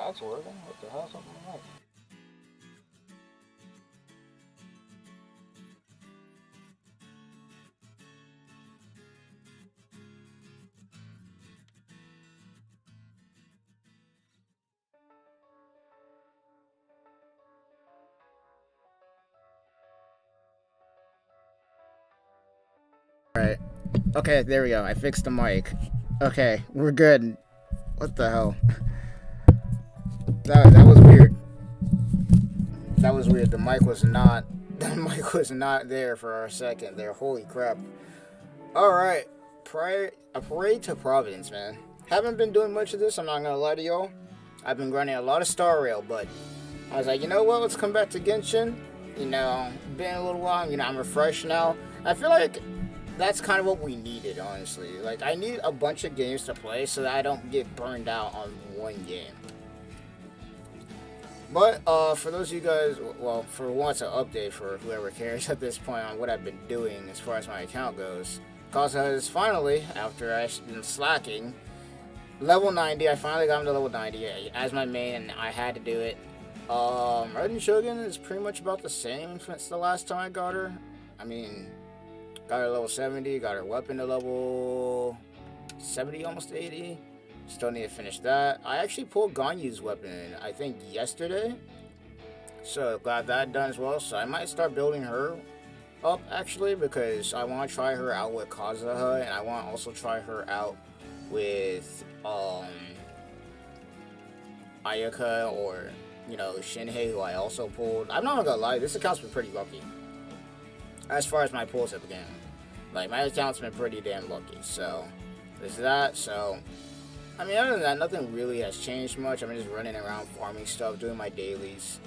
mic's working. What the hell's up with my mic? Alright. Okay, there we go. I fixed the mic. Okay, we're good. What the hell? That was weird. That was weird. The mic was not there for a second there. Holy crap. Alright. A parade to Providence, man. Haven't been doing much of this, I'm not gonna lie to y'all. I've been grinding a lot of Star Rail, but I was like, you know what, let's come back to Genshin. You know, been a little while, I'm refreshed now. I feel like that's kind of what we needed, honestly. Like, I need a bunch of games to play so that I don't get burned out on one game. But, for those of you guys, well, for once, an update for whoever cares at this point on what I've been doing as far as my account goes. Because finally, after I've been slacking, level 90, I finally got him to level 90 as my main, and I had to do it. Raiden Shogun is pretty much about the same since the last time I got her. I mean, got her level 70, got her weapon to level 70, almost 80. Still need to finish that. I actually pulled Ganyu's weapon, I think, yesterday. So, got that done as well. So, I might start building her up, actually, because I want to try her out with Kazuha, and I want to also try her out with, Ayaka, or, you know, Shinhei, who I also pulled. I'm not gonna lie, this account's been pretty lucky. As far as my pulls have been. Like, my account's been pretty damn lucky, so there's that. So, I mean, other than that, nothing really has changed much. I'm just running around farming stuff, doing my dailies.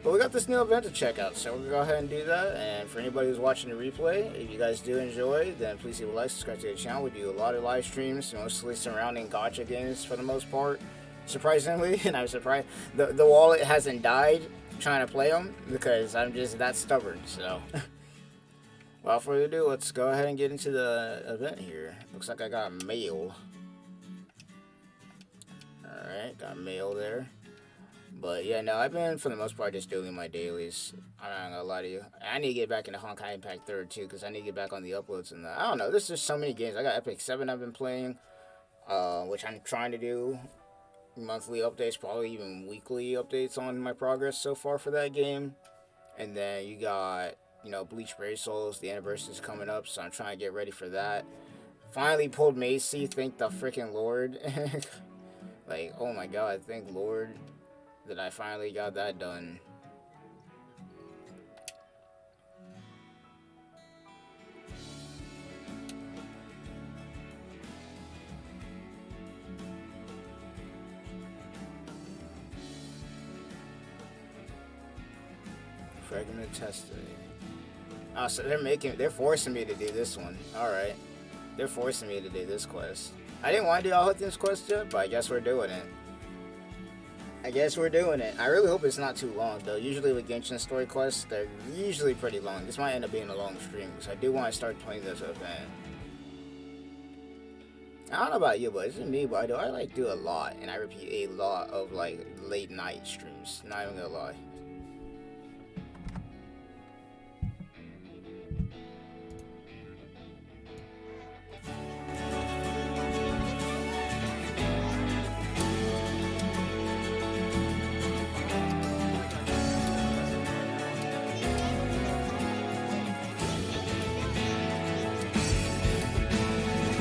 But we got this new event to check out, so we're gonna go ahead and do that. And for anybody who's watching the replay, if you guys do enjoy, then please leave a like, subscribe to the channel. We do a lot of live streams, mostly surrounding gacha games for the most part, surprisingly. And I'm surprised the wallet hasn't died trying to play them, because I'm just that stubborn, so. Without further ado, let's go ahead and get into the event here. Looks like I got mail. Alright, got mail there. But yeah, no, I've been, for the most part, just doing my dailies. I'm not gonna lie to you. I need to get back into Honkai Impact 3rd, too, because I need to get back on the uploads and I don't know, there's just so many games. I got Epic 7 I've been playing, which I'm trying to do monthly updates, probably even weekly updates on my progress so far for that game. And then you got, you know, Bleach Brave Souls, the anniversary is coming up, so I'm trying to get ready for that. Finally pulled Macy, thank the freaking Lord. Like, oh my god, thank Lord that I finally got that done. Fragment testing. Oh, so they're forcing me to do this one. Alright. They're forcing me to do this quest. I didn't want to do all of this quest yet, but I guess we're doing it. I really hope it's not too long, though. Usually with Genshin story quests, they're usually pretty long. This might end up being a long stream, because I do want to start playing this event. I don't know about you, but it's just me, but I like do a lot, and I repeat a lot of like late night streams. Not even gonna lie.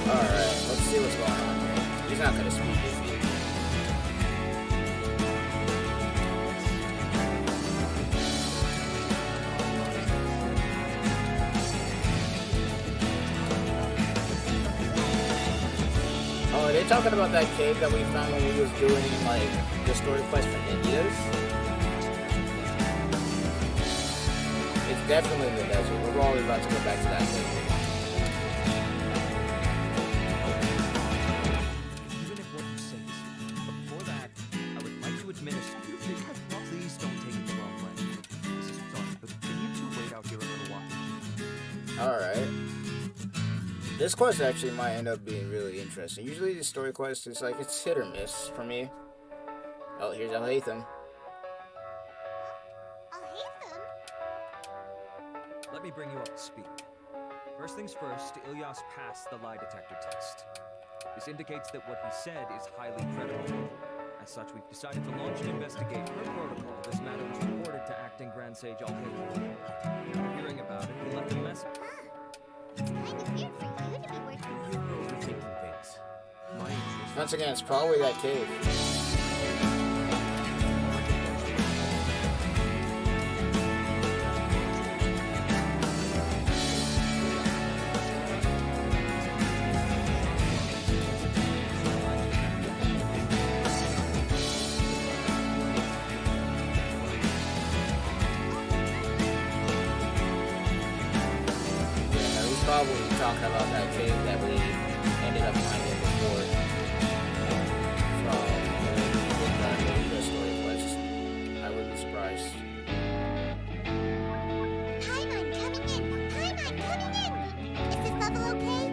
Alright, let's see what's going on here. He's not gonna speak, is he? Oh, are they talking about that cave that we found when we was doing, like, the story quest for India's? It's definitely the desert. We're probably about to go back to that cave. Please don't take it the wrong way. Sorry, but can you two wait out here a little while? Alright. This quest actually might end up being really interesting. Usually the story quest is like, it's hit or miss for me. Oh, here's Al-Haytham. Let me bring you up to speed. First things first, Ilyas passed the lie detector test. This indicates that what he said is highly credible. As such, we've decided to launch an investigation. Per protocol, this matter was reported to Acting Grand Sage Al-Haytham. After hearing about it, he left a message. It's kind of weird for you to be working. You're overthinking things. My interest. Once again, it's probably that cave. Probably talking about that cave that we ended up finding before from the story quest. I wouldn't be surprised. Paimon coming in! Paimon coming in! Is this level okay?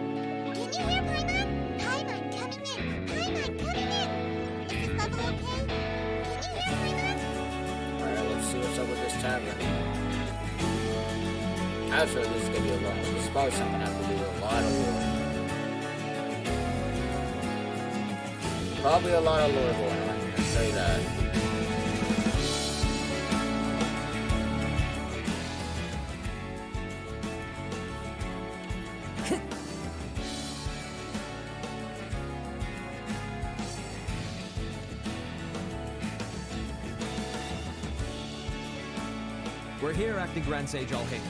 Can you hear Paimon? Paimon coming in! Paimon coming in! Is this level okay? Can you hear Paimon? Alright, let's see what's up with this tavern. I'm sure this is gonna be a lot. This is probably something I have to do with a lot of lore. Probably a lot of lore going on here, I'll say that. We're here, Acting Grand Sage Al-Haytham.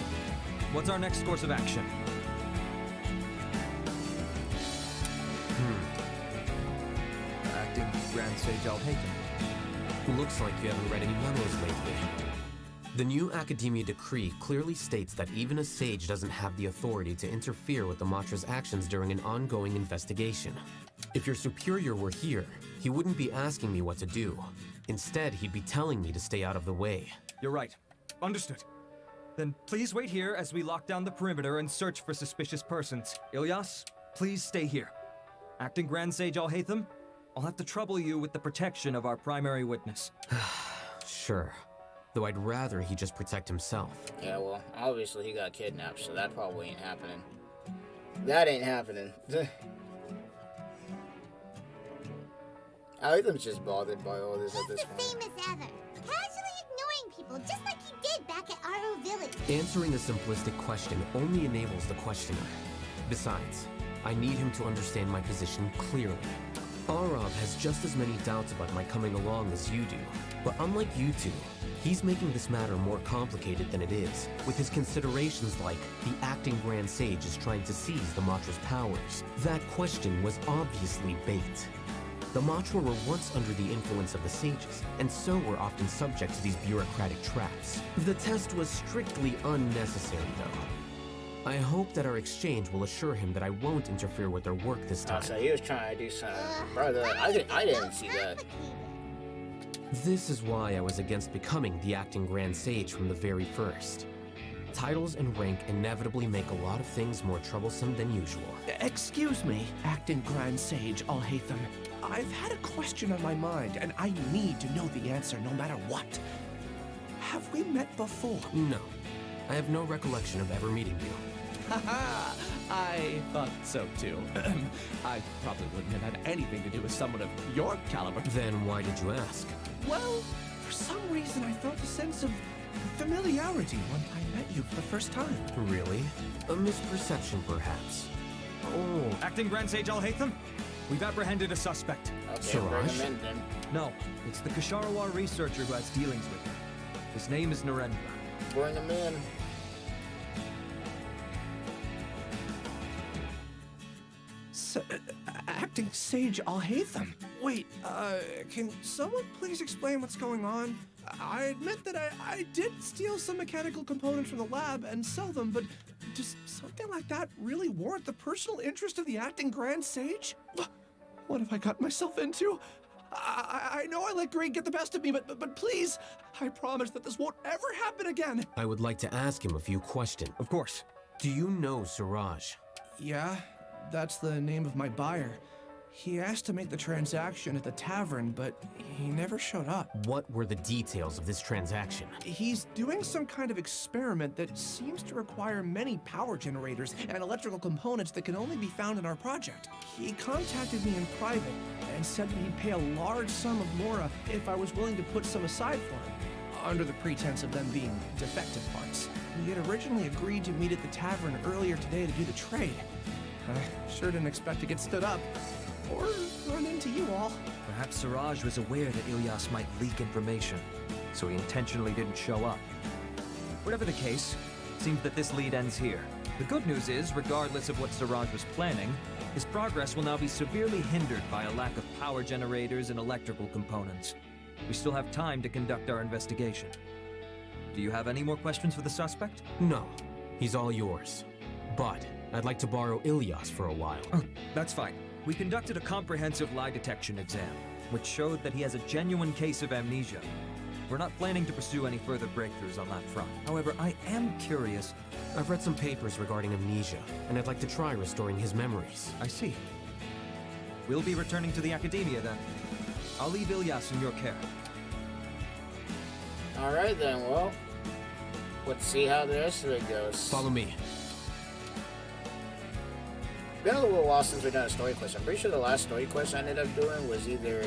What's our next course of action? Acting Grand Sage Al-Haytham. Looks like you haven't read any memos lately. The new Academia decree clearly states that even a sage doesn't have the authority to interfere with the Matra's actions during an ongoing investigation. If your superior were here, he wouldn't be asking me what to do. Instead, he'd be telling me to stay out of the way. You're right. Understood. Then please wait here as we lock down the perimeter and search for suspicious persons. Ilyas, please stay here. Acting Grand Sage Al-Haytham, I'll have to trouble you with the protection of our primary witness. Sure. Though I'd rather he just protect himself. Yeah, well, obviously he got kidnapped, so that probably ain't happening. That ain't happening. Al-Haytham's just bothered by all this at this He's the point. same as ever. Casually ignoring people, just like he did back at Aro Village. Answering a simplistic question only enables the questioner. Besides, I need him to understand my position clearly. Arav has just as many doubts about my coming along as you do. But unlike you two, he's making this matter more complicated than it is, with his considerations like the acting Grand Sage is trying to seize the Matra's powers. That question was obviously bait. The Matra were once under the influence of the sages, and so were often subject to these bureaucratic traps. The test was strictly unnecessary, though. I hope that our exchange will assure him that I won't interfere with their work this time. So he was trying to do something. Brother, I didn't see that. This is why I was against becoming the acting Grand Sage from the very first. Titles and rank inevitably make a lot of things more troublesome than usual. Excuse me, Acting Grand Sage Al-Haytham. I've had a question on my mind, and I need to know the answer no matter what. Have we met before? No, I have no recollection of ever meeting you. Haha, I thought so too. I probably wouldn't have had anything to do with someone of your caliber. Then why did you ask? Well, for some reason I felt a sense of familiarity when I met you for the first time. Really? A misperception, perhaps. Oh, Acting Grand Sage Al-Haytham, we've apprehended a suspect. Okay, bring Siraj? him in then. No, it's the Kasharawar researcher who has dealings with him. His name is Narendra. Bring him in. Acting Sage Al-Haytham. Wait, can someone please explain what's going on? I admit that I did steal some mechanical components from the lab and sell them, but does something like that really warrant the personal interest of the Acting Grand Sage? What have I gotten myself into? I know I let greed get the best of me, but please, I promise that this won't ever happen again. I would like to ask him a few questions. Of course. Do you know Siraj? Yeah, that's the name of my buyer. He asked to make the transaction at the tavern, but he never showed up. What were the details of this transaction? He's doing some kind of experiment that seems to require many power generators and electrical components that can only be found in our project. He contacted me in private and said that he'd pay a large sum of Mora if I was willing to put some aside for him, under the pretense of them being defective parts. We had originally agreed to meet at the tavern earlier today to do the trade. I sure didn't expect to get stood up, or run into you all. Perhaps Siraj was aware that Ilyas might leak information, so he intentionally didn't show up. Whatever the case, it seems that this lead ends here. The good news is, regardless of what Siraj was planning, his progress will now be severely hindered by a lack of power generators and electrical components. We still have time to conduct our investigation. Do you have any more questions for the suspect? No, he's all yours. But I'd like to borrow Ilyas for a while. Oh, that's fine. We conducted a comprehensive lie detection exam, which showed that he has a genuine case of amnesia. We're not planning to pursue any further breakthroughs on that front. However, I am curious. I've read some papers regarding amnesia, and I'd like to try restoring his memories. I see. We'll be returning to the academia then. I'll leave Ilyas in your care. Alright then, well, let's see how the rest of it goes. Follow me. Been a little while since we've done a story quest. I'm pretty sure the last story quest I ended up doing was either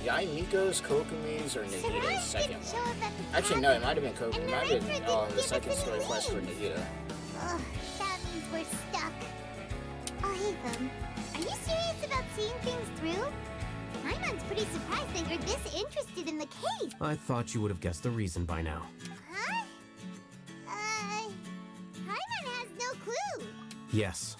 Yai Miko's, Kokumi's, or Nagita's second one. Actually, no, it might have been Kokumi. It might have been the second story quest for Nagita. Ugh, that means we're stuck. I'll hate them. Are you serious about seeing things through? Paimon's pretty surprised that you're this interested in the case. I thought you would have guessed the reason by now. Huh? Paimon has no clue. Yes,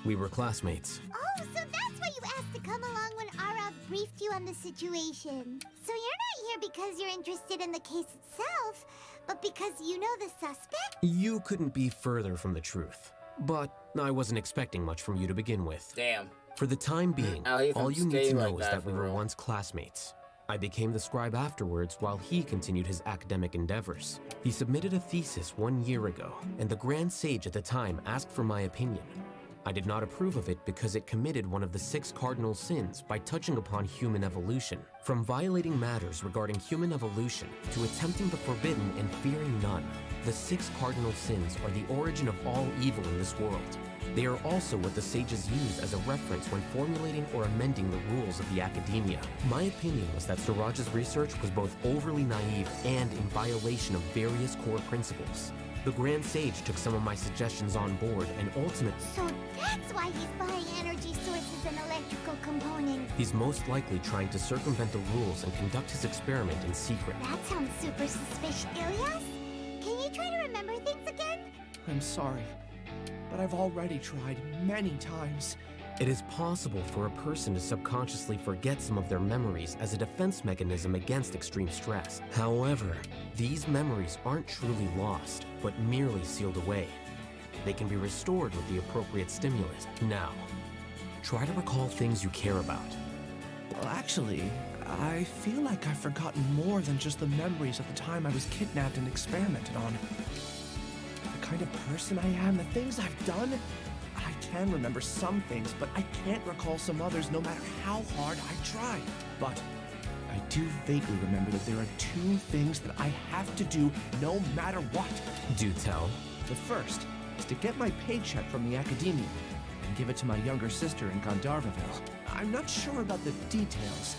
we were classmates. Oh, so that's why you asked to come along when Arav briefed you on the situation. So you're not here because you're interested in the case itself, but because you know the suspect? You couldn't be further from the truth. But I wasn't expecting much from you to begin with. Damn. For the time being, Now he all can you need stay to know like is that that we for were real. once classmates. I became the scribe afterwards while he continued his academic endeavors. He submitted a thesis 1 year ago, and the Grand Sage at the time asked for my opinion. I did not approve of it because it committed one of the 6 cardinal sins by touching upon human evolution. From violating matters regarding human evolution to attempting the forbidden and fearing none, the 6 cardinal sins are the origin of all evil in this world. They are also what the sages use as a reference when formulating or amending the rules of the academia. My opinion was that Siraj's research was both overly naive and in violation of various core principles. The Grand Sage took some of my suggestions on board and ultimately, So that's why he's buying energy sources and electrical components. he's most likely trying to circumvent the rules and conduct his experiment in secret. That sounds super suspicious. Ilyas, can you try to remember things again? I'm sorry, but I've already tried many times. It is possible for a person to subconsciously forget some of their memories as a defense mechanism against extreme stress. However, these memories aren't truly lost, but merely sealed away. They can be restored with the appropriate stimulus. Now, try to recall things you care about. Well, actually, I feel like I've forgotten more than just the memories of the time I was kidnapped and experimented on. The kind of person I am, the things I've done, I can remember some things, but I can't recall some others no matter how hard I try. But I do vaguely remember that there are 2 things that I have to do no matter what. Do tell. The first is to get my paycheck from the academia and give it to my younger sister in Gandharvaville. I'm not sure about the details,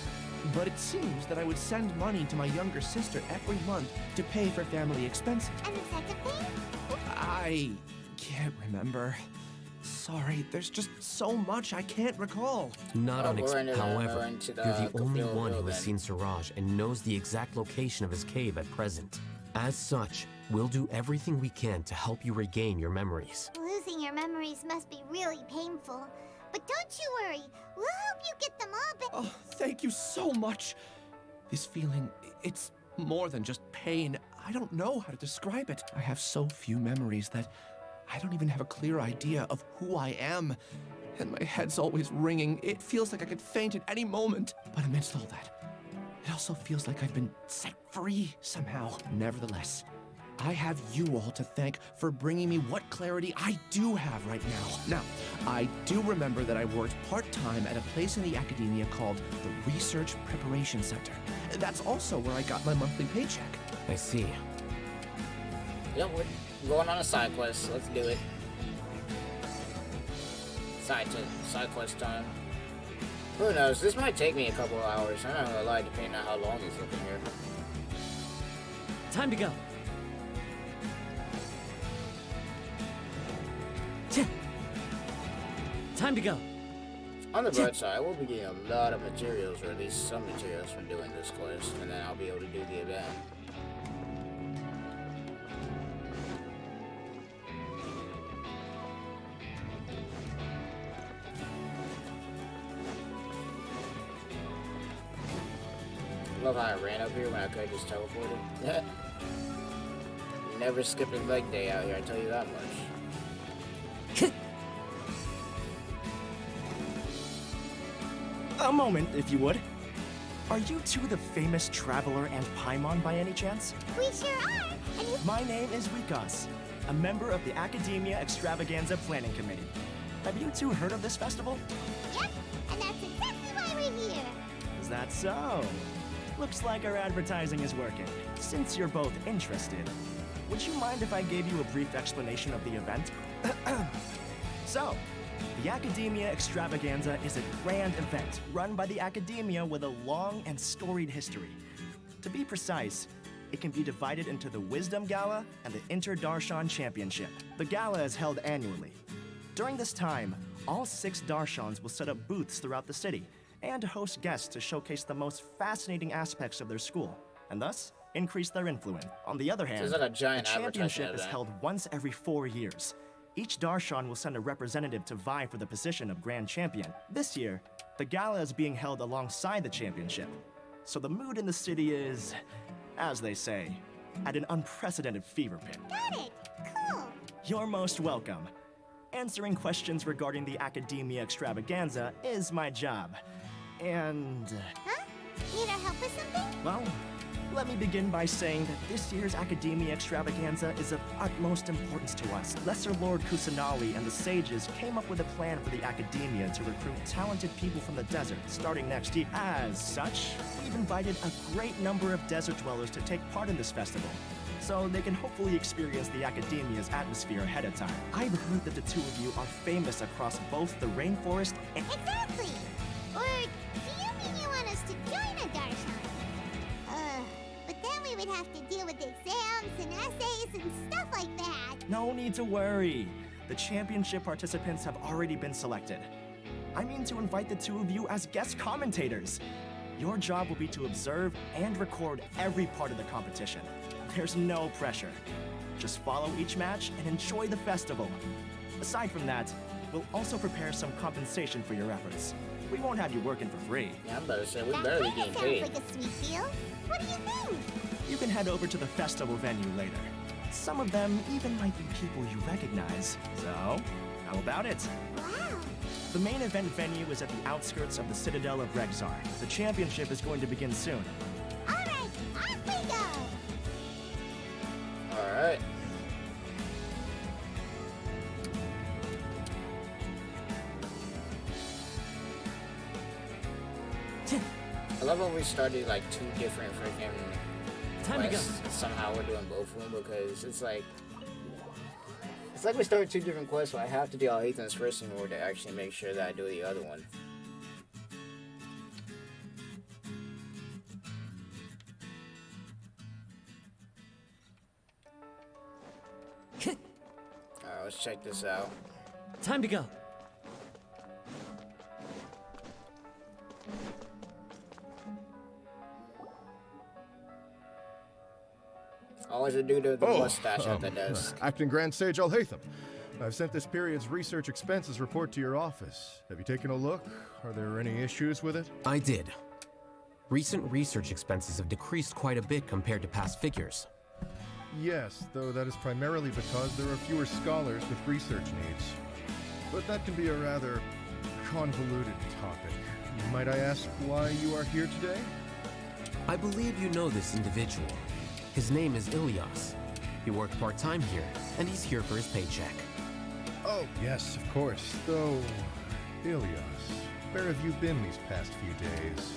but it seems that I would send money to my younger sister every month to pay for family expenses. And the second thing? I can't remember. Sorry, there's just so much I can't recall. Not Oh, unexpected. we're However, into you're the only Kapil one who Hill has then. seen Siraj and knows the exact location of his cave at present. As such, we'll do everything we can to help you regain your memories. Losing your memories must be really painful. But don't you worry, we'll help you get them all back. Oh, thank you so much. This feeling, it's more than just pain. I don't know how to describe it. I have so few memories that I don't even have a clear idea of who I am. And my head's always ringing. It feels like I could faint at any moment. But amidst all that, it also feels like I've been set free somehow. Nevertheless, I have you all to thank for bringing me what clarity I do have right now. Now, I do remember that I worked part-time at a place in the academia called the Research Preparation Center. That's also where I got my monthly paycheck. I see. Yep, we're going on a side quest. Let's do it. Side quest time. Who knows? This might take me a couple of hours. I'm not gonna lie, depending on how long it's looking here. Time to go. Time to go. On the bright side, we'll be getting a lot of materials, or at least some materials from doing this quest, and then I'll be able to do the event. Love how I ran up here when I could have just teleported. Never skipping leg day out here, I tell you that much. A moment, if you would. Are you two the famous Traveler and Paimon by any chance? We sure are. And you... My name is Rikas, a member of the Academia Extravaganza Planning Committee. Have you two heard of this festival? Yep, and that's exactly why we're here. Is that so? Looks like our advertising is working. Since you're both interested, would you mind if I gave you a brief explanation of the event? So, the Academia Extravaganza is a grand event run by the Academia with a long and storied history. To be precise, it can be divided into the Wisdom Gala and the Inter-Darshan Championship. The gala is held annually. During this time, all 6 Darshans will set up booths throughout the city and host guests to showcase the most fascinating aspects of their school, and thus increase their influence. On the other hand, This is like a giant the championship advertisement is event. held once every 4 years. Each Darshan will send a representative to vie for the position of Grand Champion. This year, the gala is being held alongside the championship. So the mood in the city is, as they say, at an unprecedented fever pitch. Got it. Cool. You're most welcome. Answering questions regarding the Academia Extravaganza is my job. And, Huh? Need our help with something? well, let me begin by saying that this year's Academia Extravaganza is of utmost importance to us. Lesser Lord Kusanali and the sages came up with a plan for the Academia to recruit talented people from the desert starting next year. As such, we've invited a great number of desert dwellers to take part in this festival, so they can hopefully experience the Academia's atmosphere ahead of time. I've heard that the two of you are famous across both the rainforest and... Exactly. Or do you mean you want us to join a Darshan? But then we would have to deal with exams and essays and stuff like that. No need to worry. The championship participants have already been selected. I mean to invite the two of you as guest commentators. Your job will be to observe and record every part of the competition. There's no pressure. Just follow each match and enjoy the festival. Aside from that, we'll also prepare some compensation for your efforts. We won't have you working for free. Yeah, I'm about to say, we That better be kinda getting sounds paid. like a sweet deal. What do you think? You can head over to the festival venue later. Some of them even might be people you recognize. So, how about it? Wow. The main event venue is at the outskirts of the Citadel of Rexar. The championship is going to begin soon. All right, off we go. Alright. I love when we started like 2 different freaking Time to go. quests. Somehow we're doing both of them because it's like we started 2 different quests, so I have to do Al-Haytham's first in order to actually make sure that I do the other one. Alright, let's check this out. Time to go. Always a dude with the mustache at the desk. Acting Grand Sage Al-Haytham. I've sent this period's research expenses report to your office. Have you taken a look? Are there any issues with it? I did. Recent research expenses have decreased quite a bit compared to past figures. Yes, though that is primarily because there are fewer scholars with research needs. But that can be a rather convoluted topic. Might I ask why you are here today? I believe you know this individual. His name is Ilyas. He worked part-time here, and he's here for his paycheck. Oh, yes, of course. Though, Ilias, where have you been these past few days?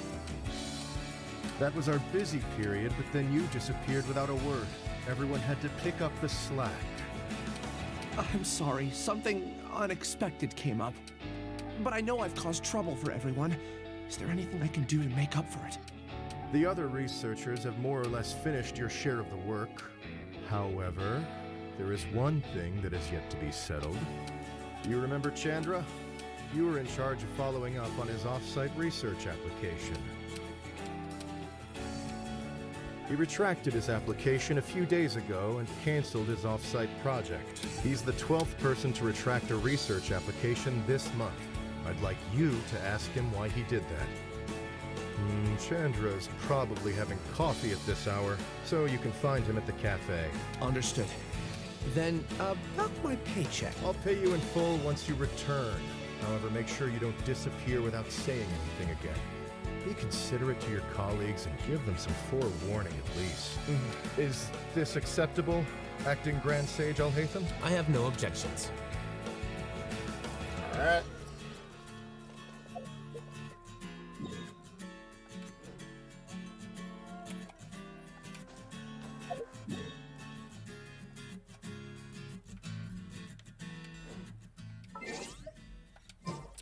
That was our busy period, but then you disappeared without a word. Everyone had to pick up the slack. I'm sorry, something unexpected came up. But I know I've caused trouble for everyone. Is there anything I can do to make up for it? The other researchers have more or less finished your share of the work. However, there is one thing that is yet to be settled. You remember Chandra? You were in charge of following up on his off-site research application. He retracted his application a few days ago and canceled his off-site project. He's the 12th person to retract a research application this month. I'd like you to ask him why he did that. Chandra's probably having coffee at this hour, so you can find him at the cafe. Understood. Then, about my paycheck. I'll pay you in full once you return. However, make sure you don't disappear without saying anything again. Be considerate to your colleagues and give them some forewarning at least. Is this acceptable, Acting Grand Sage Alhaitham? I have no objections. Alright.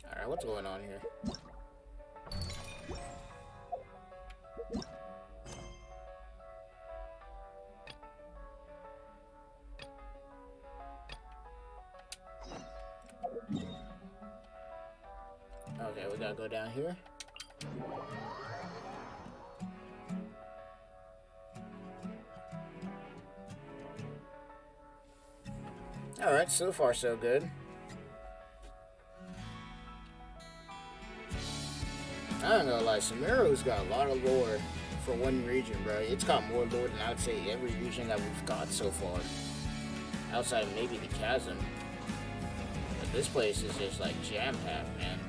Alright, what's going on here? Okay, we gotta go down here. Alright, so far so good. I ain't gonna lie, Samiro's got a lot of lore for one region, bro. It's got more lore than I'd say every region that we've got so far. Outside of maybe the Chasm. But this place is just like jam-packed, man.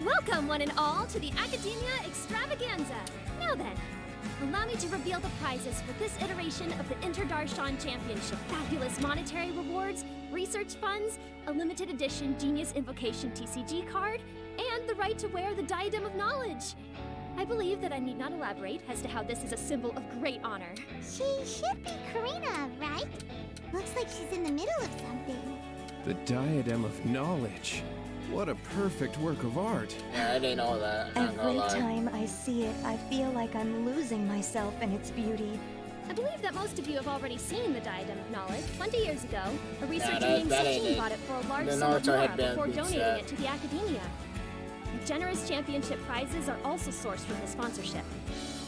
Welcome, one and all, to the Academia Extravaganza. Now then, allow me to reveal the prizes for this iteration of the Interdarshan Championship. Fabulous monetary rewards, research funds, a limited edition Genius Invocation TCG card, and the right to wear the Diadem of Knowledge. I believe that I need not elaborate as to how this is a symbol of great honor. She should be Karina, right? Looks like she's in the middle of something. The Diadem of Knowledge. What a perfect work of art. Yeah, I didn't know that. Not gonna Every lie. time I see it, I feel like I'm losing myself in its beauty. I believe that most of you have already seen the Diadem of Knowledge. 20 years ago, a researcher that- named that ain't Sachin it. bought it for a large The sum of Naruto Mora headband before beats donating that. it to the Academia. The generous championship prizes are also sourced from his sponsorship.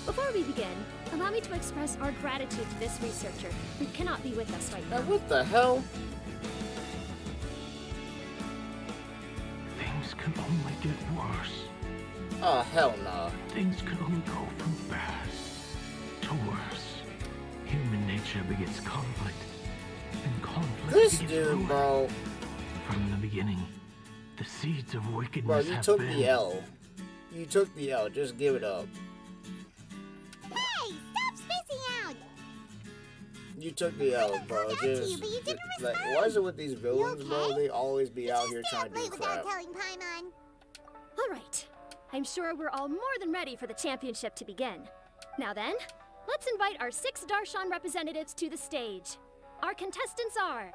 Before we begin, allow me to express our gratitude to this researcher, who cannot be with us right now. What the hell? Things can only get worse. Oh, hell no. Things can only go from bad to worse. Human nature begets conflict, and conflict This begets dude, ruin. bro. From the beginning, the seeds of Bro, wickedness you have took been... the L. You took the L. Just give it up. Hey, stop spacing out! You took the L, bro. called out to Just you, but you didn't like, respond. why is it with these villains, bro? okay? They always be out here Stay trying up to do late without crap. telling Paimon. All right. I'm sure we're all more than ready for the championship to begin. Now then, let's invite our 6 Darshan representatives to the stage. Our contestants are...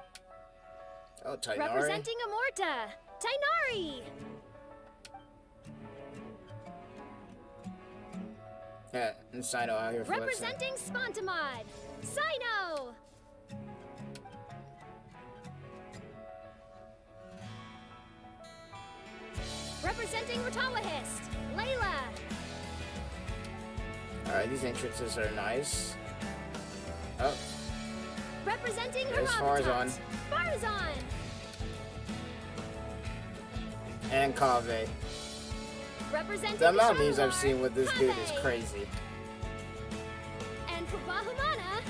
Oh, Tainari. Representing Amorta, Tainari. Yeah, and Sino out here flexing. Representing Spontamod, Sino. Representing Ratawahist, Layla. Alright, these entrances are nice. Oh, Representing There's Haravatat, Farzan. and Kaveh. Representing The amount of memes I've Shalvar, seen with this dude is Kaveh. crazy. And for Bahumana...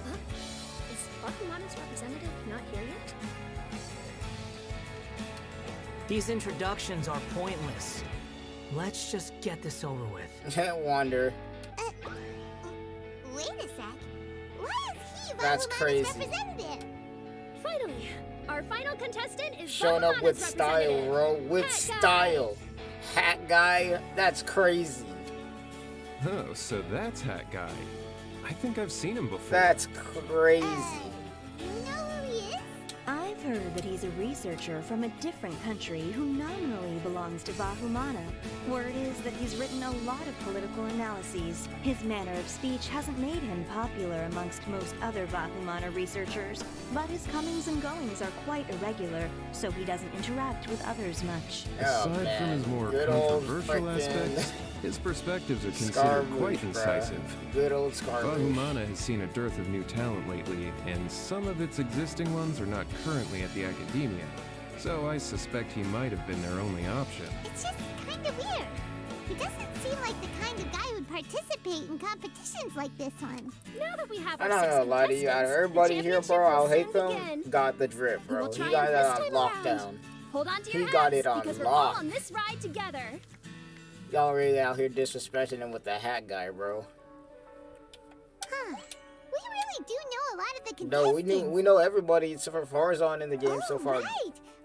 Huh? Is Bahumana's representative not here yet? These introductions are pointless. Let's just get this over with. Wonder. Wait a sec. Why is he That's Bahumana's crazy. representative? Finally, our final contestant is Showing up Bahumana's with style, representative. bro. With Hat guy. style. Hat guy? That's crazy. Oh, so that's Hat Guy. I think I've seen him before. That's crazy. You know who he is? I've heard that he's a researcher from a different country who nominally belongs to Bahumana. Word is that he's written a lot of political analyses. His manner of speech hasn't made him popular amongst most other Bahumana researchers, but his comings and goings are quite irregular, so he doesn't interact with others much. Oh, Aside man. from his more Good old controversial frickin' aspects, his perspectives are considered Scaramouche, quite bruh. incisive. Good old Scaramouche. Bahumana has seen a dearth of new talent lately, and some of its existing ones are not currently at the academia. So I suspect he might have been their only option. It's just kind of weird. He doesn't seem like the kind of guy who'd participate in competitions like this one. Now that we have I'm our not 6 gonna lie to you, out of contestants, everybody the here, bro, championship I'll will hate soon them. begin. Got the drip, We bro. will He try got it that this on time lockdown. around. Hold on to He your got hats, it on because lock. we're all on this ride together. Y'all really out here disrespecting him with the hat guy, bro. Huh. We really do know a lot of the contestants. No, we know everybody except for Farzan in the game so far. Right.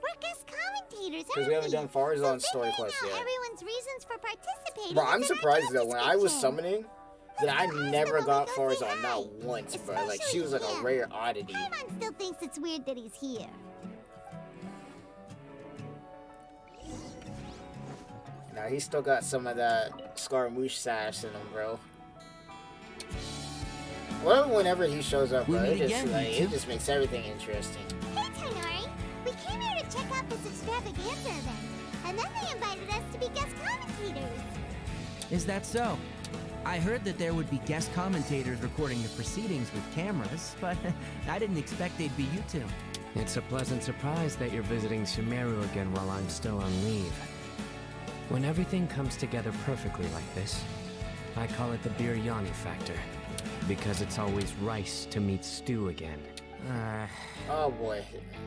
We're guest commentators, Because we haven't done Farzan's story figuring quest out yet. everyone's reasons for participating. Bro, I'm is in our surprised job though. When I was description. summoning, that I Ask never him got when we go say Farzan, not hi. once, bro. Like, she was like a Especially rare him. oddity. Paimon still thinks it's weird that he's here. Now, he still got some of that Scaramouche sash in him, bro. Whenever he shows up, We bro, meet it just, again, like, you it two. just makes everything interesting. Hey, Tainari. We came here to check out this extravaganza event, and then they invited us to be guest commentators. Is that so? I heard that there would be guest commentators recording the proceedings with cameras, but I didn't expect they'd be you two. It's a pleasant surprise that you're visiting Sumeru again while I'm still on leave. When everything comes together perfectly like this, I call it the biryani factor. Because it's always rice to meet stew again. Oh boy.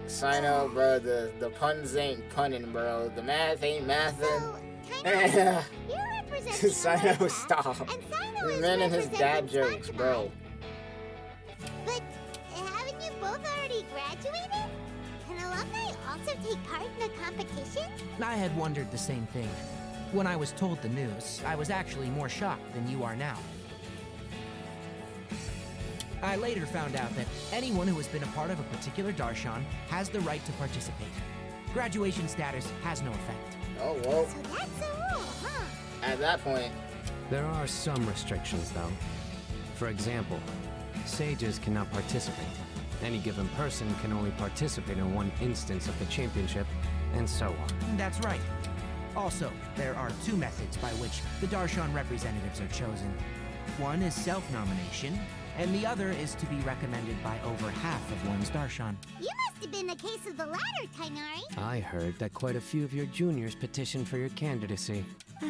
Sino, bro, the puns ain't punning, bro. The math ain't mathin'. Tainari, you're representing Sino, Alaska, stop. and Sino This is man and his dad representing jokes, Sakurai. bro. But haven't you both already graduated? Can alumni also take part in the competition? I had wondered the same thing. When I was told the news, I was actually more shocked than you are now. I later found out that anyone who has been a part of a particular darshan has the right to participate. Graduation status has no effect. Oh, whoa. So that's a rule, huh? At that point, There are some restrictions, though. For example, sages cannot participate. Any given person can only participate in one instance of the championship, and so on. That's right. Also, there are 2 methods by which the darshan representatives are chosen. One is self-nomination, and the other is to be recommended by over half of one's darshan. You must have been the case of the latter, Tainari. I heard that quite a few of your juniors petitioned for your candidacy.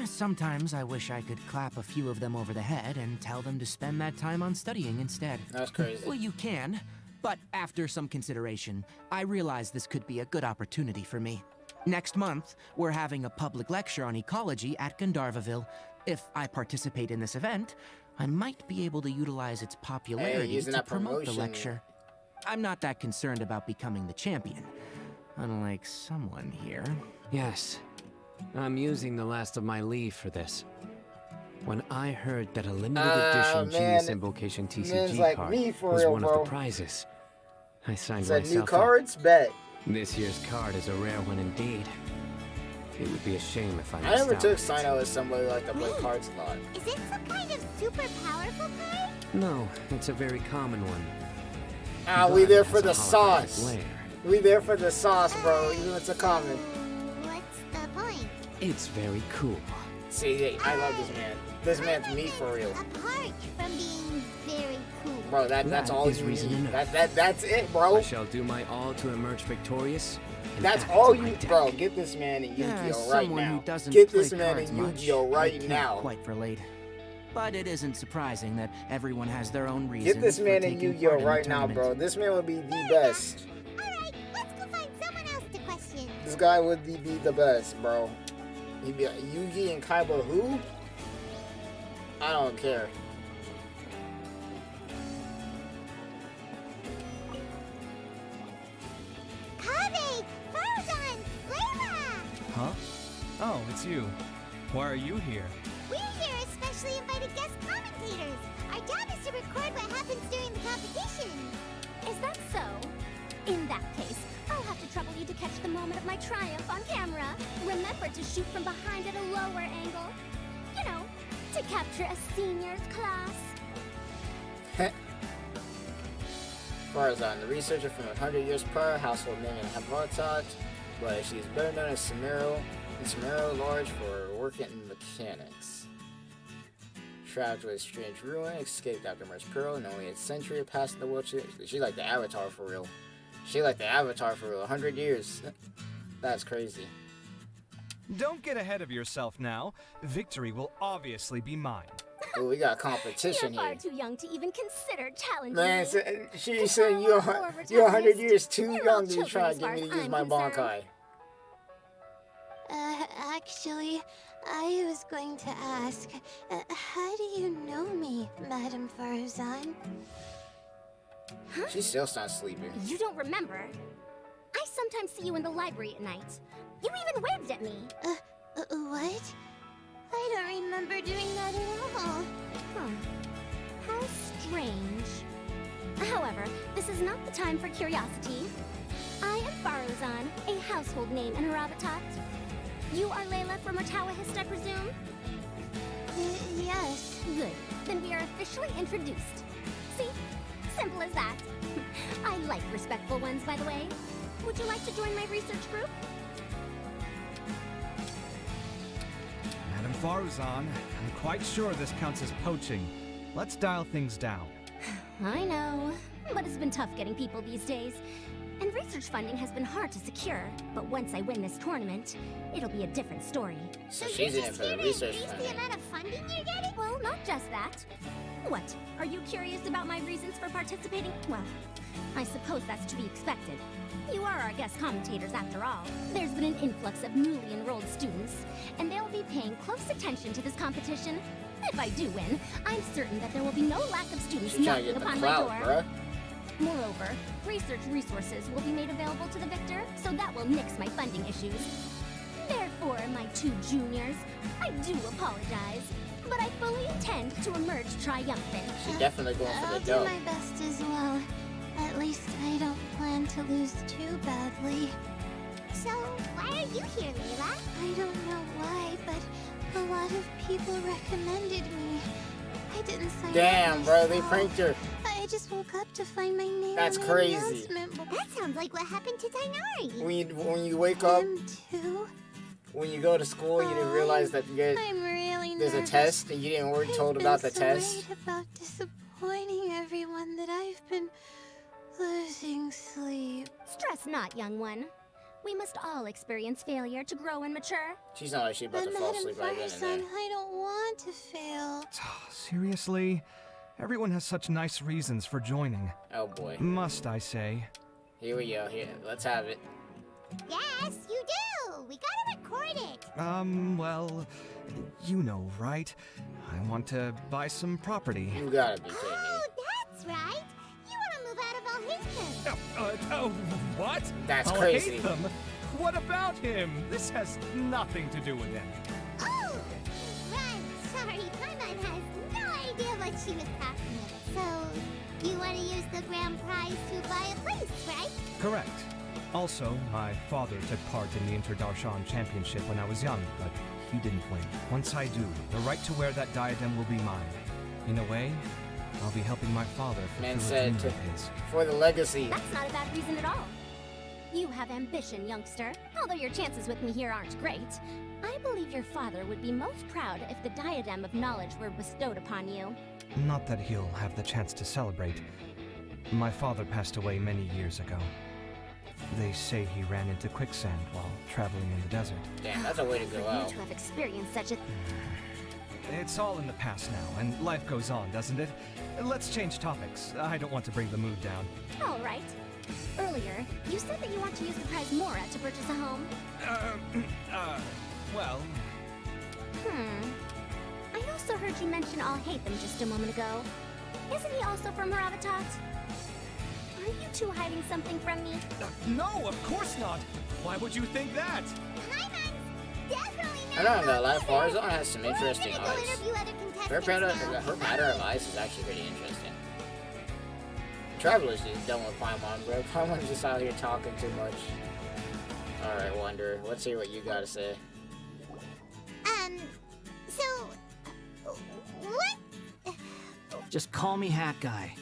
Sometimes I wish I could clap a few of them over the head and tell them to spend that time on studying instead. that's crazy. Well, you can, but after some consideration, I realize this could be a good opportunity for me. Next month, we're having a public lecture on ecology at Gandharvaville. If I participate in this event, I might be able to utilize its popularity using to that promote the promotion. lecture. I'm not that concerned about becoming the champion, unlike someone here. Yes, I'm using the last of my leave for this. When I heard that a limited edition man, Genius Invocation man's TCG like card me for was real, one bro. of the prizes, I signed Said myself new up. cards? Bet. This year's card is a rare one indeed. It would be a shame if I I missed never out took on it. Sino as somebody like to play Wait. cards a lot. Is it some kind of super powerful card? No, it's a very common one. Ah, But we there it for has the a holographic sauce. layer. We there for the sauce, bro. Even if it's a common. What's the point? It's very cool. See, I love this man. This man's me for real. Apart from being very cool. Bro, that's That all is you reason need. enough. That's it, bro. I shall do my all to emerge victorious. and That's add all to my you, deck. bro. Get this man in Yeah, Yu-Gi-Oh right someone now. who doesn't Get play this man in cards much, Yu-Gi-Oh I right can't now. quite relate. But it isn't surprising that everyone has their own reasons. Get this for man in taking Yu-Gi-Oh part in the right now, tournament. bro. This man would be the best. Alright, let's go find someone else to question. This guy would be the best, bro. He'd be like, Yugi and Kaiba who? I don't care. Kaveh! Farazan! Layla! Huh? Oh, it's you. Why are you here? We're here as specially invited guest commentators. Our job is to record what happens during the competition. Is that so? In that case, I'll have to trouble you to catch the moment of my triumph on camera. Remember to shoot from behind at a lower angle. You know, to capture a senior's class. Farazan, the researcher from 100 years prior, household name in Havartat, but she is better known as Samiro, and Samiro Large for working in mechanics. Trapped with a strange ruin, escaped after Mer's Pearl, and only a century passed in the world. She's like the Avatar for real. She like the Avatar for real. 100 years. That's crazy. Don't get ahead of yourself now. Victory will obviously be mine. Ooh, we got a competition You're far here. too young to even consider challenging Man, me. she said you're 100 years too young to try to get me to use my Bankai. Actually, I was going to ask, how do you know me, Madame Farazan? Huh? She still sounds sleepy. You don't remember? I sometimes see you in the library at night. You even waved at me. What? I don't remember doing that at all. Huh. How strange. However, this is not the time for curiosity. I am Farazan, a household name in Harabatat. You are Layla from Otawahist, I presume? Yes. Good. Then we are officially introduced. See? Simple as that. I like respectful ones, by the way. Would you like to join my research group? Madame Farazan, I'm quite sure this counts as poaching. Let's dial things down. I know, but it's been tough getting people these days. And research funding has been hard to secure. But once I win this tournament, it'll be a different story. So she's in it for the research Increase funding. the amount of funding you're getting? Well, not just that. What? Are you curious about my reasons for participating? Well, I suppose that's to be expected. You are our guest commentators after all. There's been an influx of newly enrolled students, and they'll be paying close attention to this competition. If I do win, I'm certain that there will be no lack of students She's trying to knocking get the upon clout, my door. bruh. Moreover, research resources will be made available to the victor, so that will nix my funding issues. Therefore, my two juniors, I do apologize, but I fully intend to emerge triumphant. She's definitely going for I'll the do dough. my best as well. At least I don't plan to lose too badly. So, why are you here, Layla? I don't know why, but a lot of people recommended me. I didn't sign Damn, up bro, they myself. pranked her. I just woke up to find my name That's on the crazy. announcement board. That sounds like what happened to Tainari. When you wake up, Him too? when you go to school, you didn't realize that I'm really there's a nervous. test and you didn't work I've told been about the so test. worried about disappointing everyone that I've been losing sleep. Stress not, young one. We must all experience failure to grow and mature. She's not like she's about But to fall Madame asleep right then and Farazan, there. I don't want to fail. Seriously? Everyone has such nice reasons for joining. Oh boy. Must I say? Here we go. Here, let's have it. Yes, you do. We gotta record it. Well, you know, right? I want to buy some property. You gotta be kidding me. Oh, that's right. You want to move out of Alhazen. Oh, what? That's I'll crazy. hate them. What about him? This has nothing to do with him. Oh, right. Sorry, Paimon has no idea what she was talking about. So, you want to use the grand prize to buy a place, right? Correct. Also, my father took part in the Inter-Darshan Championship when I was young, but he didn't win. Once I do, the right to wear that diadem will be mine. In a way, I'll be helping my father Man fulfill a said dream of his. for the legacy. That's not a bad reason at all. You have ambition, youngster. Although your chances with me here aren't great, I believe your father would be most proud if the diadem of knowledge were bestowed upon you. Not that he'll have the chance to celebrate. My father passed away many years ago. They say he ran into quicksand while traveling in the desert. Damn, that's a way to For go you out. to have experienced such a... It's all in the past now, and life goes on, doesn't it? Let's change topics. I don't want to bring the mood down. All right. Earlier, you said that you want to use the prize Mora to purchase a home. Well, I also heard you mention Alhaitham just a moment ago. Isn't he also from Maravitat? Are you two hiding something from me? No, of course not. Why would you think that? Definitely I'm not gonna lie, Farzone has some interesting Go eyes. interview other contestants Her pattern now. of eyes is actually pretty interesting. Traveler's just done with Paimon, bro. Paimon's just out here talking too much. Alright, Wonder, let's hear what you gotta say. So, what? Just call me Hat Guy.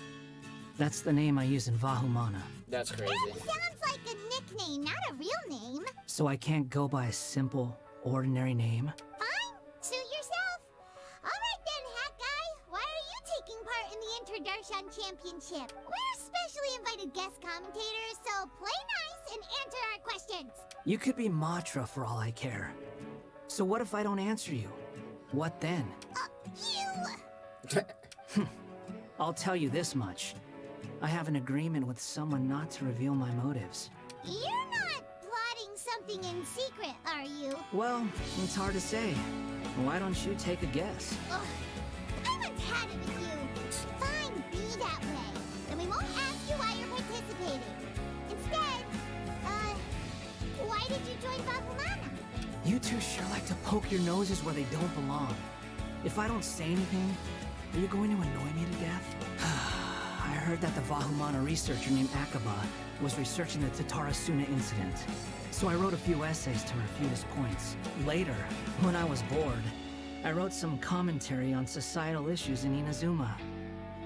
That's the name I use in Vahumana. That's crazy. That sounds like a nickname, not a real name. So I can't go by a simple, ordinary name? Fine, suit yourself. Alright then, Hat Guy. Why are you taking part in the Interdarshan Championship? We're specially invited guest commentators, so play nice and answer our questions. You could be Matra for all I care. So what if I don't answer you? What then? I'll tell you this much. I have an agreement with someone not to reveal my motives. You're not plotting something in secret, are you? Well, it's hard to say. Why don't you take a guess? Ugh, I once had it with you. Fine, be that way. Then we won't ask you why you're participating. Instead, why did you join Bakumana? You two sure like to poke your noses where they don't belong. If I don't say anything, are you going to annoy me to death? I heard that the Vahumana researcher named Akaba was researching the Tatarasuna incident. So I wrote a few essays to refute his points. Later, when I was bored, I wrote some commentary on societal issues in Inazuma.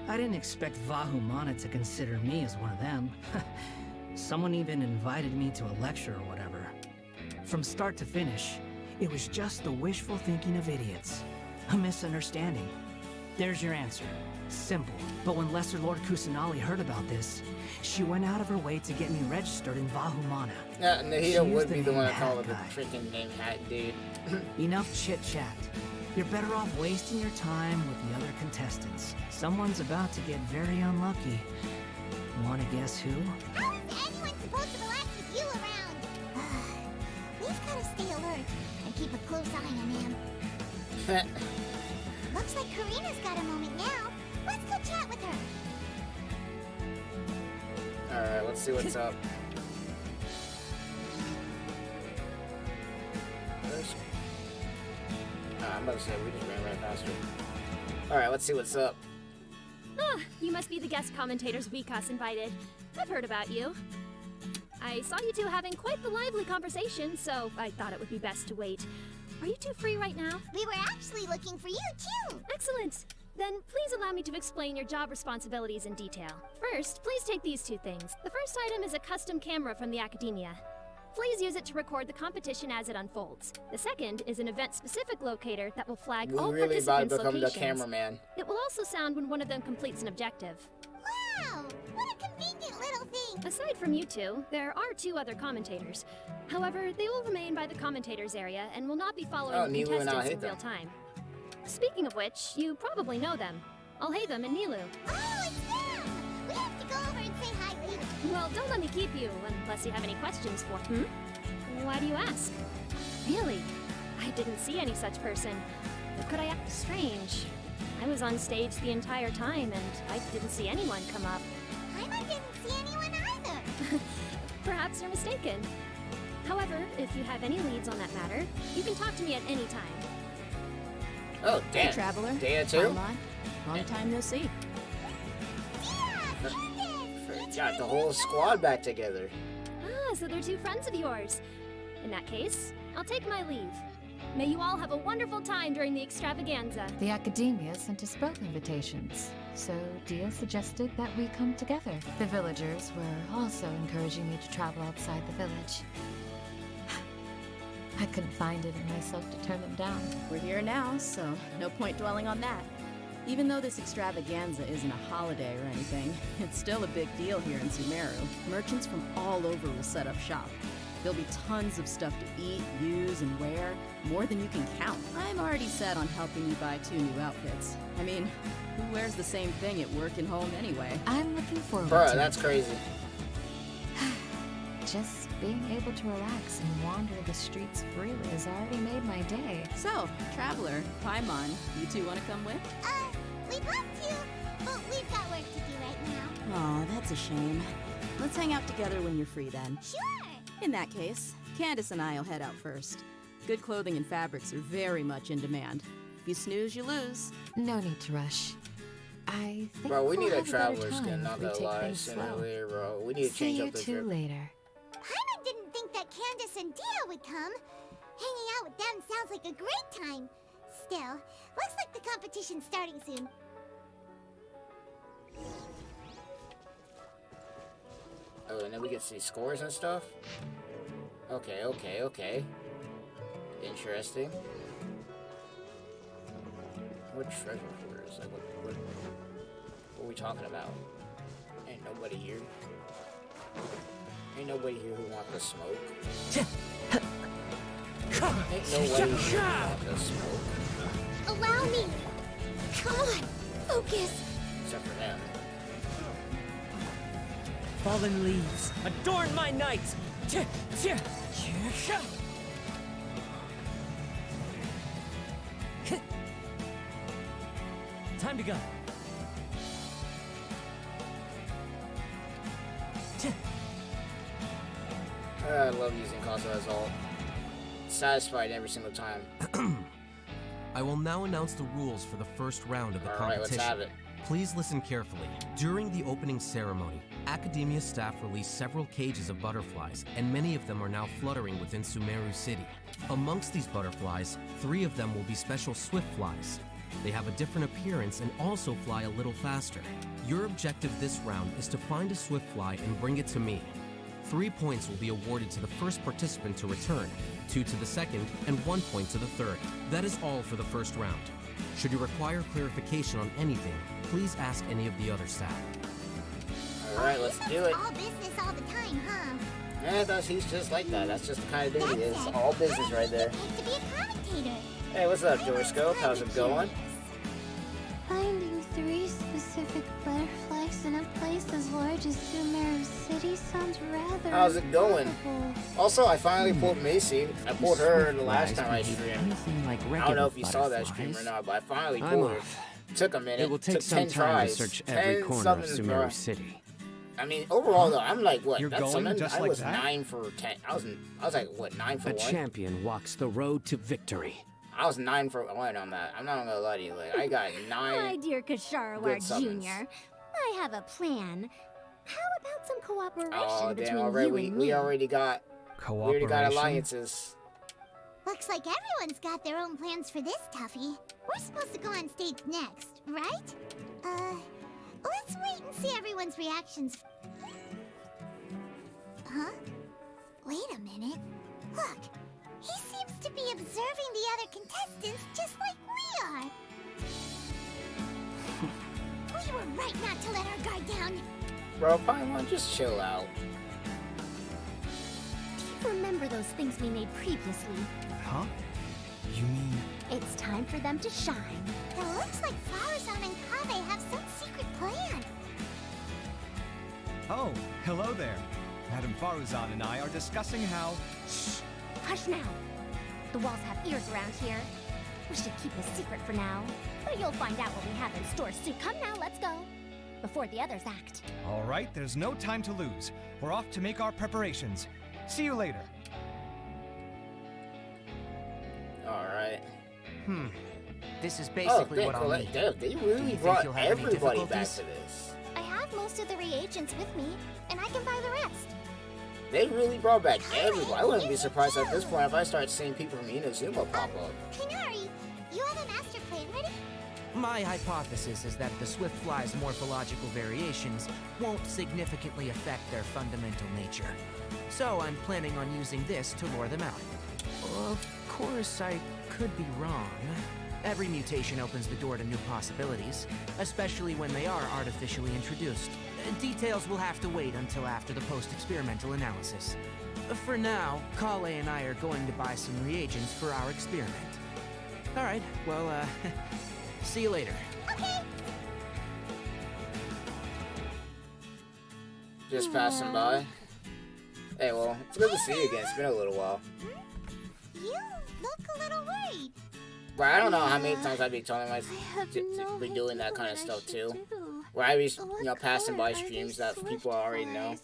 I didn't expect Vahumana to consider me as one of them. Someone even invited me to a lecture or whatever. From start to finish, it was just the wishful thinking of idiots. A misunderstanding. There's your answer. Simple. But when Lesser Lord Kusanali heard about this, she went out of her way to get me registered in Vahumana. Yeah, Nahida She would used be the the one name to call it Hat the Guy. freaking name Hat Dude. Enough chit-chat. You're better off wasting your time with the other contestants. Someone's about to get very unlucky. Wanna guess who? How is anyone supposed to relax with you around? We've got to stay alert and keep a close eye on him. Looks like Karina's got a moment now. Let's go chat with her. Alright, let's see what's up. I'm about to say, we just ran right past her. Alright, let's see what's up. Ah, you must be the guest commentators Vikas invited. I've heard about you. I saw you two having quite the lively conversation, so I thought it would be best to wait. Are you two free right now? We were actually looking for you, too. Excellent. Then please allow me to explain your job responsibilities in detail. First, please take these two things. The first item is a custom camera from the Academia. Please use it to record the competition as it unfolds. The second is an event-specific locator that will flag all We really about participants' to become the locations. cameraman. It will also sound when one of them completes an objective. Wow, what a convenient little thing. Aside from you two, there are two other commentators. However, they will remain by the commentators area and will not be following the Nilu and contestants in Alhaitham. real time. Speaking of which, you probably know them. Alhaitham and Nilu. Oh, it's them! We have to go over and say hi later. Well, don't let me keep you unless you have any questions for. Why do you ask? Really? I didn't see any such person. Could I act strange? I was on stage the entire time and I didn't see anyone come up. Paimon didn't see anyone either. Perhaps you're mistaken. However, if you have any leads on that matter, you can talk to me at any time. Oh, damn. Hey, Traveler. Data too? Paimon. Long time no see. Got the whole squad back together. Ah, so they're two friends of yours. In that case, I'll take my leave. May you all have a wonderful time during the extravaganza. The Academia sent us both invitations, so Dia suggested that we come together. The villagers were also encouraging me to travel outside the village. I couldn't find it in myself to turn them down. We're here now, so no point dwelling on that. Even though this extravaganza isn't a holiday or anything, it's still a big deal here in Sumeru. Merchants from all over will set up shop. There'll be tons of stuff to eat, use, and wear, more than you can count. I'm already set on helping you buy 2 new outfits. I mean, who wears the same thing at work and home anyway? I'm looking forward Bruh, to that's it. crazy. Just being able to relax and wander the streets freely has already made my day. So, Traveler, Paimon, you two want to come with? We'd love to, but we've got work to do right now. Aw, that's a shame. Let's hang out together when you're free then. Sure! In that case, Candace and I'll head out first. Good clothing and fabrics are very much in demand. If you snooze, you lose. No need to rush. I think Bro, we we'll need a have better traveler time skin, if not we gonna take lie. things Sooner or slow. later, bro. We need to See change you up the two drip. later. Paimon didn't think that Candace and Dia would come. Hanging out with them sounds like a great time. Still, looks like the competition's starting soon. Oh, and then we can see scores and stuff? Okay, okay, okay. Interesting. What treasure hoarders? Like, what are we talking about? Ain't nobody here. Ain't nobody here who wants to smoke. Ain't nobody here who wants to smoke. Allow me! Come on, focus! Except for them. Fallen leaves, adorn my night! Time to go. I love using Casa as all. Satisfied every single time. I will now announce the rules for the first round of the Alright, let's competition. have it. Please listen carefully. During the opening ceremony, Academia staff released several cages of butterflies, and many of them are now fluttering within Sumeru City. Amongst these butterflies, 3 of them will be special swift flies. They have a different appearance and also fly a little faster. Your objective this round is to find a swift fly and bring it to me. 3 points will be awarded to the first participant to return, 2 to the second, and 1 point to the third. That is all for the first round. Should you require clarification on anything, please ask any of the other staff. Alright, let's do it. All business all the time, huh? Yeah, he's just like that. That's just the kind of dude he is. All business right there. To be a commentator. Hey, what's up, Jorscope? How's it going? Finding 3 specific butterflies in a place as large as Sumeru City sounds rather How's it going? improbable. Also, I finally pulled Macy. I pulled her the last Swift time I flies streamed. anything like I don't know regular if you saw that stream or butterflies. not, but I finally I'm pulled her. off. Took a minute. It will take took some 10 time tries. to search every 10 corner of something Sumeru tries. City. I mean, overall though, I'm like, what? You're That's going something. just I like was that? 9 for 10. I was like, what? 9 for A 1. champion walks the road to victory. I was 9 for 1 on that. I'm not gonna lie to you. Like, I got 9. My dear Kasharawar good summons. Jr., I have a plan. How about some cooperation Oh between damn! Already you and we me? already got alliances. Looks like everyone's got their own plans for this, Tuffy. We're supposed to go on stage next, right? Let's wait and see everyone's reactions. Huh? Wait a minute. Look, he seems to be observing the other contestants just like we are. We were right not to let our guard down. Bro, Paimon, just chill out. Do you remember those things we made previously? Huh? You mean... It's time for them to shine. It looks like Faruzan and Kave have some secret plan. Oh, hello there. Madame Faruzan and I are discussing how... Shh! Hush now! The walls have ears around here. We should keep a secret for now. But you'll find out what we have in store soon. Come now, let's go. Before the others act. All right, there's no time to lose. We're off to make our preparations. See you later. Alright. This is basically what I'll need. They Do really you think brought you'll have any everybody back difficulties? to this. I have most of the reagents with me, and I can buy the rest. They really brought back everybody. I wouldn't be surprised at this point if I start seeing people from Inazuma pop up. Kanari, you have a master plan ready? My hypothesis is that the swift fly's morphological variations won't significantly affect their fundamental nature. So I'm planning on using this to lure them out. Of course, I could be wrong. Every mutation opens the door to new possibilities, especially when they are artificially introduced. Details will have to wait until after the post-experimental analysis. For now, Kale and I are going to buy some reagents for our experiment. Alright, well, see you later. Okay. Just passing by. Hey, well, it's good to see you again. It's been a little while. You look a little worried. Bro, I don't know how many times I'd be telling myself to be doing that kind of stuff too. Where I be, you know, passing by streams that people already know.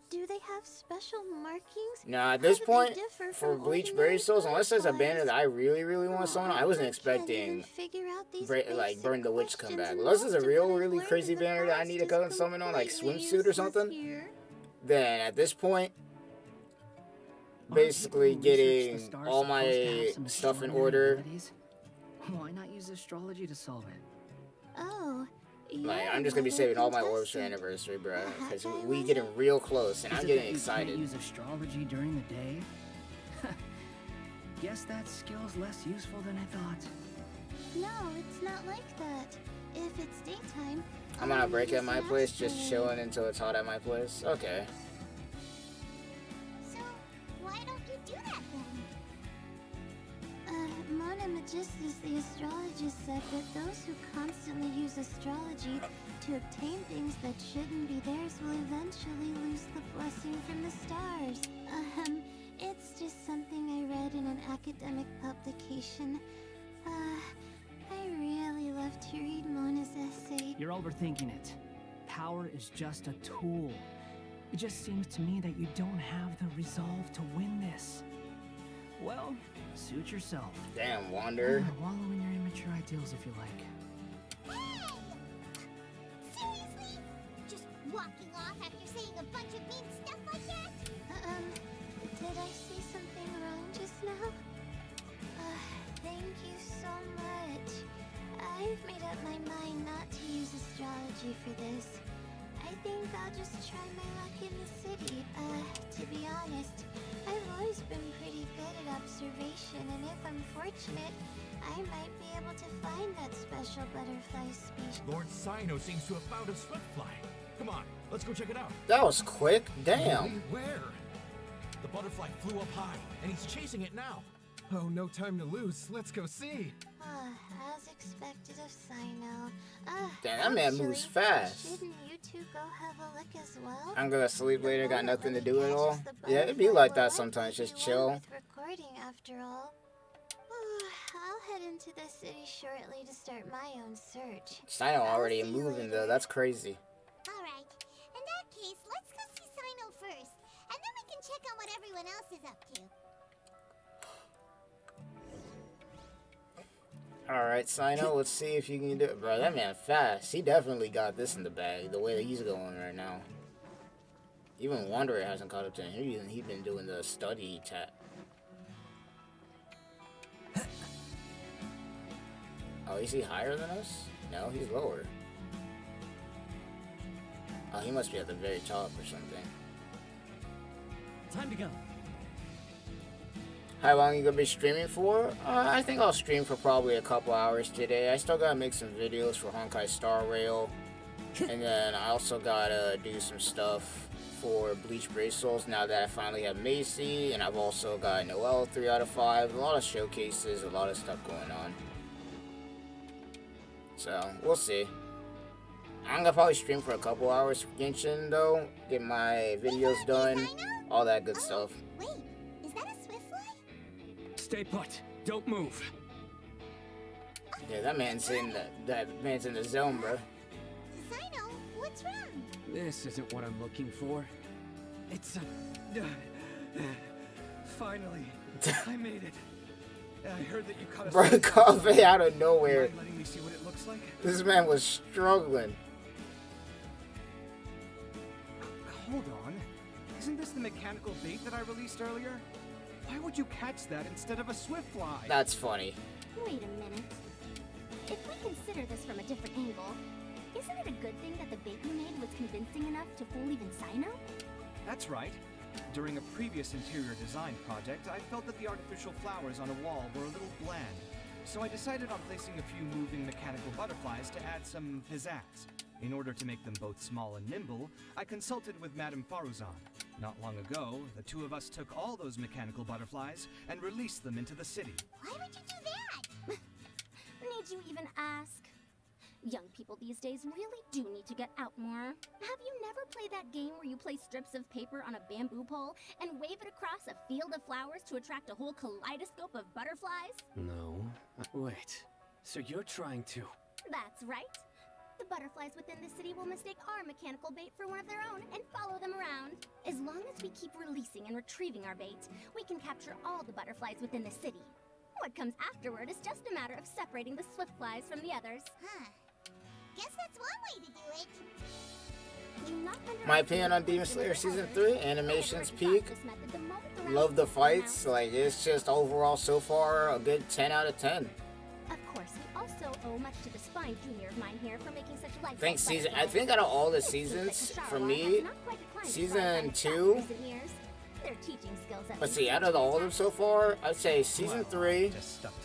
Do they have special markings? No, at this point, for Bleach Berry Souls, unless there's a banner that I really, really want to summon, I wasn't expecting, like, Burn the Witch come back. Unless there's a really crazy banner that I need to summon on, like Swimsuit or something, then at this point, basically getting all my stuff in order. Why not use astrology to solve it? Oh. Like, I'm just gonna be saving all my orbs for anniversary, bro, because we getting real close, and I'm getting excited. Use astrology during the day? Guess that skill's less useful than I thought. No, it's not like that. If it's daytime, I'm gonna break at my place, just chilling until it's hot at my place. Okay. So, why don't you do that then? Mona Magistus, the astrologist, said that those who constantly use astrology to obtain things that shouldn't be theirs will eventually lose the blessing from the stars. It's just something I read in an academic publication. I really love to read Mona's essay. You're overthinking it. Power is just a tool. It just seems to me that you don't have the resolve to win this. Well, suit yourself. Damn, Wander. Wallow in your immature ideals if you like. Hey! Seriously? Just walking off after saying a bunch of mean stuff like that? Did I say something wrong just now? Thank you so much. I've made up my mind not to use astrology for this. I think I'll just try my luck in the city. To be honest, I've always been pretty good at observation, and if I'm fortunate, I might be able to find that special butterfly species. Lord Sino seems to have found a swiftfly. Come on, let's go check it out. That was quick. Damn. Really? Where? The butterfly flew up high, and he's chasing it now. Oh, no time to lose. Let's go see. As expected of Sino. Damn, that man moves fast. Shouldn't you two go have a look as well? I'm gonna sleep later, got nothing to do at all. Yeah, it'd be like that sometimes, just chill. With recording, after all. I'll head into the city shortly to start my own search. Sino already moving though, that's crazy. Alright, in that case, let's go see Sino first, and then we can check on what everyone else is up to. Alright, Sino, let's see if you can do it. Bro, that man fast. He definitely got this in the bag, the way that he's going right now. Even Wanderer hasn't caught up to him. He's been doing the study tap. Oh, is he higher than us? No, he's lower. Oh, he must be at the very top or something. Time to go. How long are you gonna be streaming for? I think I'll stream for probably a couple hours today. I still gotta make some videos for Honkai Star Rail. And then I also gotta do some stuff for Bleach Berry Souls now that I finally have Macy. And I've also got Noelle 3 out of 5. A lot of showcases, a lot of stuff going on. So, we'll see. I'm gonna probably stream for a couple hours for Genshin though. Get my videos done. All that good stuff. Wait, is that a swiftfly? Stay put. Don't move. Yeah, that man's in the zone, bro. Sino, what's wrong? This isn't what I'm looking for. It's a... Finally, I made it. I heard that you caught a Bro, coffee out of nowhere. Mind letting me see what it looks like? This man was struggling. Hold on. Isn't this the mechanical bait that I released earlier? Why would you catch that instead of a swiftfly? That's funny. Wait a minute. If we consider this from a different angle, isn't it a good thing that the bait you made was convincing enough to fool even Sino? That's right. During a previous interior design project, I felt that the artificial flowers on a wall were a little bland. So I decided on placing a few moving mechanical butterflies to add some pizzazz. In order to make them both small and nimble, I consulted with Madame Faruzan. Not long ago, the two of us took all those mechanical butterflies and released them into the city. Why would you do that? Need you even ask? Young people these days really do need to get out more. Have you never played that game where you place strips of paper on a bamboo pole and wave it across a field of flowers to attract a whole kaleidoscope of butterflies? No. Wait. So you're trying to... That's right. The butterflies within the city will mistake our mechanical bait for one of their own and follow them around. As long as we keep releasing and retrieving our bait, we can capture all the butterflies within the city. What comes afterward is just a matter of separating the swift flies from the others. Huh. Guess that's one way to do it. My opinion on Demon Slayer Season 3, animation's peak. Love the fights, like it's just overall so far a good 10 out of 10. Of course, we also owe much to the spine junior of mine here for making such life. I think out of all the seasons, for me, Season 2, let's see, out of all of them so far, I'd say Season 3,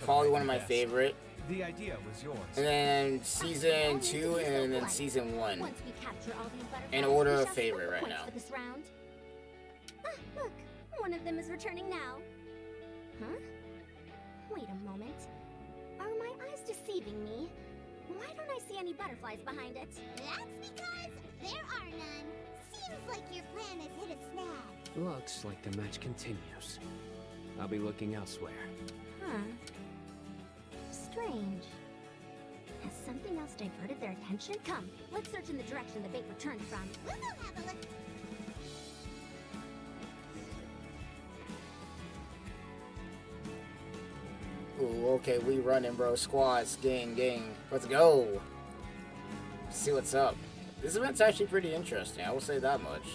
probably one of my favorite. The idea was yours. And then Season 2, and then Season 1. In order of favorite right now. Ah, look, one of them is returning now. Huh? Wait a moment. Are my eyes deceiving me? Why don't I see any butterflies behind it? That's because there are none. Seems like your plan has hit a snag. Looks like the match continues. I'll be looking elsewhere. Huh. Strange. Has something else diverted their attention? Come, let's search in the direction the bait returned from. We'll go have a look. Ooh, okay, we running, bro. Squads, gang. Let's go. See what's up. This event's actually pretty interesting, I will say that much.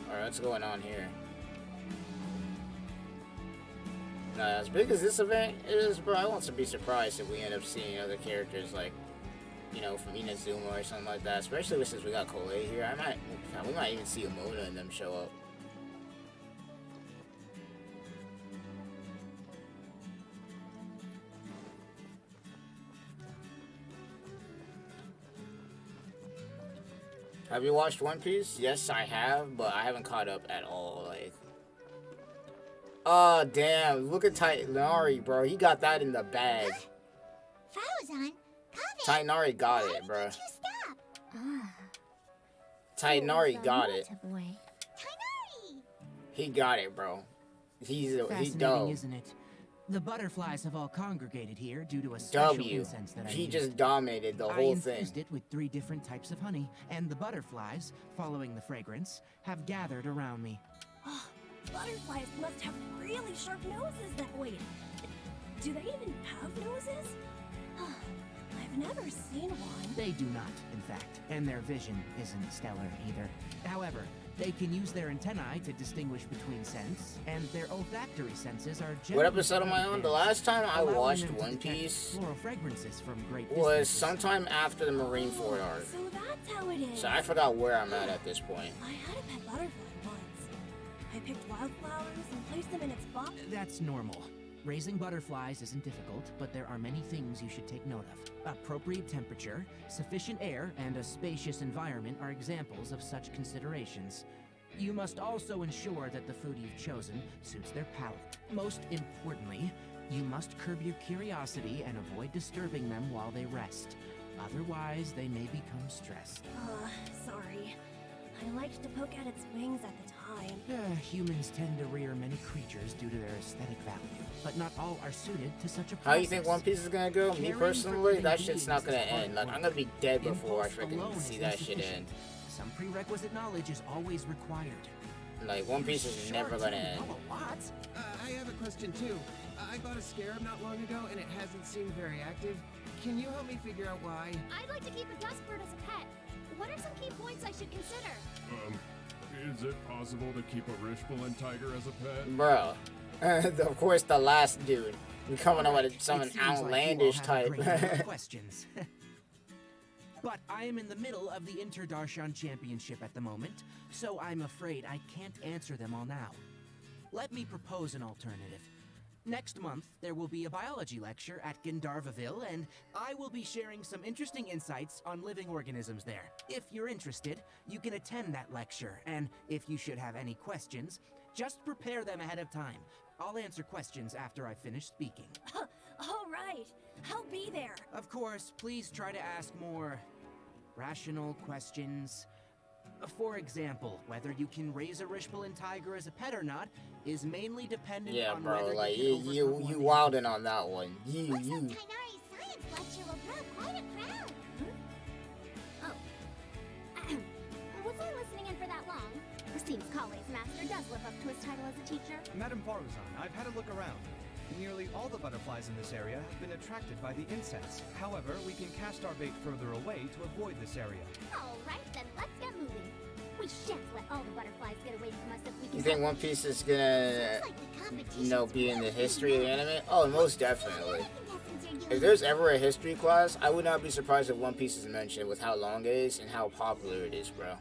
Alright, what's going on here? As big as this event is, bro, I won't be surprised if we end up seeing other characters like, you know, from Inazuma or something like that. Especially since we got Koei here. We might even see Omona and them show up. Have you watched One Piece? Yes, I have, but I haven't caught up at all. Like, oh damn! Look at Tainari, bro. He got that in the bag. Frozen? Tainari got it, bro. Tainari got it. He got it, bro. He's dope. Isn't it? The butterflies have all congregated here due to a special incense that I He used. just dominated the whole I thing. infused it with 3 different types of honey, and the butterflies, following the fragrance, have gathered around me. Oh, butterflies must have really sharp noses that way. Do they even have noses? I've never seen one. They do not, in fact, and their vision isn't stellar either. However, they can use their antennae to distinguish between scents, and their olfactory senses are What episode am I on? The last time I watched One Piece was sometime after the Marineford arc. So that's how it is. So I forgot where I'm at this point. I had a pet butterfly once. I picked wildflowers and placed them in its box. That's normal. Raising butterflies isn't difficult, but there are many things you should take note of. Appropriate temperature, sufficient air, and a spacious environment are examples of such considerations. You must also ensure that the food you've chosen suits their palate. Most importantly, you must curb your curiosity and avoid disturbing them while they rest. Otherwise, they may become stressed. Sorry. I liked to poke at its wings at the time. Humans tend to rear many creatures due to their aesthetic value, but not all are suited to such a process. How you think One Piece is gonna go? Me personally, that shit's not gonna end. Like, I'm gonna be dead before I freaking see that shit end. Some prerequisite knowledge is always required. Like, One Piece is never gonna end. I have a question too. I bought a scarab not long ago and it hasn't seemed very active. Can you help me figure out why? I'd like to keep a dustbird as a pet. What are some key points I should consider? Is it possible to keep a Rishbalin tiger as a pet? Bro. Of course, the last dude. We coming up with some outlandish type. Questions. But I am in the middle of the Interdarshan Championship at the moment, so I'm afraid I can't answer them all now. Let me propose an alternative. Next month, there will be a biology lecture at Gandharvaville, and I will be sharing some interesting insights on living organisms there. If you're interested, you can attend that lecture, and if you should have any questions, just prepare them ahead of time. I'll answer questions after I finish speaking. All right, I'll be there. Of course, please try to ask more rational questions. For example, whether you can raise a Rishbalin tiger as a pet or not is mainly dependent Yeah, on bro, whether like you can you overcome one- wildin' on that one. You. Science lecture will draw quite a crowd. Oh. Was I listening in for that long? Seems Kale's master does live up to his title as a teacher. Madam Faruzan, I've had a look around. Nearly all the butterflies in this area have been attracted by the insects. However, we can cast our bait further away to avoid this area. All right, then let's get moving. We shan't let all the butterflies get away from us if we can. You think One Piece is gonna, be in the history of anime? Oh, most definitely. If there's ever a history class, I would not be surprised if One Piece is mentioned with how long it is and how popular it is, bro.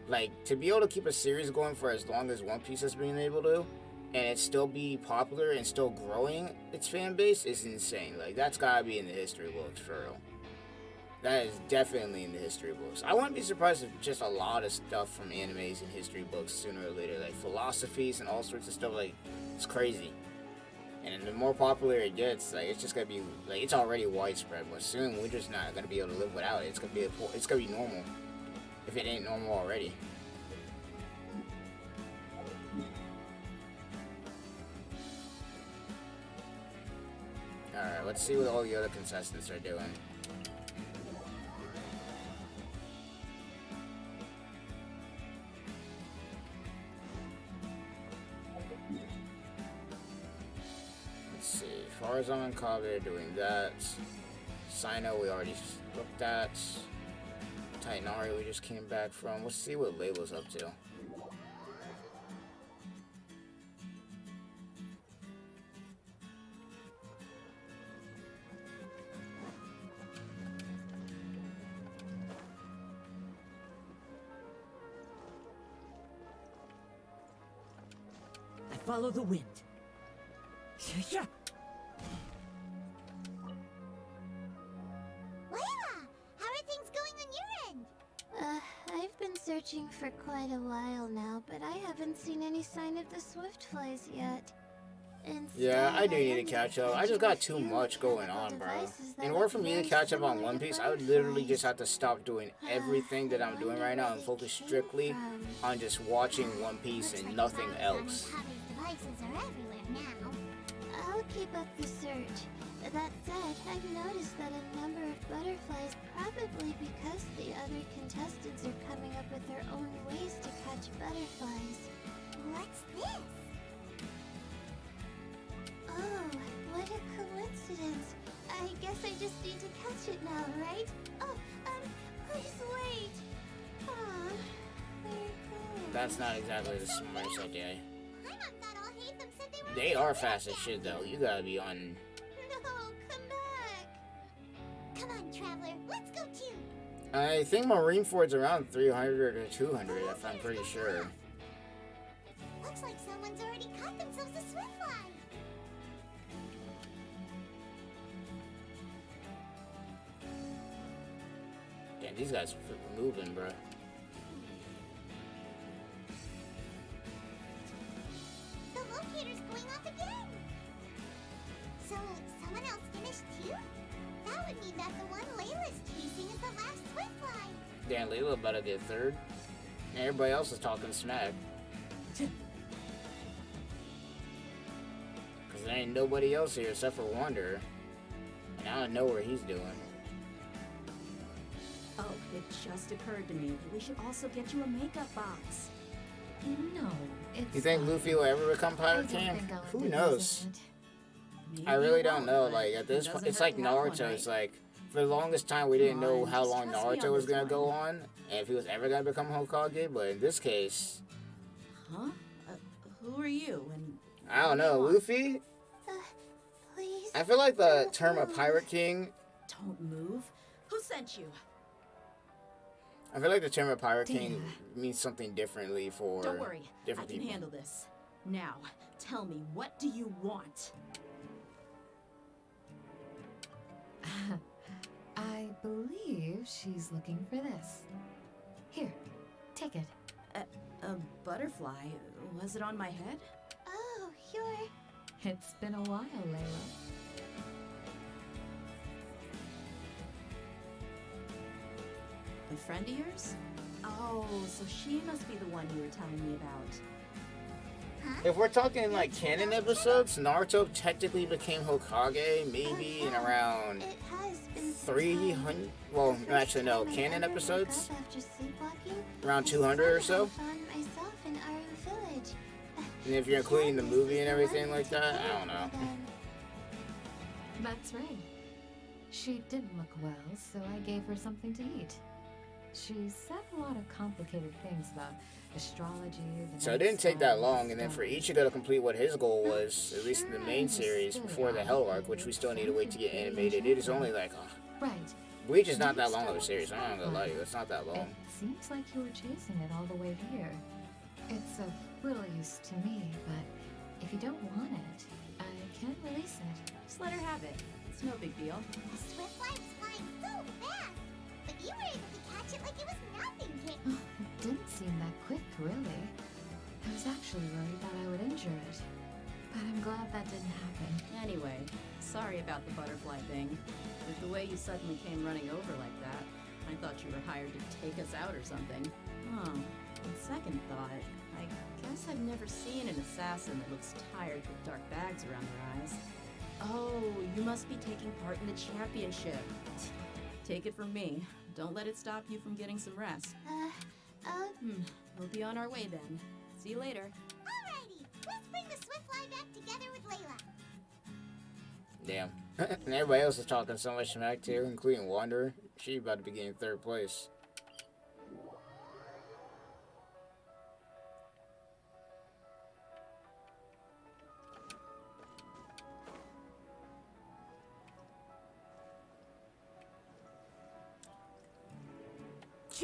Like, to be able to keep a series going for as long as One Piece has been able to, and it still be popular and still growing its fan base is insane. Like, that's gotta be in the history books, for real. That is definitely in the history books. I wouldn't be surprised if just a lot of stuff from animes and history books sooner or later, like philosophies and all sorts of stuff, like, it's crazy. And the more popular it gets, like, it's just gonna be, like, it's already widespread, but soon we're just not gonna be able to live without it. It's gonna be normal, if it ain't normal already. Alright, let's see what all the other contestants are doing. Let's see, Farazan and Kabe are doing that. Sino we already looked at. Tainari we just came back from. Let's see what Layla's up to. I follow the wind. Yeah. Layla, how are things going on your end? I've been searching for quite a while now, but I haven't seen any sign of the Swiftflies yet. Yeah, I do need to catch up. I just got too much going on, bro. In order for me to catch up on One Piece, I would literally just have to stop doing everything that I'm doing right now and focus strictly on just watching One Piece and nothing else. Devices are everywhere now. I'll keep up the search. That said, I've noticed that a number of butterflies, probably because the other contestants are coming up with their own ways to catch butterflies. What's this? Oh, what a coincidence. I guess I just need to catch it now, right? Oh, please wait. Aw, there it goes. That's not exactly the smartest idea. Paimon thought all Hatham said they were. They are fast as shit, though. You gotta be on. No, come back. Come on, traveler. Let's go too. I think Marineford's around 300 or 200, if I'm pretty sure. Looks like someone's already caught themselves a Swiftfly. Damn, these guys are moving, bro. The locator's going off again. So, someone else finished too? That would mean that the one Layla's chasing is the last Swiftfly. Damn, Layla about to get third. And everybody else is talking smack. Because there ain't nobody else here except for Wanderer. And I don't know where he's doing. Oh, it just occurred to me that we should also get you a makeup box. No, it's You think fine. Luffy will ever become I Pirate don't King? think I'll Who do knows? Maybe I really you don't won't, know. but Like, at this it point, doesn't it's hurt like to have one, Naruto. right? It's like, for the longest time, we didn't know Come how on, long just trust me Naruto on was this gonna go one. on, and if he was ever gonna become Hokage, but in this case, Huh? Who are you? And I don't know. Luffy? Please. I feel like the term of Pirate King, don't move. Who sent you? I feel like the term of Pirate King means something differently for Don't worry, I different can people. handle this. Now, tell me, what do you want? I believe she's looking for this. Here, take it. A butterfly? Was it on my head? Oh, you're... It's been a while, Layla. A friend of yours? Oh, so she must be the one you were telling me about. If we're talking like canon episodes, Naruto technically became Hokage maybe in around 300. Well, actually no, canon episodes around 200 or so. And if you're including the movie and everything like that, I don't know. That's right. She didn't look well, so I gave her something to eat. She said a lot of complicated things about astrology. So it didn't take that long, and then for Ichigo to complete what his goal was, at least in the main series, before the Hell Arc, which we still need to wait to get animated, it is only like, Right. Bleach is not that long of a series, I'm not gonna lie to you, it's not that long. It seems like you were chasing it all the way here. It's of little use to me, but if you don't want it, I can release it. Just let her have it. It's no big deal. The Swiftfly was flying so fast, but you were able to catch it like it was nothing, Kit. It didn't seem that quick, really. I was actually worried that I would injure it, but I'm glad that didn't happen. Anyway, sorry about the butterfly thing. With the way you suddenly came running over like that, I thought you were hired to take us out or something. On second thought, I guess I've never seen an assassin that looks tired with dark bags around their eyes. Oh, you must be taking part in the championship. Take it from me. Don't let it stop you from getting some rest. We'll be on our way then. See you later. Alrighty, let's bring the Swiftfly back together with Layla. Damn. And everybody else is talking so much smack too, including Wanderer. She about to be getting 3rd place.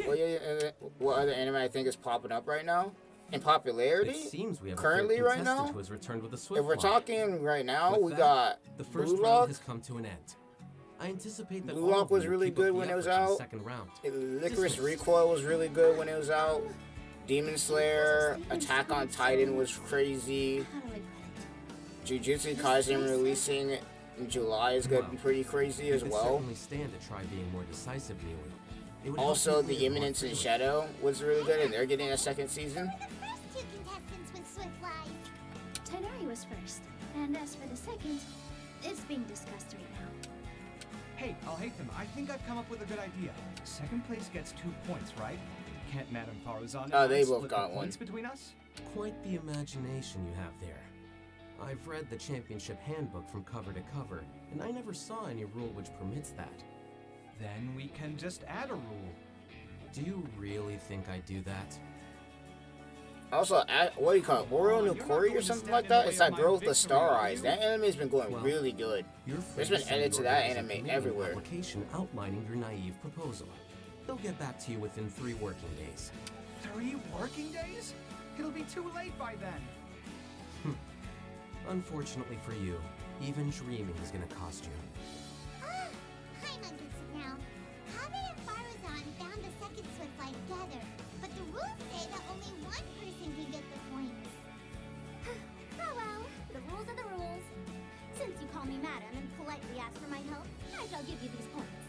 Well, what other anime I think is popping up right now in popularity? It seems we have currently a right now. Who has returned with a Swiftfly. If we're talking right now, With we that, got the first Blue round Lock. has come to an end. I anticipate that Blue all Lock of was you really keep up good the when it was effort in the out. second round. Licorice Dismissed. Recoil was really good when it was out. Demon Slayer, Attack on Titan was crazy. Jujutsu Kaisen releasing in July is going to be pretty crazy as You could well. certainly stand to try being more decisive, Neely. It would Also, help you The win more Imminence in freely. Shadow was really good, and they're getting a 2nd season. First 2 contestants with Swiftflies. Tighnari was first, and as for the second, it's being discussed right now. Hey, I'll hate them. I think I've come up with a good idea. Second place gets 2 points, right? Can't Madame Faruzan and Oh, they I both split got the one. points between us? Quite the imagination you have there. I've read the championship handbook from cover to cover, and I never saw any rule which permits that. Then we can just add a rule. Do you really think I do that? Also, what do you call it? Oro no Kori or something like that? It's that girl with the star eyes. That anime's been going really good. There's been edits to that anime everywhere. Application outlining your naive proposal. They'll get back to you within 3 working days. 3 working days? It'll be too late by then. Unfortunately for you, even dreaming is gonna cost you. Paimon gets it now. Kaveh and Faruzan found the second Swiftfly together, but the rules say that only one person can get the points. Oh well, the rules are the rules. Since you call me madam and politely ask for my help, I shall give you these points.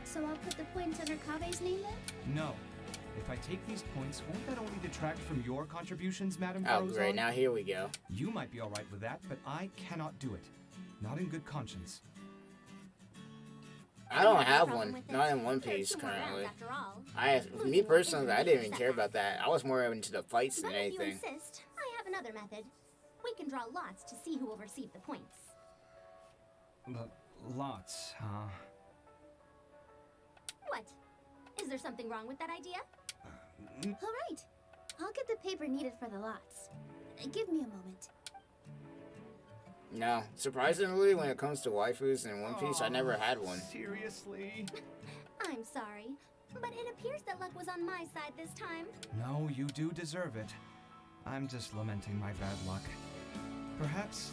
So I'll put the points under Kaveh's name then? No. If I take these points, won't that only detract from your contributions, Madame Oh, Faruzan? great. Now here we go. You might be alright with that, but I cannot do it. Not in good conscience. I don't have one. Not in One Piece currently. Me personally, I didn't even care about that. I was more into the fights than But if you anything. insist, I have another method. We can draw lots to see who will receive the points. Lots, huh? What? Is there something wrong with that idea? All right. I'll get the paper needed for the lots. Give me a moment. No. Surprisingly, when it comes to waifus in One Piece, I never had one. Seriously? I'm sorry, but it appears that luck was on my side this time. No, you do deserve it. I'm just lamenting my bad luck. Perhaps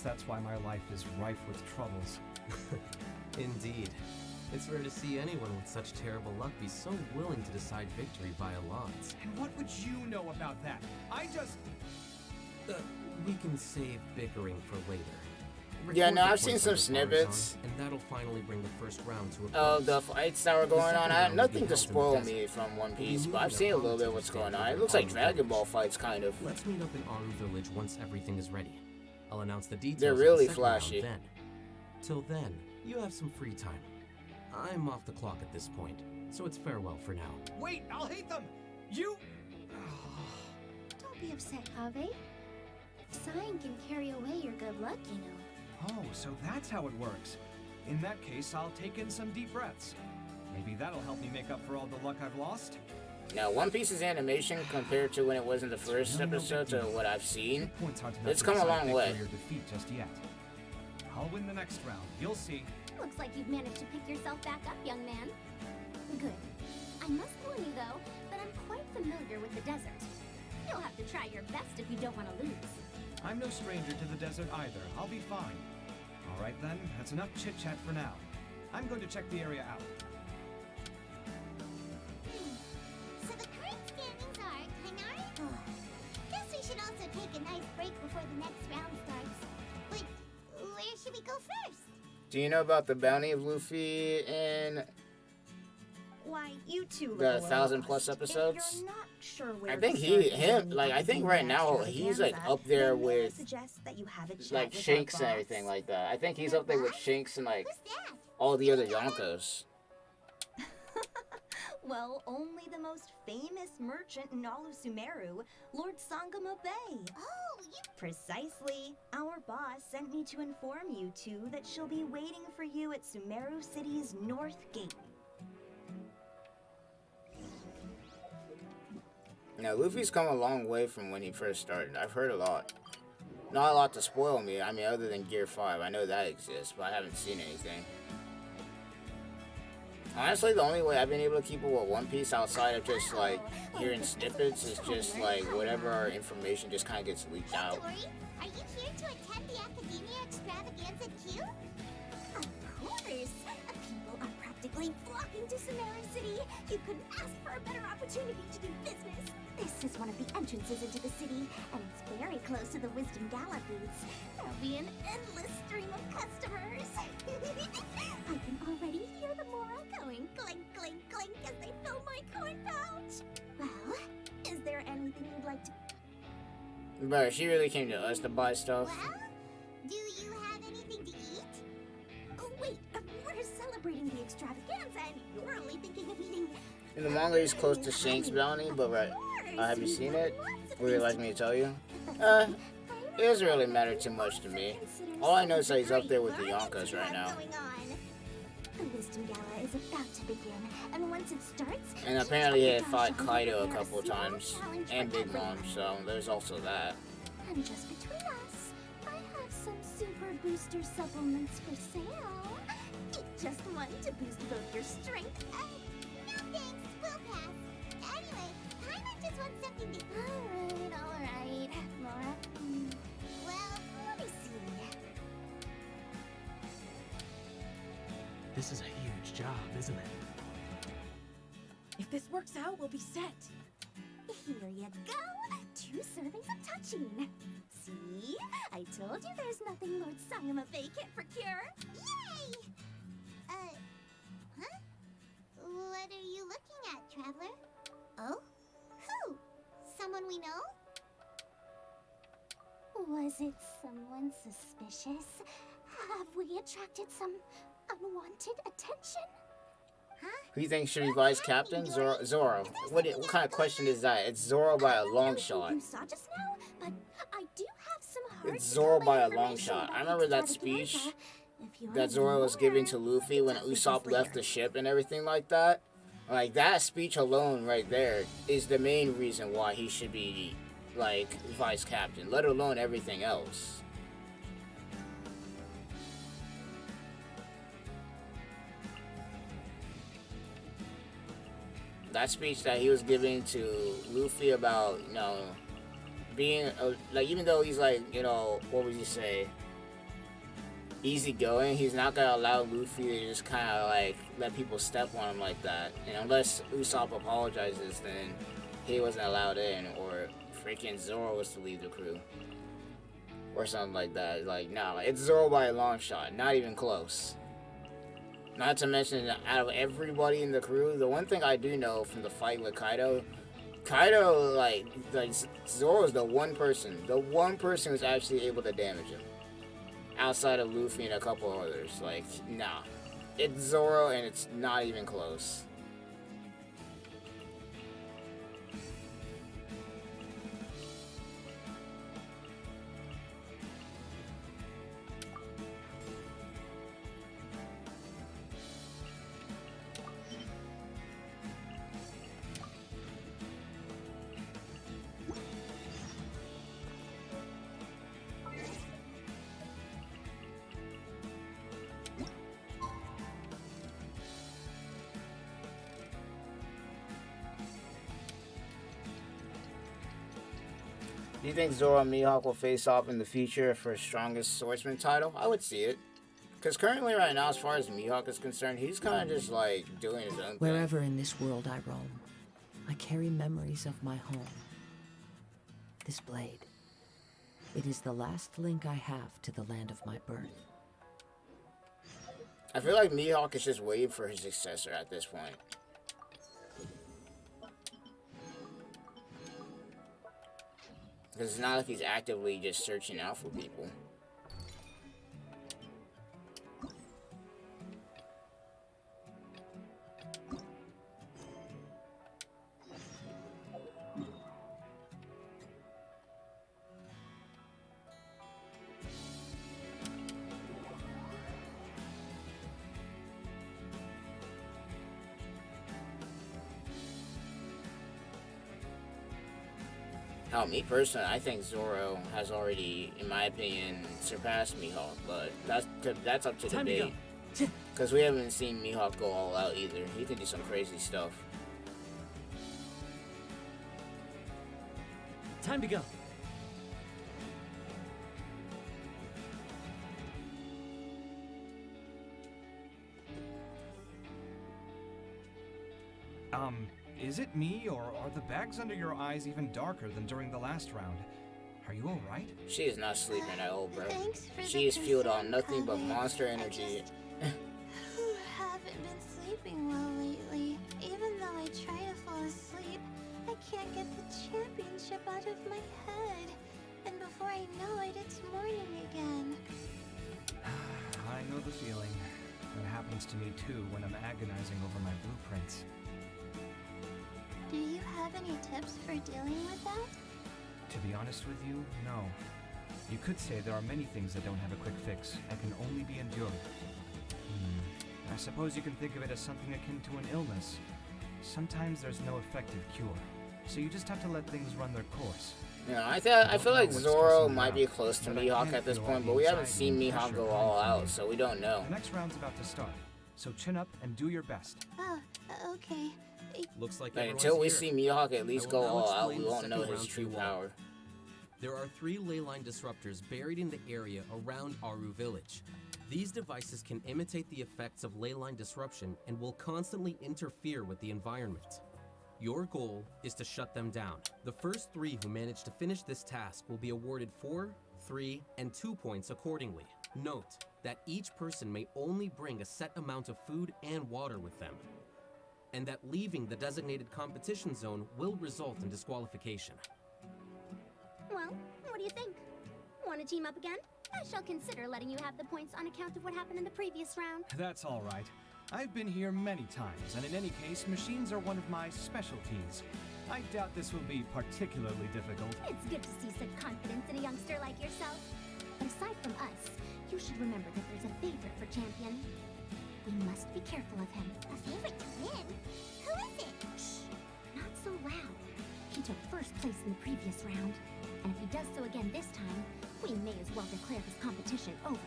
that's why my life is rife with troubles. Indeed. It's rare to see anyone with such terrible luck be so willing to decide victory via lots. And what would you know about that? I just... We can save bickering for later. Yeah, Record no, the I've seen points some under snippets. Farazan, and that'll finally bring the first round to a Oh, close. the fights that were The going second on. I had round will be nothing to held in the spoil desert. me from One We'll be Piece, but moving I've seen a little bit our of what's going commentators on. It over looks at like Aru Dragon Ball Village. fights, kind of. Let's meet up in Aru Village once everything is ready. I'll announce the details They're of the really second round flashy. then. Till then, you have some free time. I'm off the clock at this point, so it's farewell for now. Wait, I'll hate them! You... Don't be upset, Kaveh. Sighing can carry away your good luck, you know. Oh, so that's how it works. In that case, I'll take in some deep breaths. Maybe that'll help me make up for all the luck I've lost. Now, One Piece's animation compared to when it was in the first episode to what I've seen, it's come a long way. Your defeat just yet. I'll win the next round. You'll see. Looks like you've managed to pick yourself back up, young man. Good. I must warn you, though, that I'm quite familiar with the desert. You'll have to try your best if you don't want to lose. I'm no stranger to the desert either. I'll be fine. All right then, that's enough chit-chat for now. I'm going to check the area out. So the current standings are Kainari. Guess we should also take a nice break before the next round starts. But where should we go first? Do you know about the bounty of Luffy in Why, you two the look 1,000+ If episodes? you're not sure where I think to start him, with like, I think right now he's like up there with suggest that you have a chat like with our Shanks and boss. everything like that. I think he's up there with Shanks and like all the other Yonkos. Well, only the most famous merchant in all of Sumeru, Lord Sangamo Bay. Oh, you... Precisely. Our boss sent me to inform you two that she'll be waiting for you at Sumeru City's North Gate. Now, Luffy's come a long way from when he first started. I've heard a lot. Not a lot to spoil me, I mean, other than Gear 5. I know that exists, but I haven't seen anything. Honestly, the only way I've been able to keep up with One Piece outside of just, like, hearing snippets is just, like, whatever information just kind of gets leaked out. Dory, are you here to attend the Academia Extravaganza too? Of course! People are practically flocking to Sumeru City. You couldn't ask for a better opportunity to do business. This is one of the entrances into the city, and it's very close to the Wisdom Gala booths. There'll be an endless stream of customers. I can already hear the Mora going clink, clink, clink as they fill my coin pouch. Well, is there anything you'd like to... But she really came to us to buy stuff. Well, do you have anything to eat? Oh, wait, we're celebrating the extravaganza, and you're only thinking of eating... In the manga, he's close to Shanks' bounty, but right. Have you seen it? Would you like me to tell you? It doesn't really matter too much to me. All I know is that he's up there with the Yonkos right now. The Wisdom Gala is about to begin, and once it starts... And apparently he had fought Kaido a couple of times, and Big Mom, so there's also that. And just between us, I have some super booster supplements for sale. Eat just one to boost both your strength and... No thanks, we'll pass. Anyway, Paimon just wants something to eat. Alright, Laura. Well, Let me see. This is a huge job, isn't it? If this works out, we'll be set. Here you go. 2 servings of touching. See? I told you there's nothing Lord Sangamo Bay can't procure. Yay! Huh? What are you looking at, Traveler? Oh? Who? Someone we know? Was it someone suspicious? Have we attracted some unwanted attention? Who do you think should be vice captain? Zoro. What kind of question is that? It's Zoro by a long shot. You saw just now, but I do have some hard It's Zoro by a long shot. I remember that speech that Zoro was giving to Luffy when Usopp left the ship and everything like that. Like, that speech alone right there is the main reason why he should be, like, vice captain, let alone everything else. That speech that he was giving to Luffy about, you know, being, like, even though he's like, you know, what would you say, easygoing, he's not gonna allow Luffy to just kind of, like, let people step on him like that. And unless Usopp apologizes, then he wasn't allowed in, or freaking Zoro was to leave the crew. or something like that. Like, no, it's Zoro by a long shot. Not even close. Not to mention, out of everybody in the crew, the one thing I do know from the fight with Kaido, like Zoro is the one person who's actually able to damage him. Outside of Luffy and a couple others. Like, nah. It's Zoro and it's not even close. Do you think Zoro and Mihawk will face off in the future for strongest swordsman title? I would see it. Because currently right now, as far as Mihawk is concerned, he's kind of just like doing his own thing. Wherever in this world I roam, I carry memories of my home. This blade. It is the last link I have to the land of my birth. I feel like Mihawk is just waiting for his successor at this point. Because it's not like he's actively just searching out for people. Now, me personally, I think Zoro has already, in my opinion, surpassed Mihawk, but that's up to debate. Because we haven't seen Mihawk go all out either. He can do some crazy stuff. Time to go. Is it me, or are the bags under your eyes even darker than during the last round? Are you alright? She is not sleeping at all, bro. She is fueled on nothing but monster energy. Haven't been sleeping well lately. Even though I try to fall asleep, I can't get the championship out of my head. And before I know it, it's morning again. I know the feeling. It happens to me too when I'm agonizing over my blueprints. Do you have any tips for dealing with that? To be honest with you, no. You could say there are many things that don't have a quick fix and can only be endured. I suppose you can think of it as something akin to an illness. Sometimes there's no effective cure, so you just have to let things run their course. Yeah, I feel like Zoro might be close to Mihawk at this point, but we haven't seen Mihawk go all out, so we don't know. The next round's about to start, so chin up and do your best. Okay. Looks like until we see Mihawk at least go all out, we explain the won't know second his round true to you all. power. There are 3 ley line disruptors buried in the area around Aru Village. These devices can imitate the effects of ley line disruption and will constantly interfere with the environment. Your goal is to shut them down. The first 3 who manage to finish this task will be awarded 4, 3, and 2 points accordingly. Note that each person may only bring a set amount of food and water with them, and that leaving the designated competition zone will result in disqualification. Well, what do you think? Want to team up again? I shall consider letting you have the points on account of what happened in the previous round. That's all right. I've been here many times, and in any case, machines are one of my specialties. I doubt this will be particularly difficult. It's good to see such confidence in a youngster like yourself. But aside from us, you should remember that there's a favorite for Champion. We must be careful of him. A favorite to win? Who is it? Shh! Not so loud. He took first place in the previous round, and if he does so again this time, we may as well declare this competition over.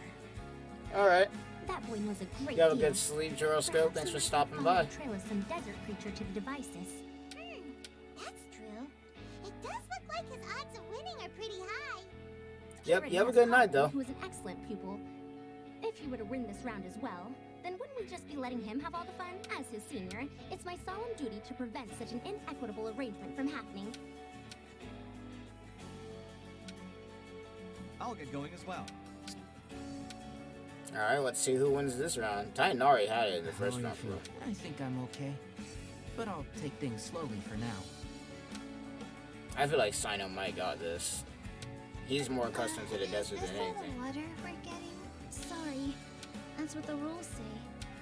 Alright. That boy knows a great You have a deal. good sleep, Gyroscope. Thanks for stopping by. Trail of some desert creature to the devices. That's true. It does look like his odds of winning are pretty high. Yep, you have a good night, though. Who was an excellent pupil. If he were to win this round as well, then wouldn't we just be letting him have all the fun? As his senior, it's my solemn duty to prevent such an inequitable arrangement from happening. I'll get going as well. Alright, let's see who wins this round. Tainari had it in the first round. I think I'm okay, but I'll take things slowly for now. I feel like Sino might got this. He's more accustomed to the desert than anything. Water we're getting? Sorry. That's what the rules say.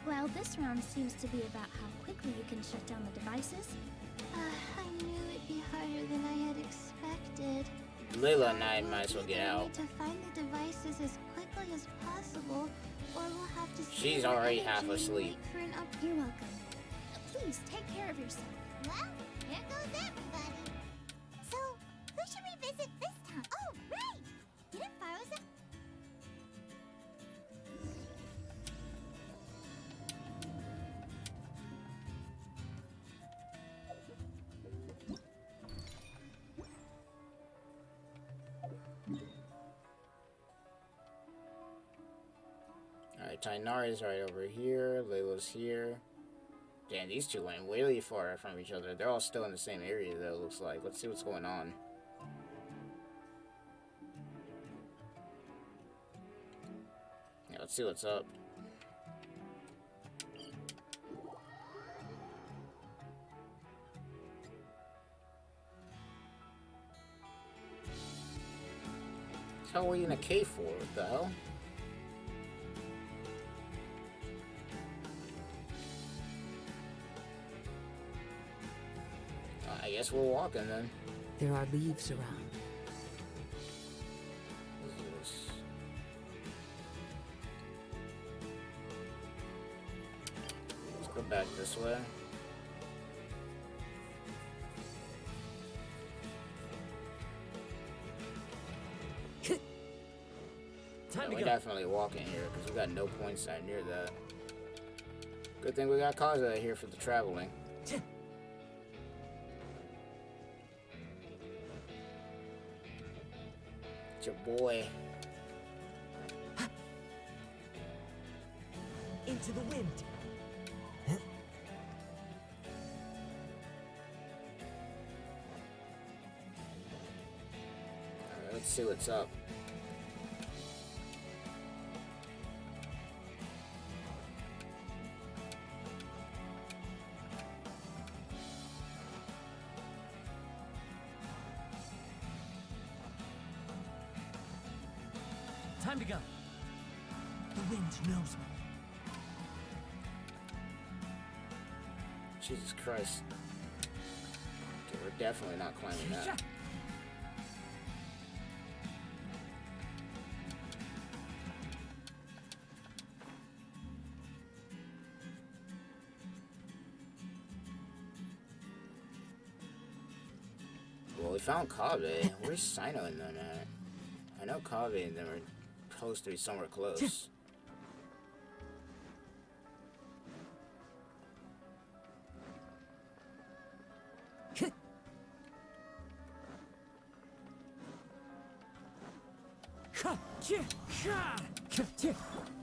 Well, this round seems to be about how quickly you can shut down the devices. I knew it'd be harder than I had expected. Layla and I might as well get out. We need to find the devices as quickly as possible, or we'll have to. She's already half asleep. You're welcome. Please take care of yourself. Well, here goes everybody. So, who should we visit this time? Oh, right! Didn't Faroza... Alright, Tainari's right over here. Layla's here. Damn, these two went really far from each other. They're all still in the same area, though, it looks like. Let's see what's going on. Yeah, let's see what's up. What the hell are we in a cave for? What the hell? I guess we're walking then. There are leaves around. Let's go back this way. We're definitely walking here because we got no points that near that. Good thing we got Kaza here for the traveling. It's your boy. Into the wind. Alright, let's see what's up. Time to go. The wind knows me. Jesus Christ. Okay, we're definitely not climbing that. Well, we found Kabe. Where's Sino and them at? I know Kabe and them are supposed to be somewhere close.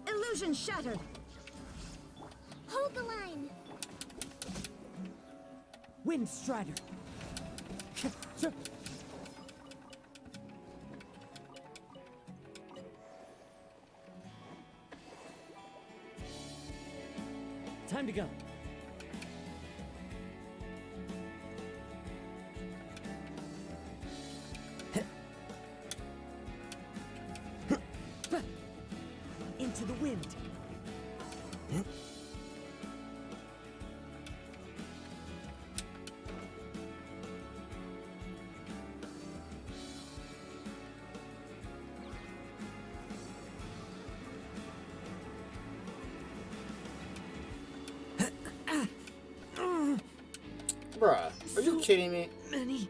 Illusion shattered. Hold the line. Wind Strider. Time to go. Into the wind. Bruh, are you kidding me? Many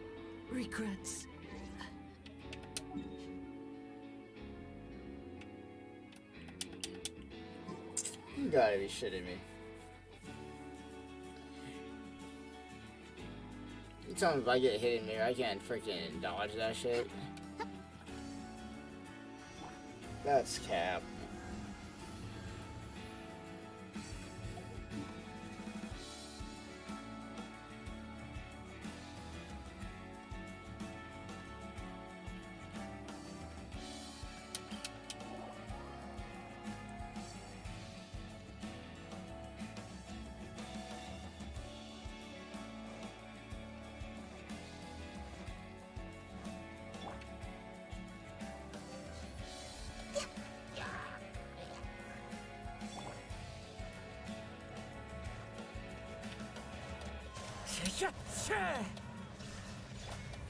regrets. You gotta be shitting me. You tell me if I get hit in there, I can't freaking dodge that shit. That's cap.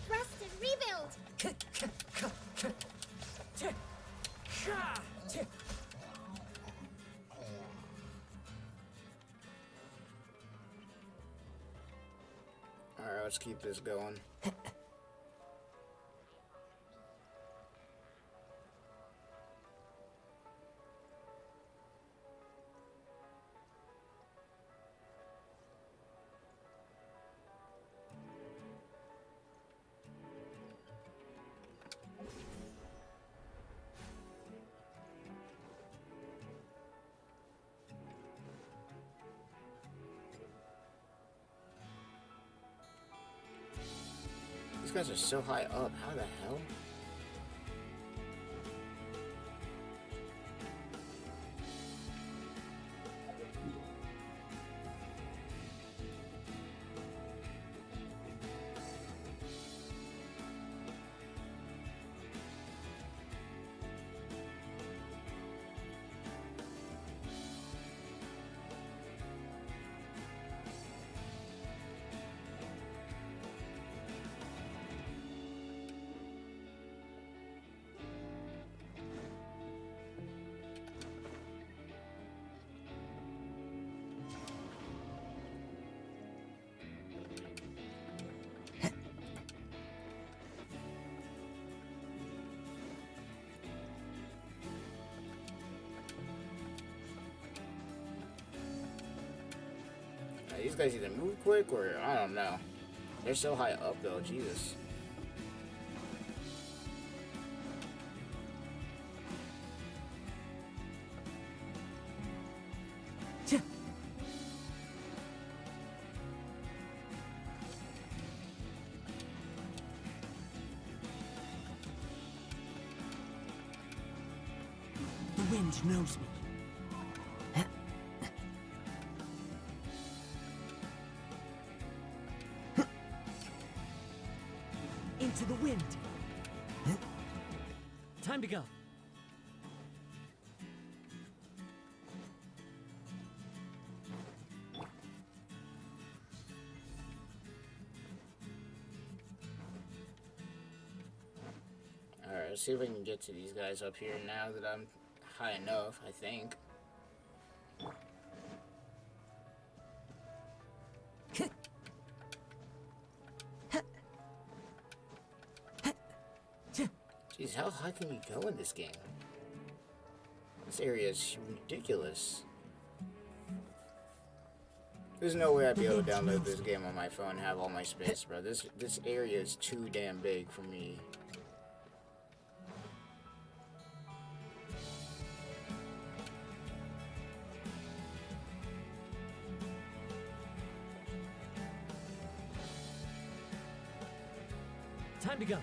Thrust and rebuild! Alright, let's keep this going. These guys are so high up. How the hell? These guys either move quick or I don't know. They're so high up though, Jesus. The wind knows me. Into the wind. Time to go. Alright, let's see if I can get to these guys up here now that I'm high enough, I think. Jeez, how high can you go in this game? This area is ridiculous. There's no way I'd be able to download this game on my phone and have all my space, bro. This area is too damn big for me. Time to go.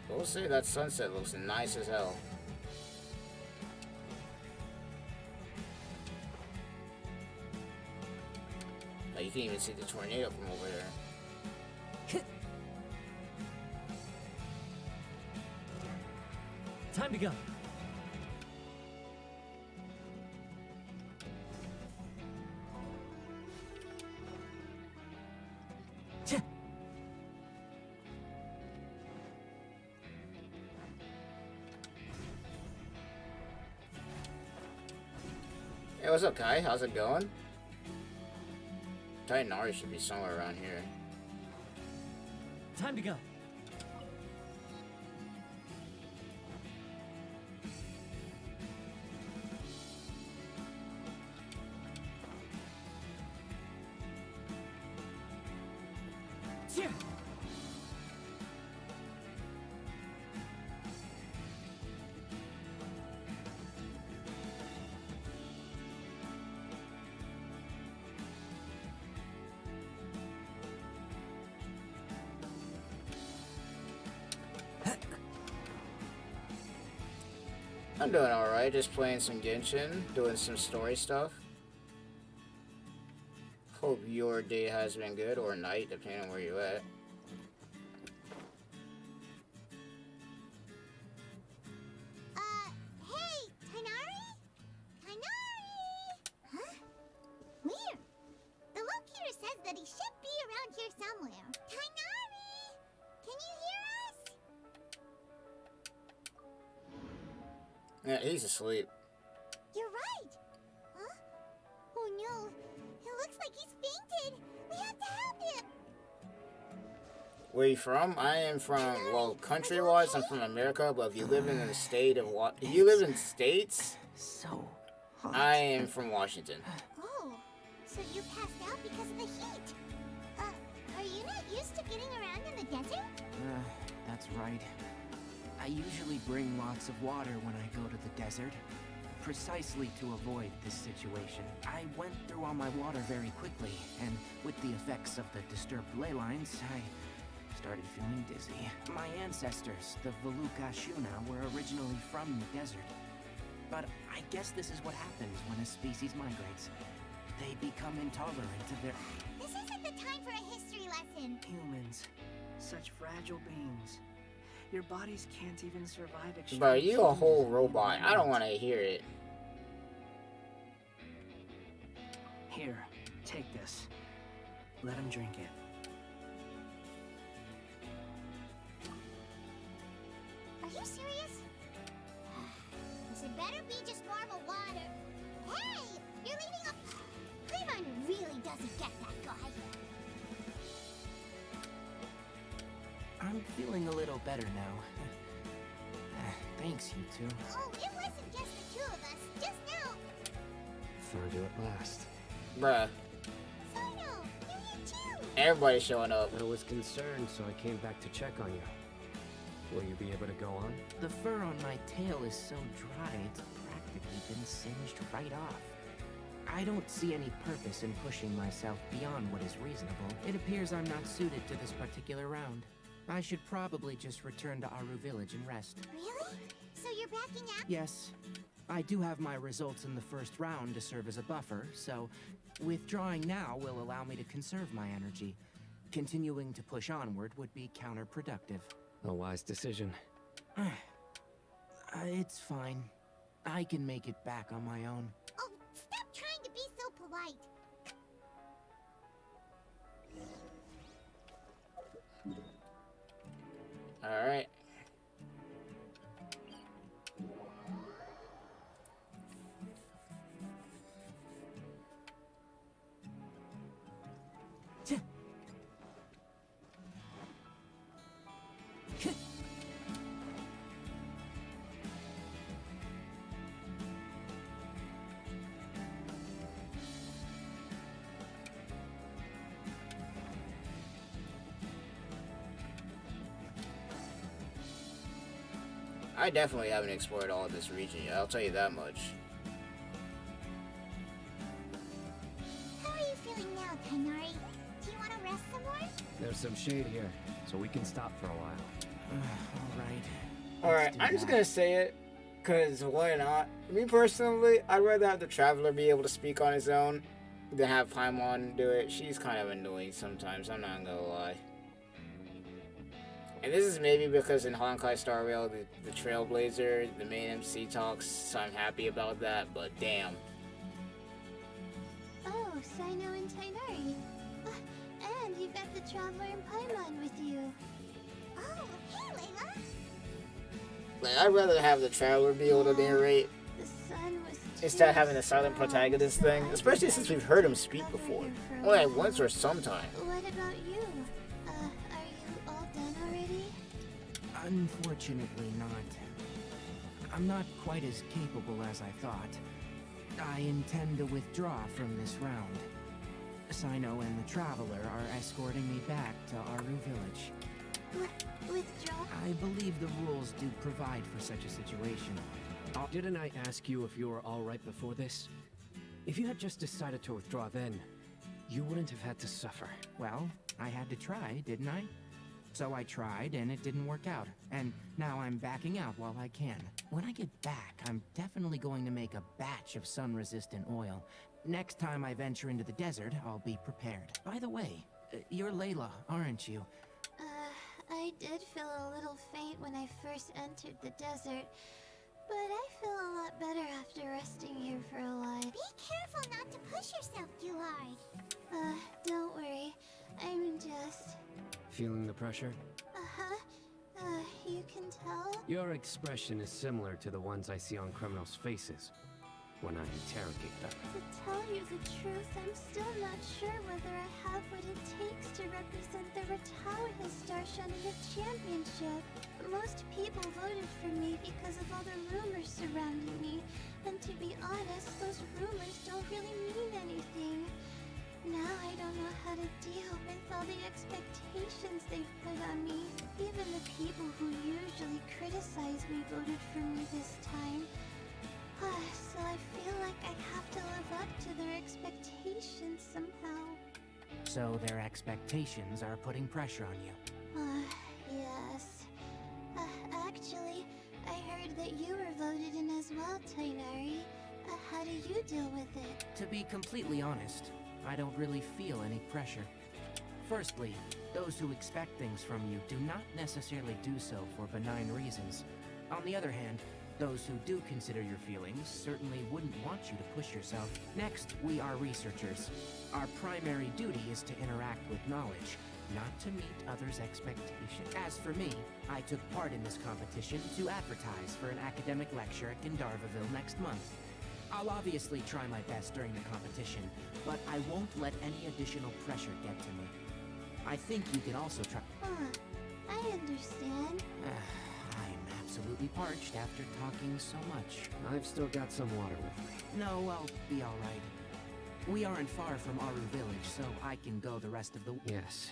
We'll say that sunset looks nice as hell. Oh, you can't even see the tornado from over there. Time to go. Hey, what's up, Kai? How's it going? Titanari should be somewhere around here. Time to go. Yeah. I'm doing alright, just playing some Genshin, doing some story stuff. Hope your day has been good, or night, depending on where you're at. Hey, Tainari? Tainari? Huh? Weird. The locator says should be around here somewhere. Kainari! Can you hear us? Yeah, he's asleep. You're right! Huh? Oh no, it looks like he's fainted! We have to help him! Where you from? I am from, well, country-wise, I'm from America, but if you live in the state of if you live in states, so hot. I am from Washington. Oh, so you passed out because of the heat. Are you not used to getting around in the desert? That's right. I usually bring lots of water when I go to the desert, precisely to avoid this situation. I went through all my water very quickly, and with the effects of the disturbed ley lines, I started feeling dizzy. My ancestors, the Valukashuna, were originally from the desert. But I guess this is what happens when a species migrates. They become intolerant of their... This isn't the time for a history lesson. Humans. Such fragile beings. Your bodies can't even survive extreme... Bro, you a whole robot. I don't want to hear it. Here, take this. Let him drink it. Are you serious? This had better be just normal water. Hey! You're leaving a... Paimon really doesn't get that guy. I'm feeling a little better now. Thanks, you two. Oh, it wasn't just the two of us. Just now. Found you at last. Bruh. Sino, you're here too. Everybody's showing up. I was concerned, so I came back to check on you. Will you be able to go on? The fur on my tail is so dry, it's practically been singed right off. I don't see any purpose in pushing myself beyond what is reasonable. It appears I'm not suited to this particular round. I should probably just return to Aru Village and rest. Really? So you're backing out? Yes. I do have my results in the first round to serve as a buffer, so withdrawing now will allow me to conserve my energy. Continuing to push onward would be counterproductive. A wise decision. It's fine. I can make it back on my own. Oh, stop trying to be so polite. Alright. I definitely haven't explored all of this region yet, I'll tell you that much. How are you feeling now, Kainari? Do you want to rest some more? There's some shade here, so we can stop for a while. Alright, I'm just gonna say it, because why not? Me personally, I'd rather have the Traveler be able to speak on his own than have Paimon do it. She's kind of annoying sometimes, I'm not gonna lie. And this is maybe because in Honkai Star Rail, the Trailblazer, the main MC talks, so I'm happy about that, but damn. Oh, Sino and Tainari. And you've got the Traveler and Paimon with you. Oh, hey, Layla. Like, I'd rather have the Traveler be able to narrate The sun was instead of having the silent protagonist thing, especially since we've heard him speak before. Only like once or sometime. What about you? Are you all done already? Unfortunately not. I'm not quite as capable as I thought. I intend to withdraw from this round. Sino and the Traveler are escorting me back to Aru Village. Withdraw? I believe the rules do provide for such a situation. Didn't I ask you if you were alright before this? If you had just decided to withdraw then, you wouldn't have had to suffer. Well, I had to try, didn't I? So I tried, and it didn't work out. And now I'm backing out while I can. When I get back, I'm definitely going to make a batch of sun-resistant oil. Next time I venture into the desert, I'll be prepared. By the way, you're Layla, aren't you? I did feel a little faint when I first entered the desert, But I feel a lot better after resting here for a while. Be careful not to push yourself too hard. Don't worry. I'm just... Feeling the pressure? Uh-huh. You can tell? Your expression is similar to the ones I see on criminals' faces when I interrogate them. To tell you the truth, I'm still not sure whether I have what it takes to represent the Ratawa Starshan in the championship. Most people voted for me because of all the rumors surrounding me, and to be honest, those rumors don't really mean anything. Now I don't know how to deal with all the expectations they've put on me. Even the people who usually criticize me voted for me this time. So I feel like I have to live up to their expectations somehow. So their expectations are putting pressure on you. Yes. Actually, I heard that you were voted in as well, Tainari. How do you deal with it? To be completely honest, I don't really feel any pressure. Firstly, those who expect things from you do not necessarily do so for benign reasons. On the other hand, those who do consider your feelings certainly wouldn't want you to push yourself. Next, we are researchers. Our primary duty is to interact with knowledge, not to meet others' expectations. As for me, I took part in this competition to advertise for an academic lecture at Gandharvaville next month. I'll obviously try my best during the competition, but I won't let any additional pressure get to me. I think you can also try— I understand. I'm absolutely parched after talking so much. I've still got some water with me. No, I'll be alright. We aren't far from Aru Village, so I can go the rest of the— Yes.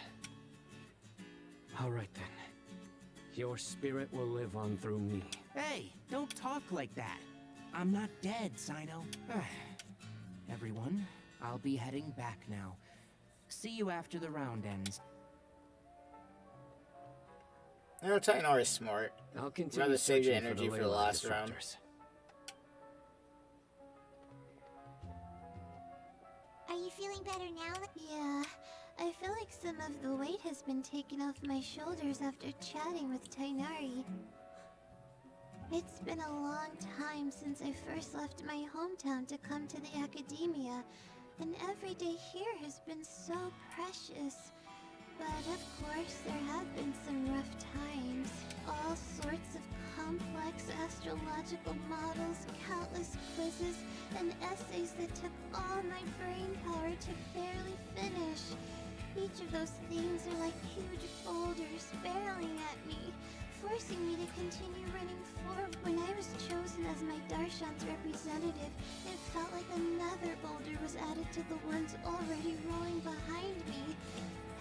Alright then. Your spirit will live on through me. Hey, don't talk like that. I'm not dead, Sino. Everyone, I'll be heading back now. See you after the round ends. You know, Tainari is smart. I'll continue rather save your searching energy for the ley line last round. disruptors. Are you feeling better now? Yeah, I feel like some of the weight has been taken off my shoulders after chatting with Tainari. It's been a long time since I first left my hometown to come to the academia, and every day here has been so precious. But of course, there have been some rough times. All sorts of complex astrological models, countless quizzes, and essays that took all my brain power to barely finish. Each of those themes are like huge boulders barreling at me, forcing me to continue running forward. When I was chosen as my Darshan's representative, it felt like another boulder was added to the ones already rolling behind me.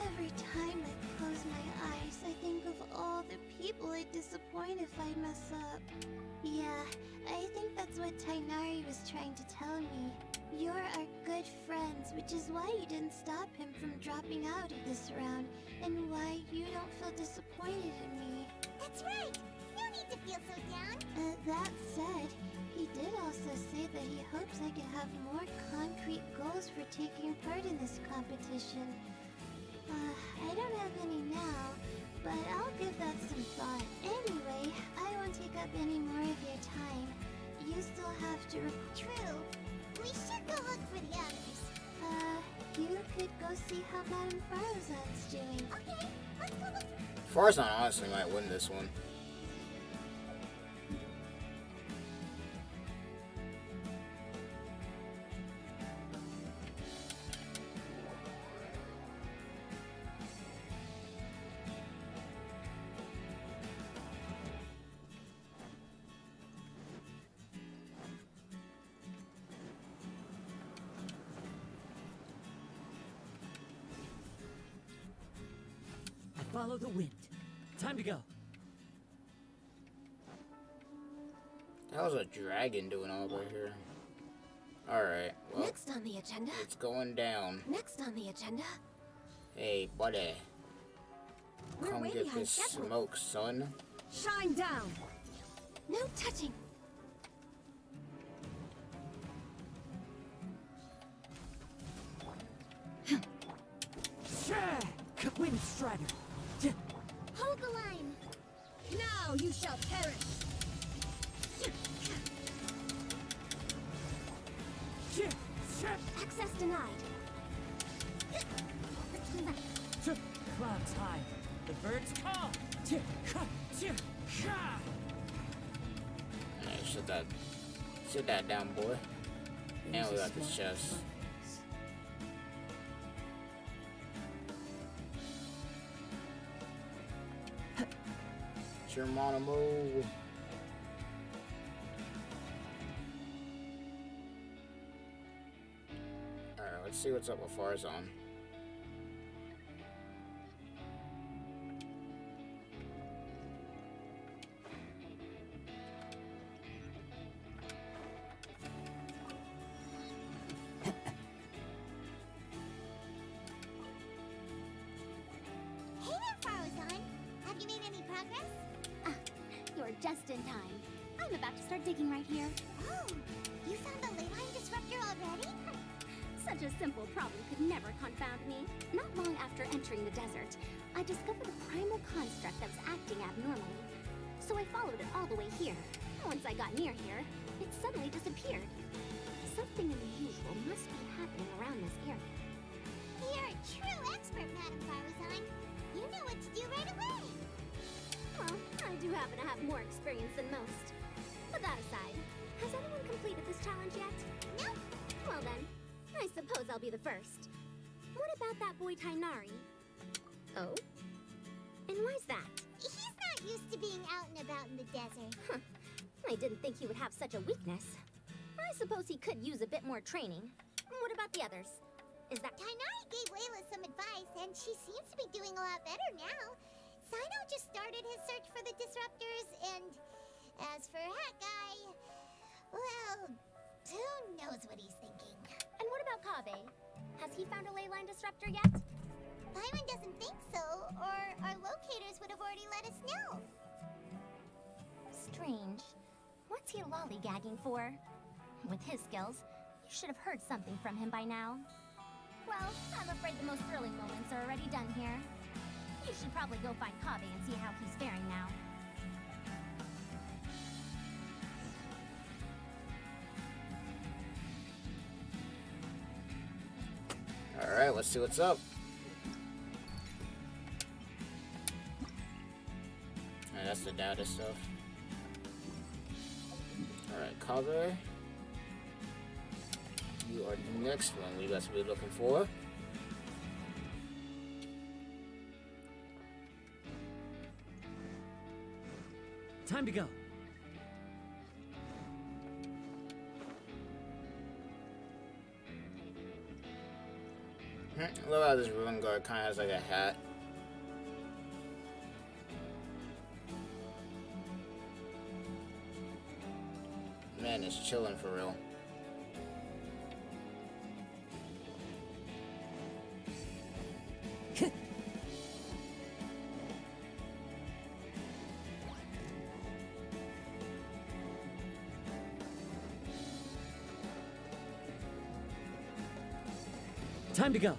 Every time I close my eyes, I think of all the people I'd disappoint if I mess up. Yeah, I think that's what Tainari was trying to tell me. You're our good friends, which is why you didn't stop him from dropping out of this round, and why you don't feel disappointed in me. That's right! No need to feel so down! That said, he did also say that he hopes I can have more concrete goals for taking part in this competition. I don't have any now, but I'll give that some thought. Anyway, I won't take up any more of your time. You still have to— True. We should go look for the others. You could go see how Madame Farazan's doing. Okay, let's go look. Farazan honestly might win this one. Follow the wind. Time to go. How's a dragon doing over here? Alright, well, Next on the agenda. it's going down. Next on the agenda. Hey, buddy. We're Come way get behind this schedule. smoke, son. Shine down. No touching. Wind Strider. Hold the line. Now you shall perish. Access denied. Clouds high. The birds call. Alright, sit that down, boy. And we got this chest. Geronimo. Alright, let's see what's up with Farzan. Just in time. I'm about to start digging right here. Oh, you found the ley line disruptor already? Such a simple problem could never confound me. Not long after entering the desert, I discovered a primal construct that was acting abnormally. So I followed it all the way here. Once I got near here, it suddenly disappeared. Something unusual must be happening around this area. You're a true expert, Madam Farazan. You know what to do right away. Well, I do happen to have more experience than most. But that aside, has anyone completed this challenge yet? Nope. Well then, I suppose I'll be the first. What about that boy Tainari? Oh? And why's that? He's not used to being out and about in the desert. Huh. I didn't think he would have such a weakness. I suppose he could use a bit more training. What about the others? Is that... Tainari gave Layla some advice, and she seems to be doing a lot better now. Sino just started his search for the disruptors, and as for Hawkeye, well, who knows what he's thinking. And what about Kabe? Has he found a ley line disruptor yet? Paimon doesn't think so, or our locators would have already let us know. Strange. What's he lollygagging for? With his skills, you should have heard something from him by now. Well, I'm afraid the most thrilling moments are already done here. You should probably go find Kabe and see how he's faring now. Alright, let's see what's up. Alright, that's the data stuff. Alright, Kabe. You are the next one we got to be looking for. Time to go. I love how this ruin guard kind of has like a hat. Man, it's chilling for real. Time to go.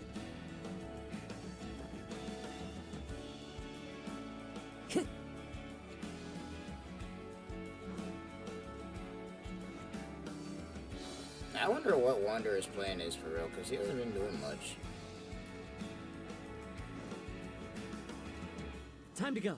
I wonder what Wander his plan is for real, because he hasn't been doing much. Time to go.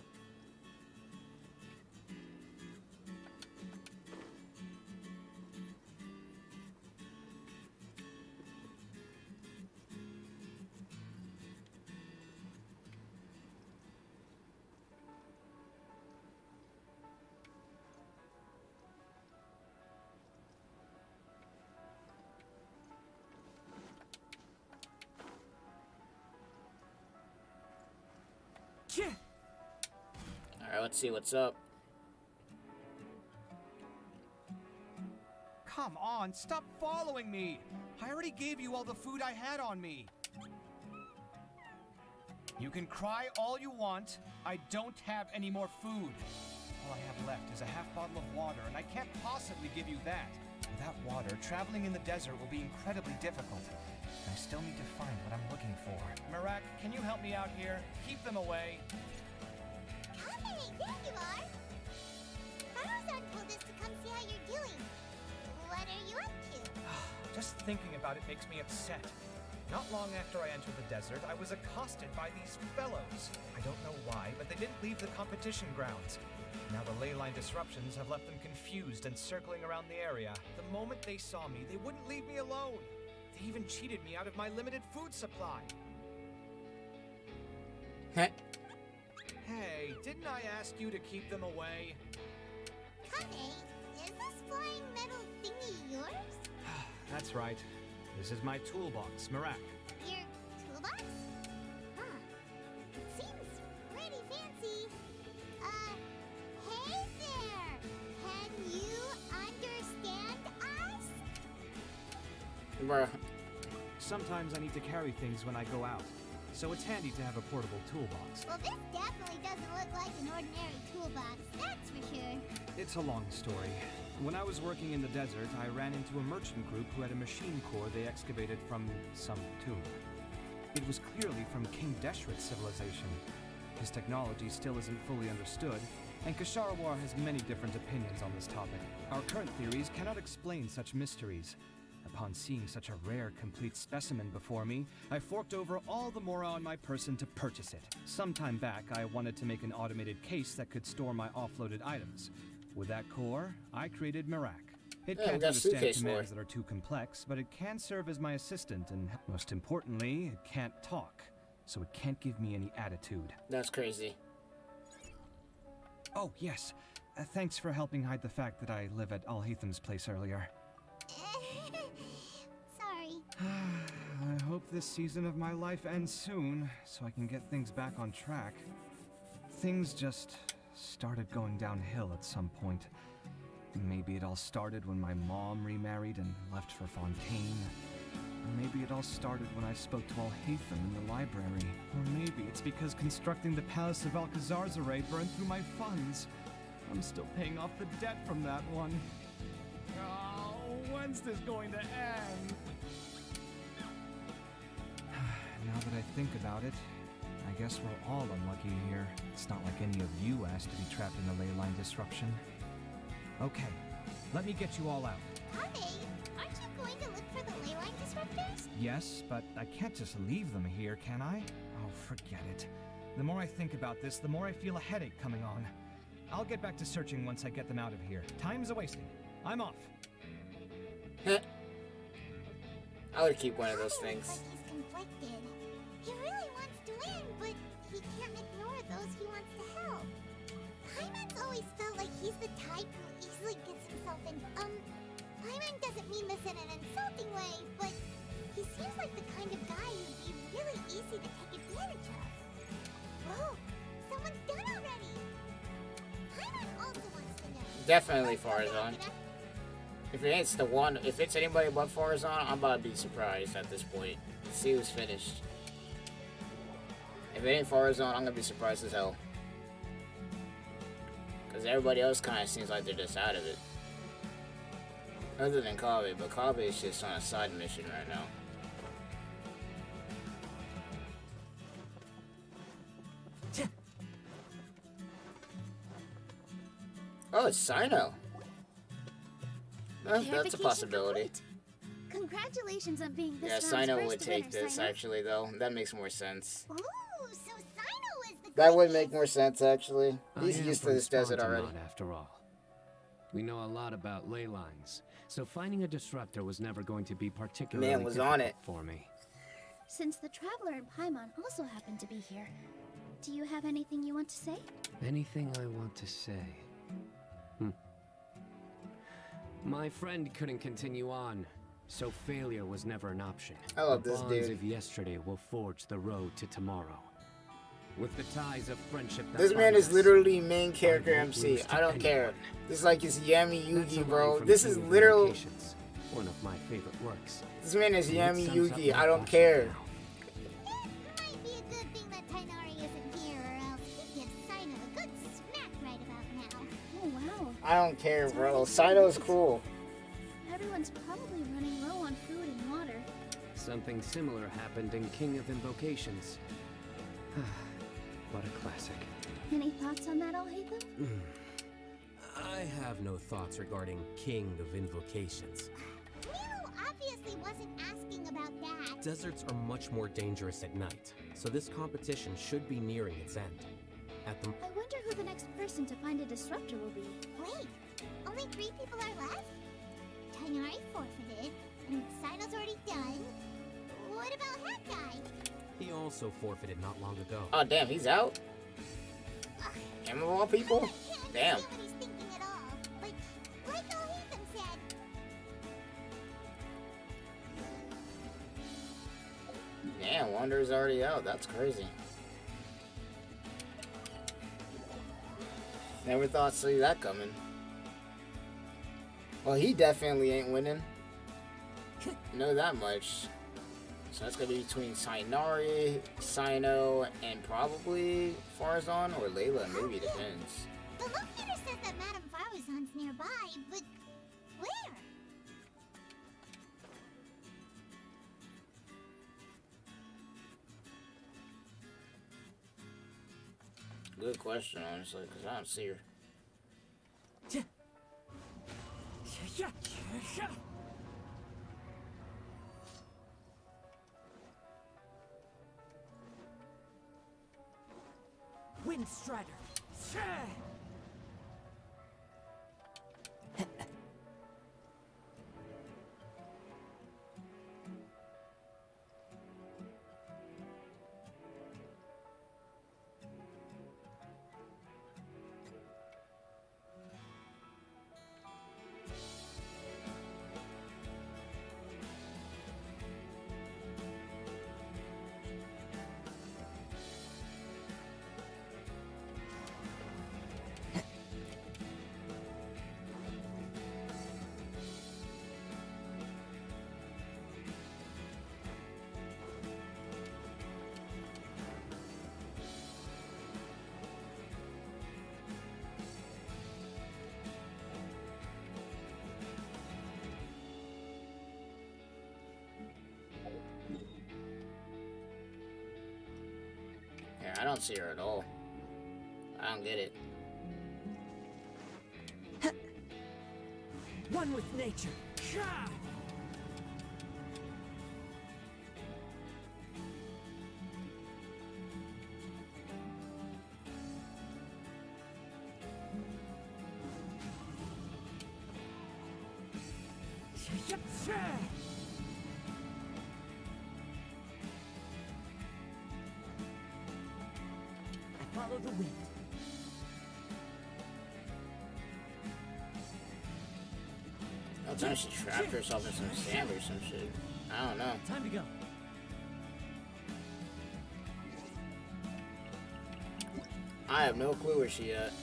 Alright, let's see what's up. Come on, stop following me! I already gave you all the food I had on me. You can cry all you want. I don't have any more food. All I have left is a half bottle of water, and I can't possibly give you that. Without water, traveling in the desert will be incredibly difficult. And I still need to find what I'm looking for. Marak, can you help me out here? Keep them away. Kabe, there you are. Arozan told us to come see how you're doing. What are you up to? Just thinking about it makes me upset. Not long after I entered the desert, I was accosted by these fellows. I don't know why, but they didn't leave the competition grounds. Now the ley line disruptions have left them confused and circling around the area. The moment they saw me, they wouldn't leave me alone. They even cheated me out of my limited food supply. Hey, didn't I ask you to keep them away? Kame, is this flying metal thingy yours? That's right. This is my toolbox, Marak. Your toolbox? Huh. It seems pretty fancy. Hey there! Can you understand us? Bruh. Sometimes I need to carry things when I go out, so it's handy to have a portable toolbox. Well, this definitely doesn't look like an ordinary toolbox, that's for sure. It's a long story. When I was working in the desert, I ran into a merchant group who had a machine core they excavated from some tomb. It was clearly from King Deshret's civilization. His technology still isn't fully understood, and Kasharawar has many different opinions on this topic. Our current theories cannot explain such mysteries. Upon seeing such a rare, complete specimen before me, I forked over all the mora on my person to purchase it. Some time back, I wanted to make an automated case that could store my offloaded items. With that core, I created Marak. It can't understand commands that are too complex, but it can serve as my assistant, and most importantly, it can't talk, so it can't give me any attitude. That's crazy. Oh, yes. Thanks for helping hide the fact that I live at Alhatham's place earlier. Sorry. I hope this season of my life ends soon, so I can get things back on track. Things just started going downhill at some point. Maybe it all started when my mom remarried and left for Fontaine. Or maybe it all started when I spoke to Alhatham in the library. Or maybe it's because constructing the Palace of Alcazarzaray burned through my funds. I'm still paying off the debt from that one. Oh, when's this going to end? Now that I think about it, I guess we're all unlucky here. It's not like any of you asked to be trapped in a ley line disruption. Okay, let me get you all out. Kame, aren't you going to look for the ley line disruptors? Yes, but I can't just leave them here, can I? Oh, forget it. The more I think about this, the more I feel a headache coming on. I'll get back to searching once I get them out of here. Time's a-wasting. I'm off. I would keep one of those things. Looks like he's conflicted. He really wants to win, but he can't ignore those he wants to help. Paimon's always felt like he's the type who easily gets himself in. Paimon doesn't mean this in an insulting way, but he seems like the kind of guy who'd be really easy to take advantage of. Whoa, someone's done already. Paimon also wants to know. Definitely Farazan. If it's anybody but Farazan, I'm about to be surprised at this point. Let's see who's finished. If it ain't Farazan, I'm gonna be surprised as hell. Because everybody else kind of seems like they're just out of it. Other than Kaveh, but Kaveh is just on a side mission right now. Oh, it's Sino. That's a possibility. Congratulations on being this Yeah, round's Sino first would take winner, this, Sino. actually, though. That makes more sense. Ooh, so Sino is the That would make more sense, actually. He's I am used to from this desert Spontamod, already. after all. We know a lot about ley lines, so finding a disruptor was never going to be particularly Man was on it. for me. Since the Traveler and Paimon also happen to be here, do you have anything you want to say? Anything I want to say? My friend couldn't continue on, so failure was never an option. I love the this bonds dude. of yesterday will forge the road to tomorrow. With the ties of friendship that This man bind is us, literally main character I won't MC. lose to I don't care. anyone. This is like his Yami That's a Yugi, line bro. from This is King of literal. Invocations, one of my favorite works. This man is And it Yami sums up Yugi. my I don't thoughts care. right now. Might be a good thing that Tainari isn't here, or else he'd give Sino a good smack right about now. Oh, wow. I don't care, bro. Sino's cool. Everyone's probably running low on food and water. Something similar happened in King of Invocations. What a classic. Any thoughts on that, Alhatham? I have no thoughts regarding King of Invocations. Milo obviously wasn't asking about that. Deserts are much more dangerous at night, so this competition should be nearing its end. At the I wonder who the next person to find a disruptor will be. Wait, only 3 people are left? Tainari forfeited, and Sino's already done. What about Hat Guy? He also forfeited not long ago. Oh damn, he's out. Him of all people. Damn. What he's thinking at all. Like Ethan said. Damn, Wander's already out. That's crazy. Never thought to see that coming. Well, he definitely ain't winning. Know that much. So that's gonna be between Sainari, Sino, and probably Farzan or Layla. Maybe, depends. The locator says that Madame Farzan's nearby, but where? Good question, honestly, because I don't see her. Wind Strider. Yeah, I don't see her at all. I don't get it. One with nature. I follow the wind. That time she trapped herself in some sand or some shit. I don't know. Time to go. I have no clue where she at.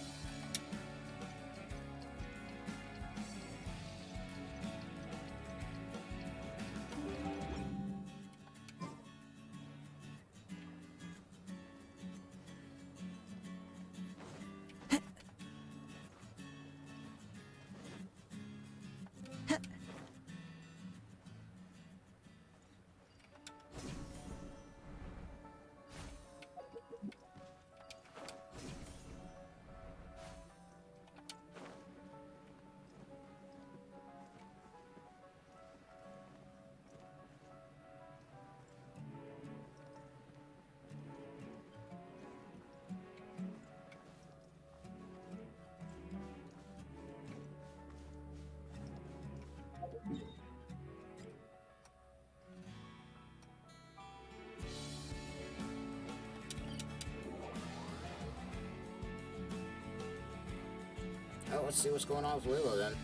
Oh, let's see what's going on with Willow then.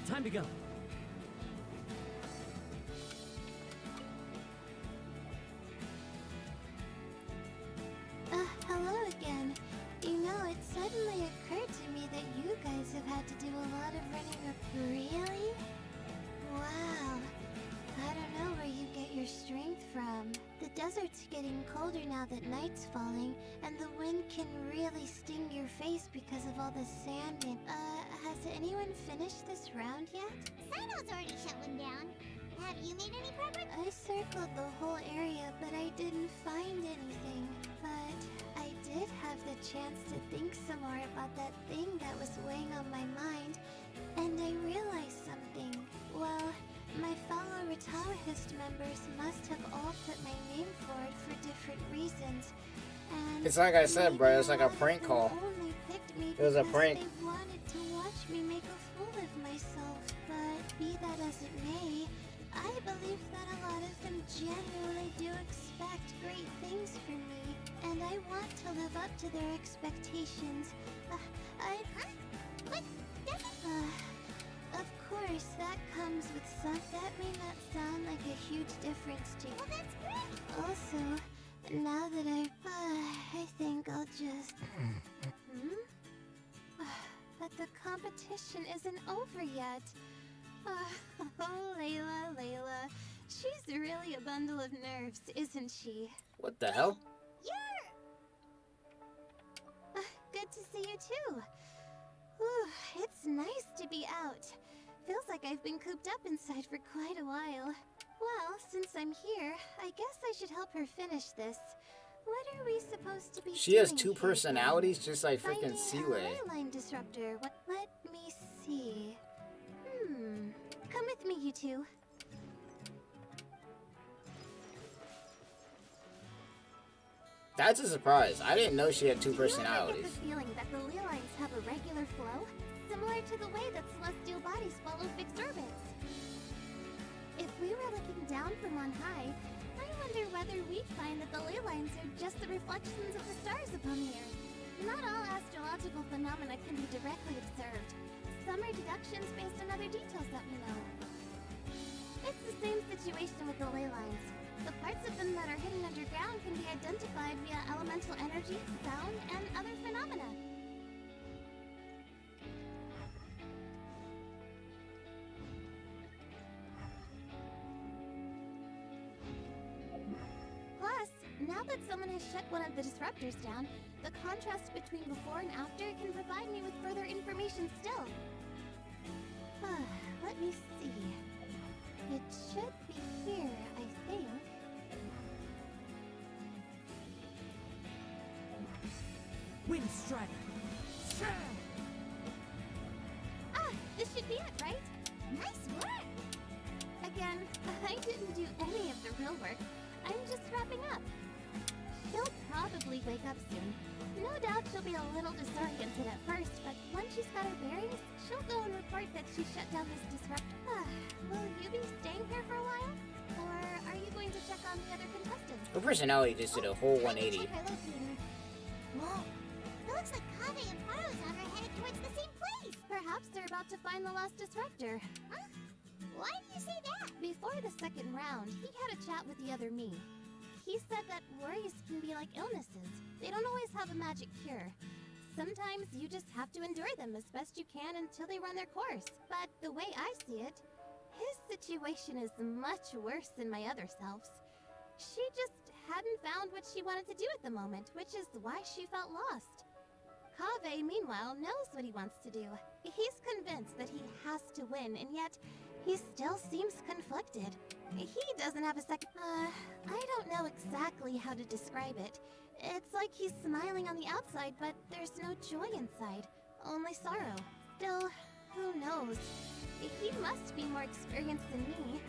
Time to go. Hello again. You know, it suddenly occurred to me that you guys have had to do a lot of running up. Really? Wow. I don't know where you get your strength from. The desert's getting colder now that night's falling, and the wind can really sting your face because of all the sand in. Has anyone finished this round yet? Sino's already shut one down. Have you made any progress? I circled the whole area, but I didn't find anything. But I did have have the chance to think some more about that thing that was weighing on my mind, and I realized something. Well, my fellow Retaurist members must have all put my name forward for different reasons. And it's like I said, bro, it's like a prank call. only picked me It was a because prank. They wanted to watch me make a fool of myself, but be that as it may, I believe that a lot of them genuinely do expect great things from me, and I want to live up to their expectations. Of course, that comes with some. That may not sound like a huge difference to you. Well, that's great. Also, now that I think I'll just. But the competition isn't over yet. Oh, Layla. She's really a bundle of nerves, isn't she? What the hell? Good to see you too. Whew, it's nice to be out. Feels like I've been cooped up inside for quite a while. Well, since I'm here, I guess I should help her finish this. What are we supposed to be She has doing two here personalities, then? just like freaking Finding a Seaway. ley line disruptor. Let me see. Come with me, you two. That's a surprise. I didn't know she had two Do you ever get personalities. the feeling that the ley lines have a regular flow, similar to the way that celestial bodies follow fixed orbits? If we were looking down from on high, I wonder whether we'd find that the ley lines are just the reflections of the stars upon the Earth. Not all astrological phenomena can be directly observed. Some are deductions based on other details that we know. It's the same situation with the ley lines. The parts of them that are hidden underground can be identified via elemental energy, sound, and other phenomena. Plus, now that someone has shut one of the disruptors down, the contrast between before and after can provide me with further information still. Let me see. It should be here, I think. Wind Strider. This should be it, right? Nice work! Again, I didn't do any of the real work. I'm just wrapping up. She'll probably wake up soon. No doubt she'll be a little disoriented at first, but once she's got her bearings, she'll go and report that she shut down this disruptor. Will you be staying here for a while? Or are you going to check on the other contestants? Her personality just did a whole 180. Whoa! It looks like Kaveh and Farozan are headed towards the same place! Perhaps they're about to find the lost disruptor. Huh? Why do you say that? Before the second round, he had a chat with the other me. He said that worries can be like illnesses. They don't always have a magic cure. Sometimes you just have to endure them as best you can until they run their course. But the way I see it, his situation is much worse than my other self's. She just hadn't found what she wanted to do at the moment, which is why she felt lost. Kaveh, meanwhile, knows what he wants to do. He's convinced that he has to win, and yet he still seems conflicted. He doesn't have a second. I don't know exactly how to describe it. It's like he's smiling on the outside, but there's no joy inside. Only sorrow. Still, who knows? He must be more experienced than me.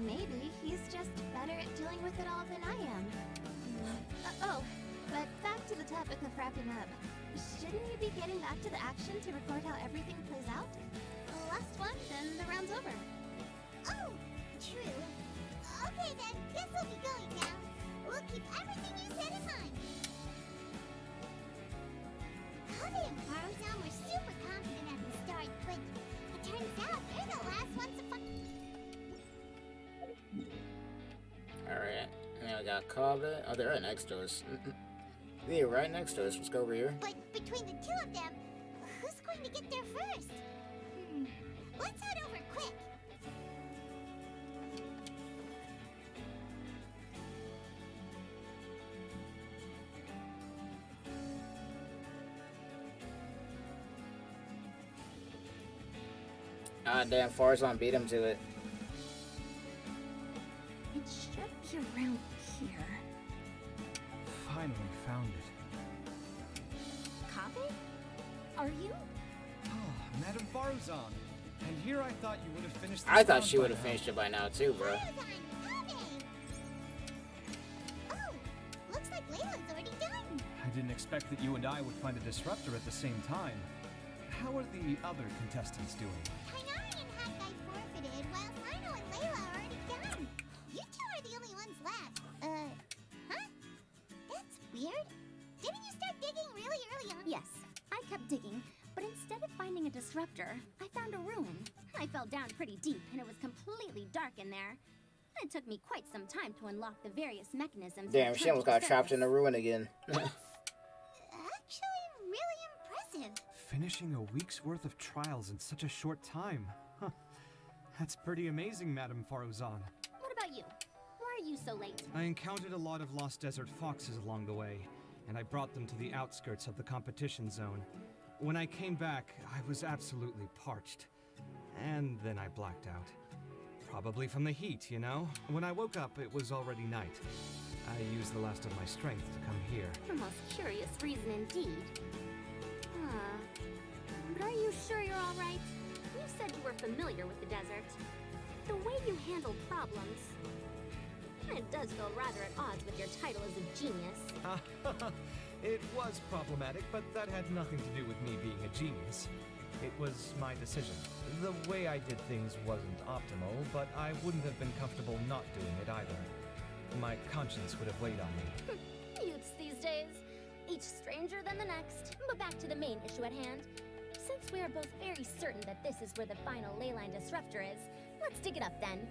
Maybe he's just better at dealing with it all than I am. But back to the topic of wrapping up. Shouldn't you be getting back to the action to record how everything plays out? The last one, then the round's over. Oh, true. Okay then, guess we'll be going now. We'll keep everything you said in mind. Kaveh and Farozan were super confident at the start, but it turns out they're the last ones to Alright, now we got Kaveh. Oh, they're right next to us. They're right next to us. Let's go over here. But between the two of them, who's going to get there first? Let's head over quick. Ah, damn, Farzan beat him to it. It should be around here. Finally found it. Kave? Are you? Oh, Madame Faruzan. And here I thought you would have finished this I thought round she by would have now. finished it by now too, bro. Oh, looks like Layla's already done. I didn't expect that you and I would find a disruptor at the same time. How are the other contestants doing? Tainari and Hakai forfeited, while Sino and Layla are already done. You two are the only ones left. Huh? That's weird. Didn't you start digging really early on? Yes, I kept digging, but instead of finding a disruptor, I found a ruin. I fell down pretty deep, and it was completely dark in there. It took me quite some time to unlock the various mechanisms. Damn, she almost got trapped in the ruin again. Actually, really impressive. Finishing a week's worth of trials in such a short time. Huh. That's pretty amazing, Madame Faruzan. What about you? Why are you so late? I encountered a lot of lost desert foxes along the way, and I brought them to the outskirts of the competition zone. When I came back, I was absolutely parched. And then I blacked out. Probably from the heat, you know? When I woke up, it was already night. I used the last of my strength to come here. A most curious reason indeed. But are you sure you're all right? You said you were familiar with the desert. The way you handle problems, it does feel rather at odds with your title as a genius. It was problematic, but that had nothing to do with me being a genius. It was my decision. The way I did things wasn't optimal, but I wouldn't have been comfortable not doing it either. My conscience would have weighed on me. Youths these days, each stranger than the next. But back to the main issue at hand. Since we are both very certain that this is where the final leyline disruptor is, let's dig it up then.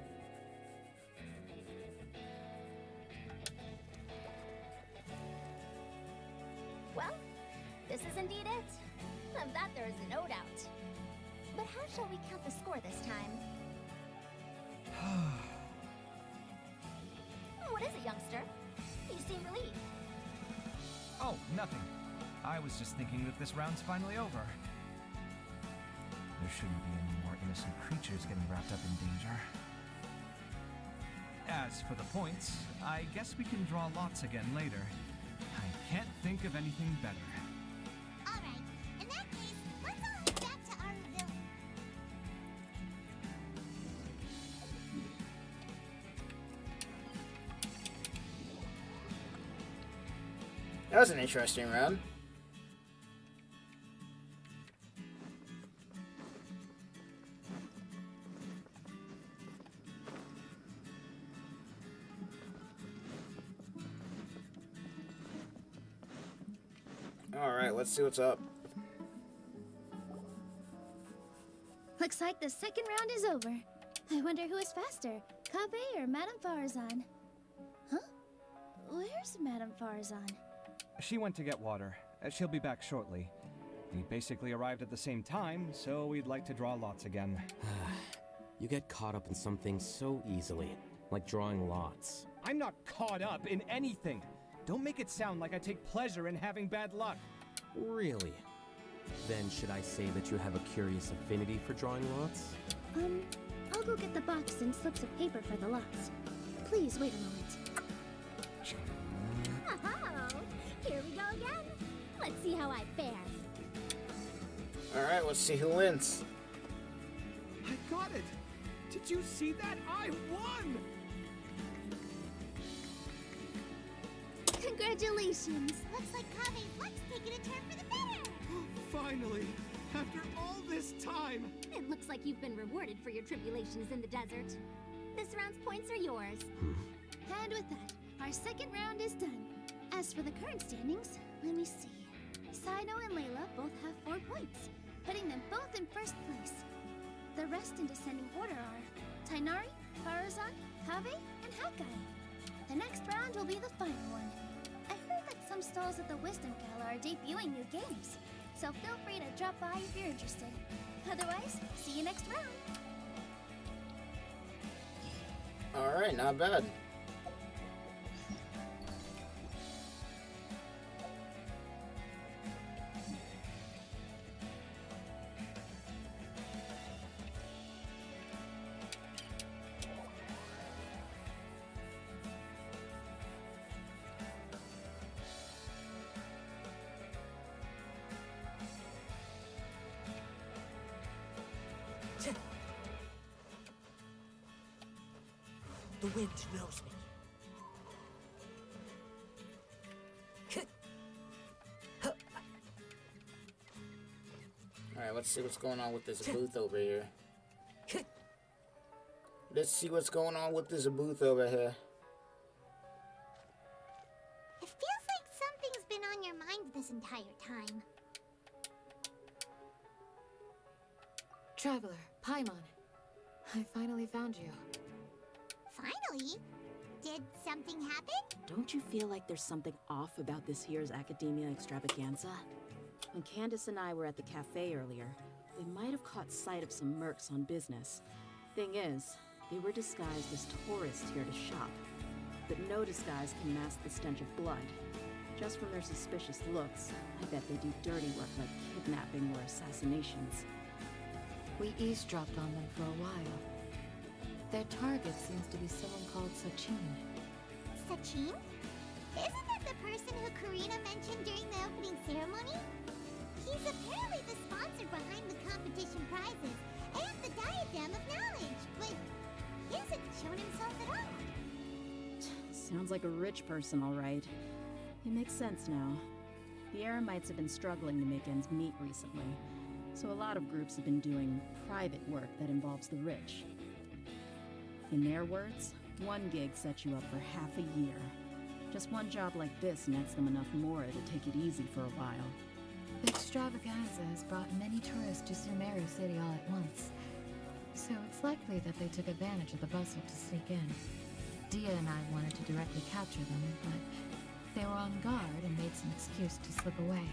Well, this is indeed it. Of that there is no doubt. But how shall we count the score this time? What is it, youngster? You seem relieved. Oh, nothing. I was just thinking that this round's finally over. There shouldn't be any more innocent creatures getting wrapped up in danger. As for the points, I guess we can draw lots again later. I can't think of anything better. Alright, in that case, let's all head back to our village. That was an interesting round. Alright, let's see what's up. Looks like the second round is over. I wonder who is faster, Kave or Madame Faruzan? Huh? Where's Madame Faruzan? She went to get water. She'll be back shortly. We basically arrived at the same time, so we'd like to draw lots again. You get caught up in some things so easily, like drawing lots. I'm not caught up in anything. Don't make it sound like I take pleasure in having bad luck. Really? Then should I say that you have a curious affinity for drawing lots? I'll go get the box and slips of paper for the lots. Please wait a moment. Oh, here we go again. Let's see how I fare. Alright, let's see who wins. I got it! Did you see that? I won! Congratulations! Looks like Kave's luck's taking a turn for the better! Finally! After all this time! It looks like you've been rewarded for your tribulations in the desert. This round's points are yours. And with that, our second round is done. As for the current standings, let me see. Sino and Layla both have 4 points, putting them both in first place. The rest in descending order are Tainari, Faruzan, Kave, and Hakai. The next round will be the final one. I heard that some stalls at the Wisdom Gala are debuting new games, so feel free to drop by if you're interested. Otherwise, see you next round. Alright, not bad. The wind knows me. Alright, let's see what's going on with this booth over here. Let's see what's going on with this booth over here. It feels like something's been on your mind this entire time. Traveler, Paimon. I finally found you. Finally? Did something happen? Don't you feel like there's something off about this year's Academia Extravaganza? When Candace and I were at the cafe earlier, we might have caught sight of some mercs on business. Thing is, they were disguised as tourists here to shop. But no disguise can mask the stench of blood. Just from their suspicious looks, I bet they do dirty work like kidnapping or assassinations. We eavesdropped on them for a while. Their target seems to be someone called Sachin. Sachin? Isn't that the person who Karina mentioned during the opening ceremony? He's apparently the sponsor behind the competition prizes and the Diadem of Knowledge, but he hasn't shown himself at all. Sounds like a rich person, all right. It makes sense now. The Eremites have been struggling to make ends meet recently, so a lot of groups have been doing private work that involves the rich. In their words, one gig sets you up for half a year. Just one job like this nets them enough more to take it easy for a while. The extravaganza has brought many tourists to Sumeru City all at once, so it's likely that they took advantage of the bustle to sneak in. Dia and I wanted to directly capture them, but they were on guard and made some excuse to slip away.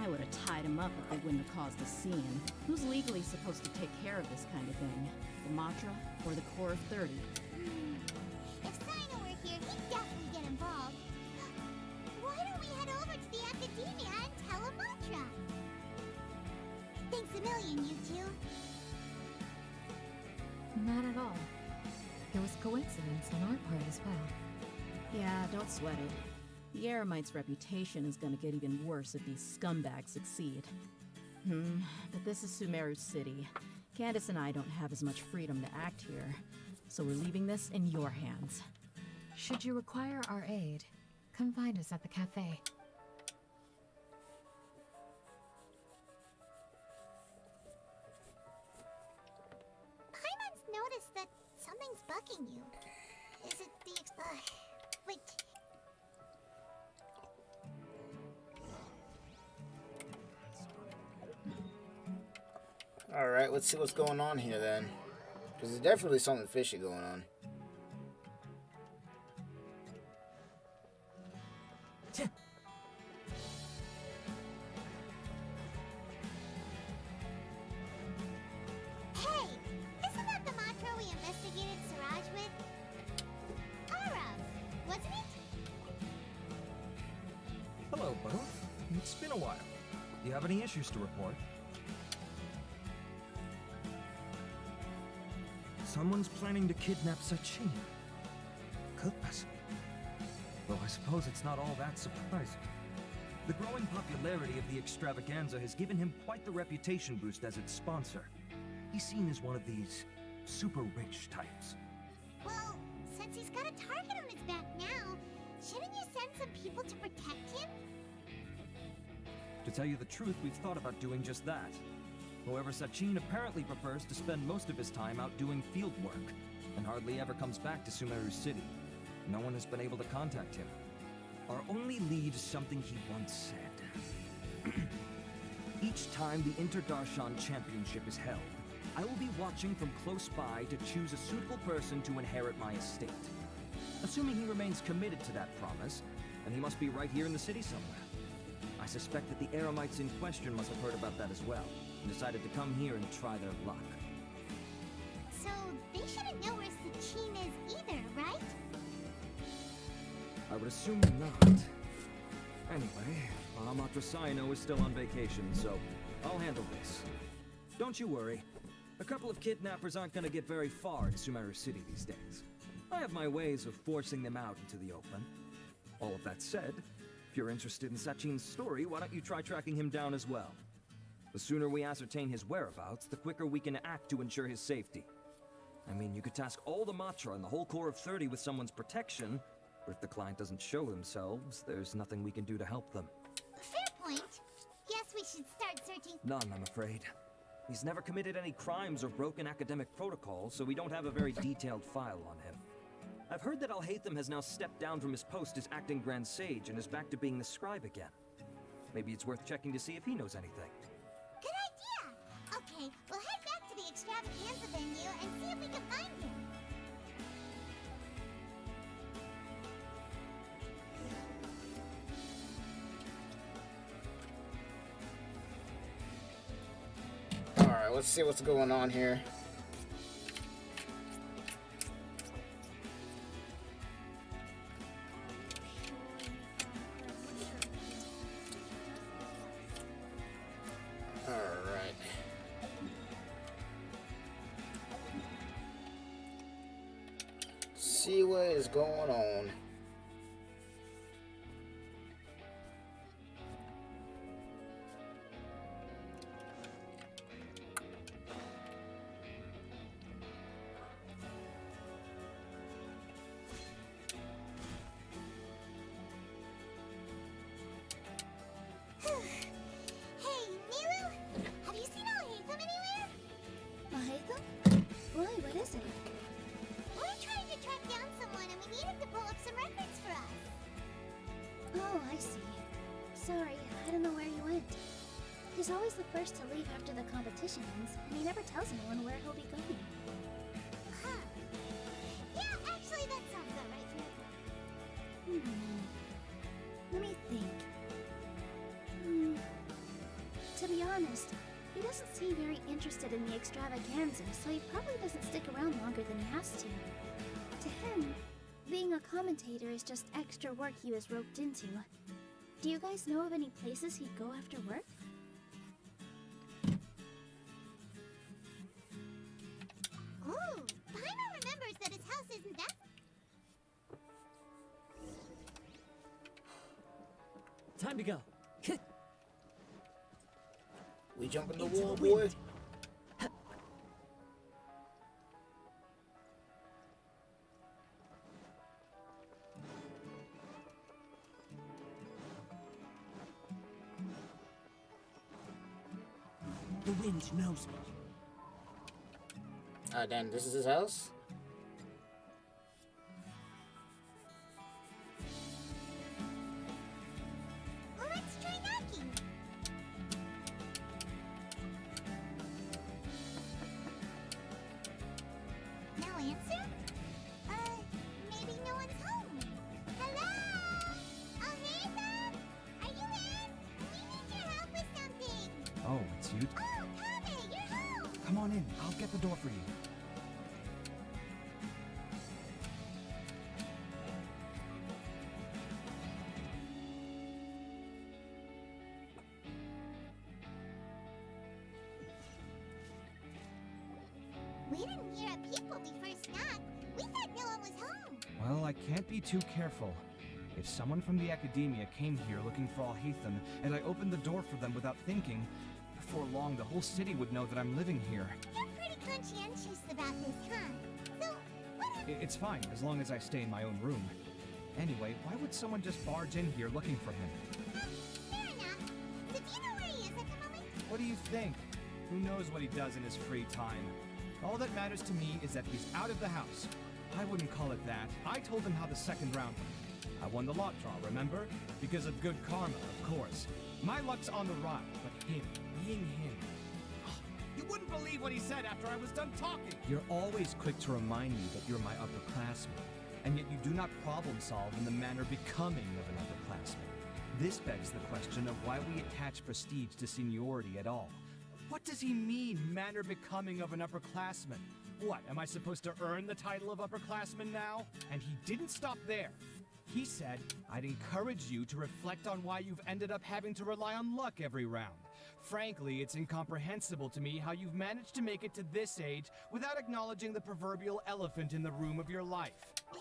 I would have tied him up if they wouldn't have caused a scene. Who's legally supposed to take care of this kind of thing? The Matra or the Core of 30? If Sino were here, he'd definitely get involved. Why don't we head over to the Academia and tell him Matra? Thanks a million, you two. Not at all. It was coincidence on our part as well. Yeah, don't sweat it. The Eremites' reputation is gonna get even worse if these scumbags succeed. But this is Sumeru City. Candace and I don't have as much freedom to act here, so we're leaving this in your hands. Should you require our aid, come find us at the cafe. Paimon's noticed that something's bugging you. Is it the wait. Alright, let's see what's going on here then. Because there's definitely something fishy going on. Hey! Isn't that the mantra we investigated Siraj with? Arav, wasn't it? Hello, both. It's been a while. Do you have any issues to report? Someone's planning to kidnap Sachin. Could possibly. Though I suppose it's not all that surprising. The growing popularity of the extravaganza has given him quite the reputation boost as its sponsor. He's seen as one of these super rich types. Well, since he's got a target on his back now, shouldn't you send some people to protect him? To tell you the truth, we've thought about doing just that. However, Sachin apparently prefers to spend most of his time out doing field work, and hardly ever comes back to Sumeru City. No one has been able to contact him. Our only lead is something he once said. Each time the Interdarshan Championship is held, I will be watching from close by to choose a suitable person to inherit my estate. Assuming he remains committed to that promise, then he must be right here in the city somewhere. I suspect that the Eremites in question must have heard about that as well, and decided to come here and try their luck. So they shouldn't know where Sachin is either, right? I would assume not. Anyway, Matrasino is still on vacation, so I'll handle this. Don't you worry. A couple of kidnappers aren't gonna get very far in Sumeru City these days. I have my ways of forcing them out into the open. All of that said, if you're interested in Sachin's story, why don't you try tracking him down as well? The sooner we ascertain his whereabouts, the quicker we can act to ensure his safety. I mean, you could task all the Matra and the whole core of 30 with someone's protection, but if the client doesn't show themselves, there's nothing we can do to help them. Fair point. Guess we should start searching. None, I'm afraid. He's never committed any crimes or broken academic protocol, so we don't have a very detailed file on him. I've heard that Al-Haytham has now stepped down from his post as acting Grand Sage and is back to being the scribe again. Maybe it's worth checking to see if he knows anything. Good idea! Okay, we'll head back to the extravaganza venue and see if we can find him. Alright, let's see what's going on here. Alright. See what is going on. Hey, Milu! Have you seen Al-Haytham anywhere? Al-Haytham? Why, what is it? We're trying to track down someone and we need him to pull up some records for us. Oh, I see. Sorry, I don't know where he went. He's always the first to leave after the competition ends, and he never tells anyone where he'll be going. Huh. Yeah, actually that sounds about right for him. Let me think. To be honest, he doesn't seem very interested in the extravaganza, so he probably doesn't stick around longer than he has to. To him, being a commentator is just extra work he was roped into. Do you guys know of any places he'd go after work? Ooh, Paimon remembers that his house isn't that... Time to go. We jump in the wall, boy. The wind knows me. Then this is his house? Well, let's try knocking. No answer? Maybe no one's home. Hello? Al-Haytham? Are you in? We need your help with something. Oh, it's you? Oh, Kame, you're home. Come on in. I'll get the door for you. We didn't hear a peep when we first knocked. We thought no one was home. Well, I can't be too careful. If someone from the academia came here looking for Al-Haytham, and I opened the door for them without thinking, before long the whole city would know that I'm living here. You're pretty conscientious about this, huh? So, what It's fine, as long as I stay in my own room. Anyway, why would someone just barge in here looking for him? Fair enough. So do you know where he is at the moment? What do you think? Who knows what he does in his free time? All that matters to me is that he's out of the house. I wouldn't call it that. I told him how the second round went. I won the lot draw, remember? Because of good karma, of course. My luck's on the rise, but him, being him. You wouldn't believe what he said after I was done talking! You're always quick to remind me that you're my upperclassman, and yet you do not problem solve in the manner becoming of an upperclassman. This begs the question of why we attach prestige to seniority at all. What does he mean, manner becoming of an upperclassman? What, am I supposed to earn the title of upperclassman now? And he didn't stop there. He said, I'd encourage you to reflect on why you've ended up having to rely on luck every round. Frankly, it's incomprehensible to me how you've managed to make it to this age without acknowledging the proverbial elephant in the room of your life. Yeah,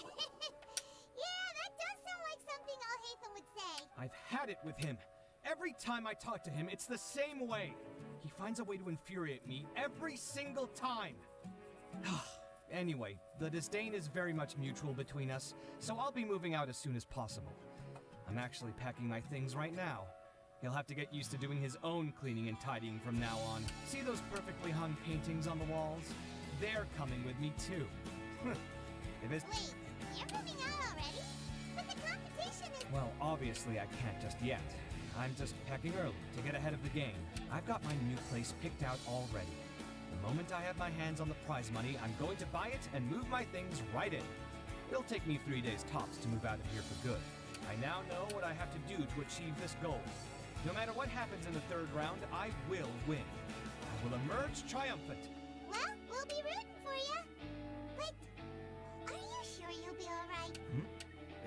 that does sound like something Al-Haytham would say. I've had it with him. Every time I talk to him, it's the same way. He finds a way to infuriate me every single time. Anyway, the disdain is very much mutual between us, so I'll be moving out as soon as possible. I'm actually packing my things right now. He'll have to get used to doing his own cleaning and tidying from now on. See those perfectly hung paintings on the walls? They're coming with me too. If it's... Wait, you're moving out already? But the competition is... Well, obviously I can't just yet. I'm just packing early to get ahead of the game. I've got my new place picked out already. The moment I have my hands on the prize money, I'm going to buy it and move my things right in. It'll take me 3 days tops to move out of here for good. I now know what I have to do to achieve this goal. No matter what happens in the third round, I will win. I will emerge triumphant. Well, we'll be rooting for you. But are you sure you'll be alright?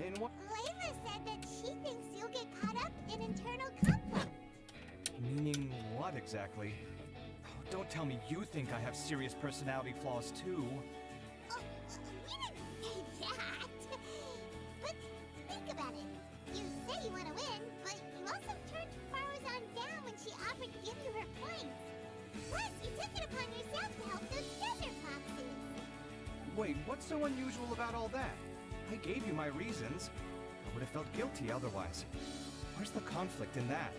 In what? Layla said that she thinks you'll get caught up in internal conflict. Meaning what exactly? Oh, don't tell me you think I have serious personality flaws too. Oh, we didn't say that. But think about it. You say you want to win, but you also turned Faruzan down when she offered to give you her points. Plus, you took it upon yourself to help those desert foxes. Wait, what's so unusual about all that? I gave you my reasons. I would have felt guilty otherwise. Where's the conflict in that?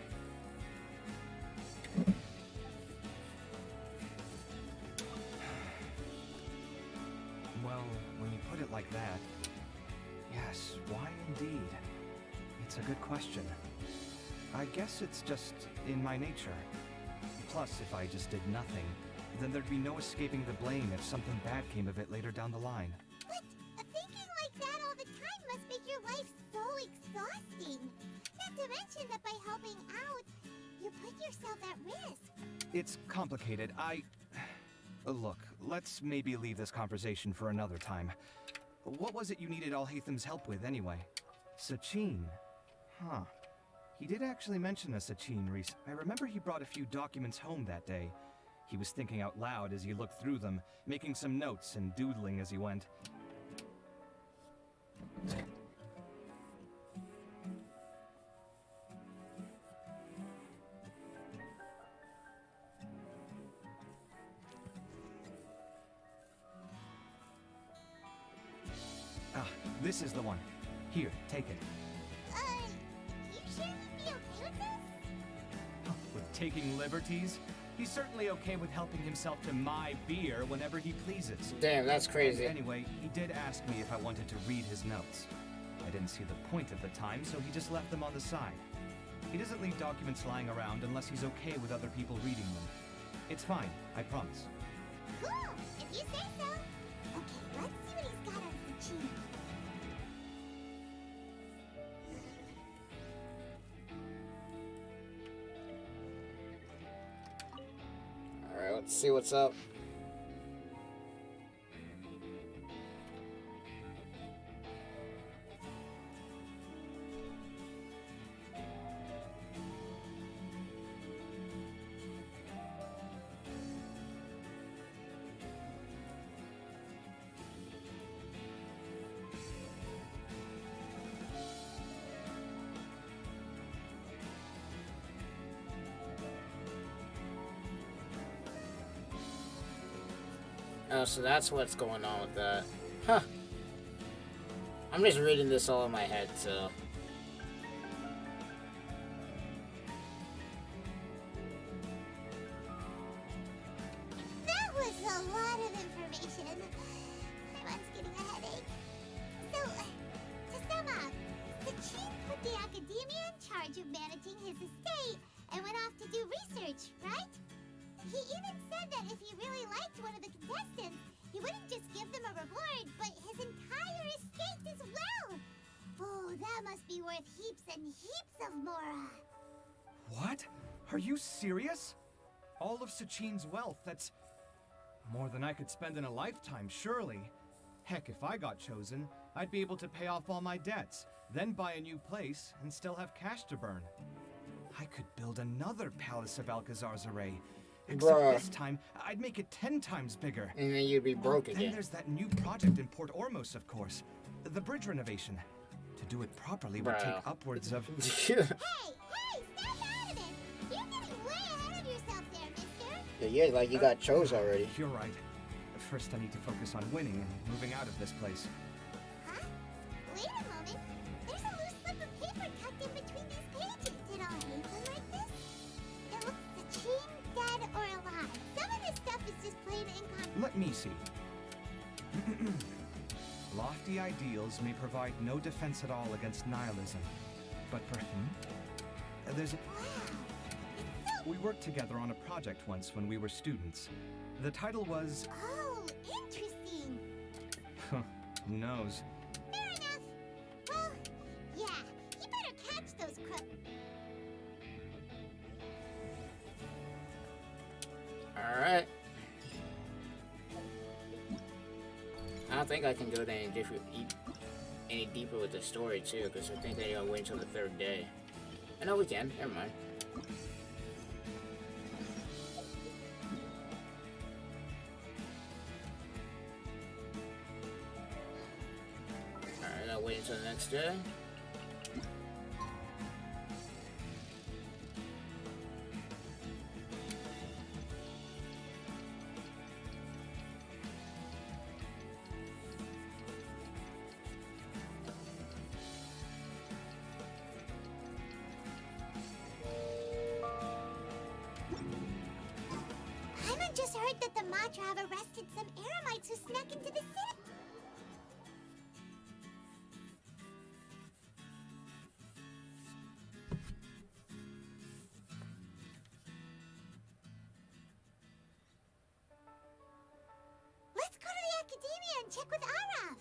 Well, when you put it like that, yes, why indeed? It's a good question. I guess it's just in my nature. Plus, if I just did nothing, then there'd be no escaping the blame if something bad came of it later down the line. But thinking like that all the time must make your life so exhausting. Not to mention that by helping out, you put yourself at risk. It's complicated. Look, let's maybe leave this conversation for another time. What was it you needed Alhaitham's help with, anyway? Sachin? Huh. He did actually mention a Sachin recently. I remember he brought a few documents home that day. He was thinking out loud as he looked through them, making some notes and doodling as he went. This is the one. Here, take it. You sure you'd be okay with this? With taking liberties? He's certainly okay with helping himself to my beer whenever he pleases. Damn, that's crazy. And anyway, he did ask me if I wanted to read his notes. I didn't see the point at the time, so he just left them on the side. He doesn't leave documents lying around unless he's okay with other people reading them. It's fine, I promise. Cool, if you say so. Okay, let's see what he's got on Sachin. Alright, let's see what's up. Oh, so that's what's going on with that. Huh. I'm just reading this all in my head, so... That was a lot of information. Everyone's getting a headache. So, to sum up, Sachin put the academia in charge of managing his estate and went off to do research, right? He even said that if he really liked one of the contestants, he wouldn't just give them a reward, but his entire estate as well. Oh, that must be worth heaps and heaps of mora. What? Are you serious? All of Sachin's wealth, that's more than I could spend in a lifetime, surely. Heck, if I got chosen, I'd be able to pay off all my debts, then buy a new place, and still have cash to burn. I could build another Palace of Alcazar's Array. Except this time, I'd make it 10 times bigger. And then you'd be broke again. Then there's that new project in Port Ormos, of course. The bridge renovation. To do it properly would take upwards of... Hey, snap out of it! You're getting way ahead of yourself there, mister! Yeah, like you got chose already. You're right. first I need to focus on winning and moving out of this place. Huh? Wait a moment. There's a loose slip of paper tucked in between these pages. Did all hate them like this? It looks Sachin, dead or alive. Some of this stuff is just plain incomprehensible. Let me see. Lofty ideals may provide no defense at all against nihilism, but there's a... We worked together on a project once when we were students. The title was... Oh, interesting. Who knows? Fair enough. Well, yeah, you better catch those Alright. I don't think I can go any deeper with the story too, because I think I gotta wait until the 3rd day. I know we can, never mind. Alright, I'll wait until the next day. I just heard that the Matra have arrested some Eremites who snuck into the city. Let's go to the Academia and check with Arav.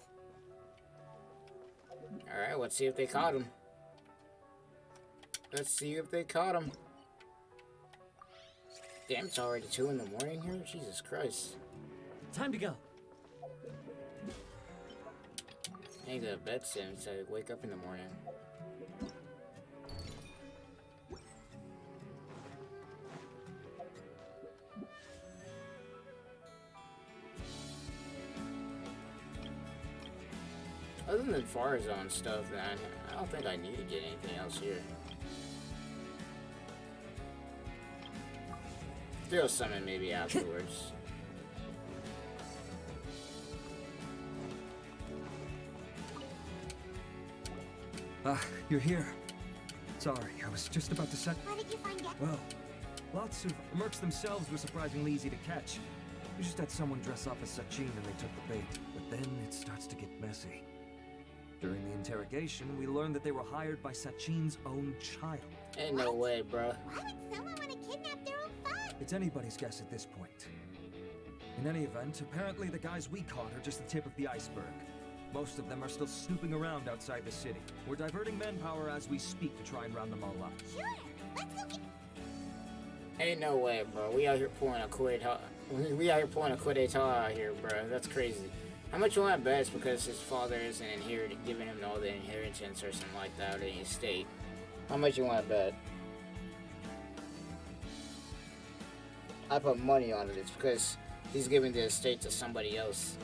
Alright, let's see if they caught him. Let's see if they caught him. Damn, it's already 2 in the morning here? Jesus Christ. Time to go. I need to bed soon so I wake up in the morning. Other than Farazan stuff, man, I don't think I need to get anything else here. Still summon maybe afterwards. You're here. Sorry, I was just about to set... How did you find out? Well, lots of mercs themselves were surprisingly easy to catch. We just had someone dress up as Sachin and they took the bait. But then it starts to get messy. During the interrogation, we learned that they were hired by Sachin's own child. Ain't no way, bro. Why would someone want to kidnap their own father? It's anybody's guess at this point. In any event, apparently the guys we caught are just the tip of the iceberg. Most of them are still snooping around outside the city. We're diverting manpower as we speak to try and round them all up. Sure, let's go get... Ain't no way, bro. We out here pulling a coup d'etat. We out here pulling a coup d'etat out here, bro. That's crazy. How much you want to bet it's because his father isn't giving him all the inheritance or something like that, or the estate? How much you want to bet? I put money on it. It's because he's giving the estate to somebody else.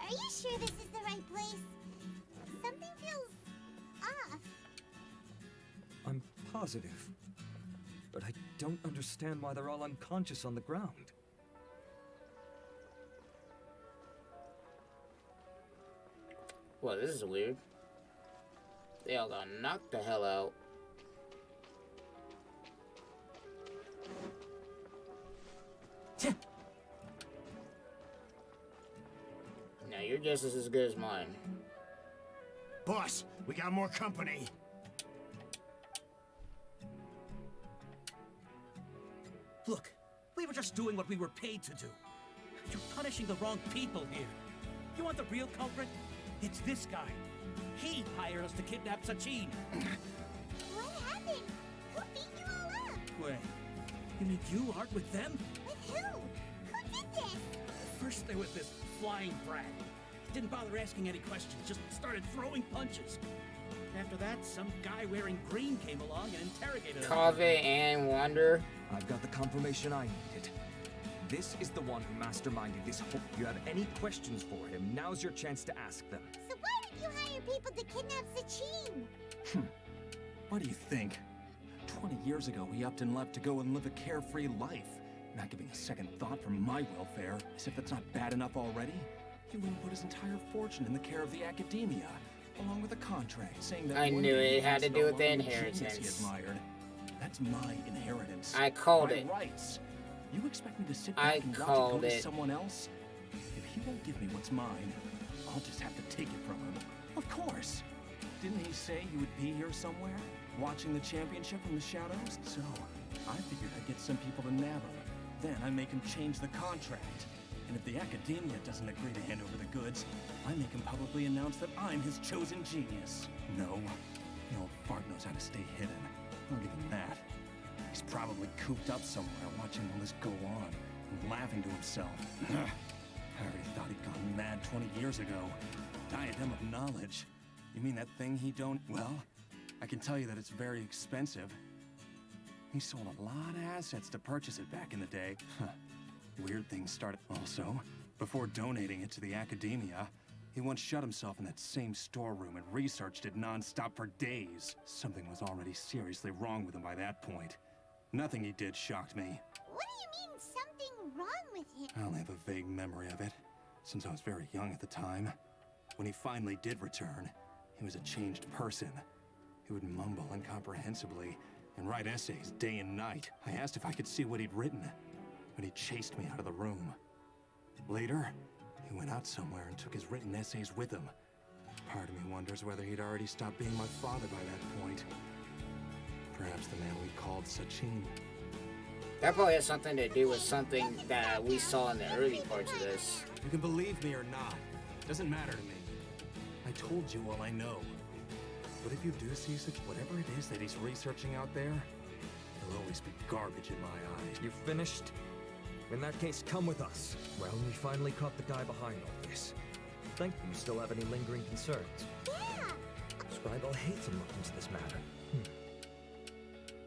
Are you sure this is the right place? Something feels off. I'm positive. But I don't understand why they're all unconscious on the ground. Well, this is weird. They all got knocked the hell out. Now your guess is as good as mine. Boss, we got more company. Look, we were just doing what we were paid to do. You're punishing the wrong people here. You want the real culprit? It's this guy. He hired us to kidnap Sachin. What happened? Who beat you all up? Wait, you mean you aren't with them? With who? Who did this? First there was this flying brat. Didn't bother asking any questions, just started throwing punches. After that, some guy wearing green came along and interrogated us. Kave and Wander. I've got the confirmation I needed. This is the one who masterminded this whole... If you have any questions for him, now's your chance to ask them. So why would you hire people to kidnap Sachin? What do you think? 20 years ago, he upped and left to go and live a carefree life, not giving a second thought for my welfare, as if that's not bad enough already. He went and put his entire fortune in the care of the academia, along with a contract saying that I one knew day it had to he'd do with the follow genius inheritance. He admired. That's my inheritance. I called my it. rights. You expect me to sit back and watch it go to someone else? If he won't give me what's mine, I'll just have to take it from him. Of course. Didn't he say he would be here somewhere, watching the championship from the shadows? So, I figured I'd get some people to nab him. Then I make him change the contract. And if the academia doesn't agree to hand over the goods, I make him publicly announce that I'm his chosen genius. No old fart knows how to stay hidden. I'll give him that. He's probably cooped up somewhere watching all this go on and laughing to himself. I already thought he'd gone mad 20 years ago. Diadem of knowledge. You mean that thing he don't... Well, I can tell you that it's very expensive. He sold a lot of assets to purchase it back in the day. Weird things started. Also, before donating it to the academia, he once shut himself in that same storeroom and researched it non-stop for days. Something was already seriously wrong with him by that point. Nothing he did shocked me. What do you mean, something wrong with him? I only have a vague memory of it, since I was very young at the time. When he finally did return, he was a changed person. He would mumble incomprehensibly and write essays day and night. I asked if I could see what he'd written, but he chased me out of the room. Later, he went out somewhere and took his written essays with him. Part of me wonders whether he'd already stopped being my father by that point. Perhaps the man we called Sachin. That probably has something to do with something that we saw in the early parts of this. You can believe me or not. Doesn't matter to me. I told you all I know. But if you do see such whatever it is that he's researching out there, there'll always be garbage in my eyes. You finished? In that case, come with us. Well, we finally caught the guy behind all this. Think you still have any lingering concerns? Yeah! Scribe Al-Haytham looked into this matter.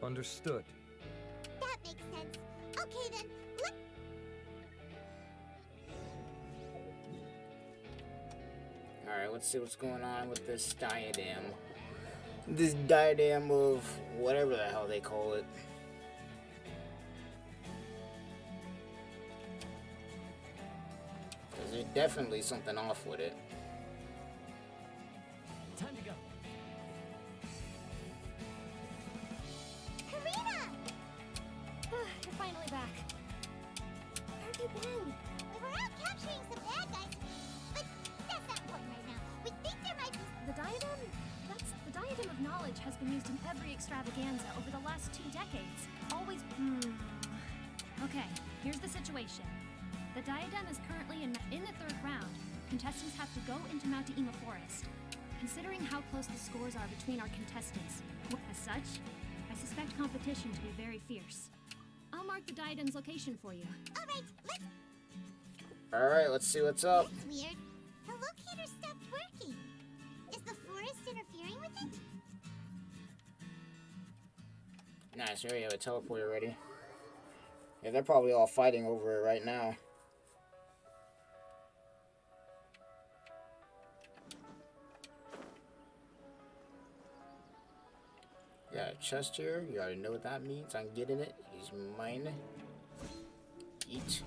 Understood. That makes sense. Okay then, let... Alright, let's see what's going on with this diadem. This diadem of whatever the hell they call it. Because there's definitely something off with it. Time to go. Karina! You're finally back. Where have you been? We were out capturing some bad guys, but that's not important right now. We think there might be... The diadem? The diadem of knowledge has been used in every extravaganza over the last 2 decades. Always... Okay, here's the situation. The diadem is currently in the 3rd round. Contestants have to go into Mount Ima Forest. Considering how close the scores are between our contestants, as such, I suspect competition to be very fierce. I'll mark the diadem's location for you. Alright, let's see what's up. That's weird. The locator stopped working. Is the forest interfering with it? Nice, we already have a teleporter ready. Yeah, they're probably all fighting over it right now. Got a chest here. You already know what that means. I'm getting it. He's mine. Eat.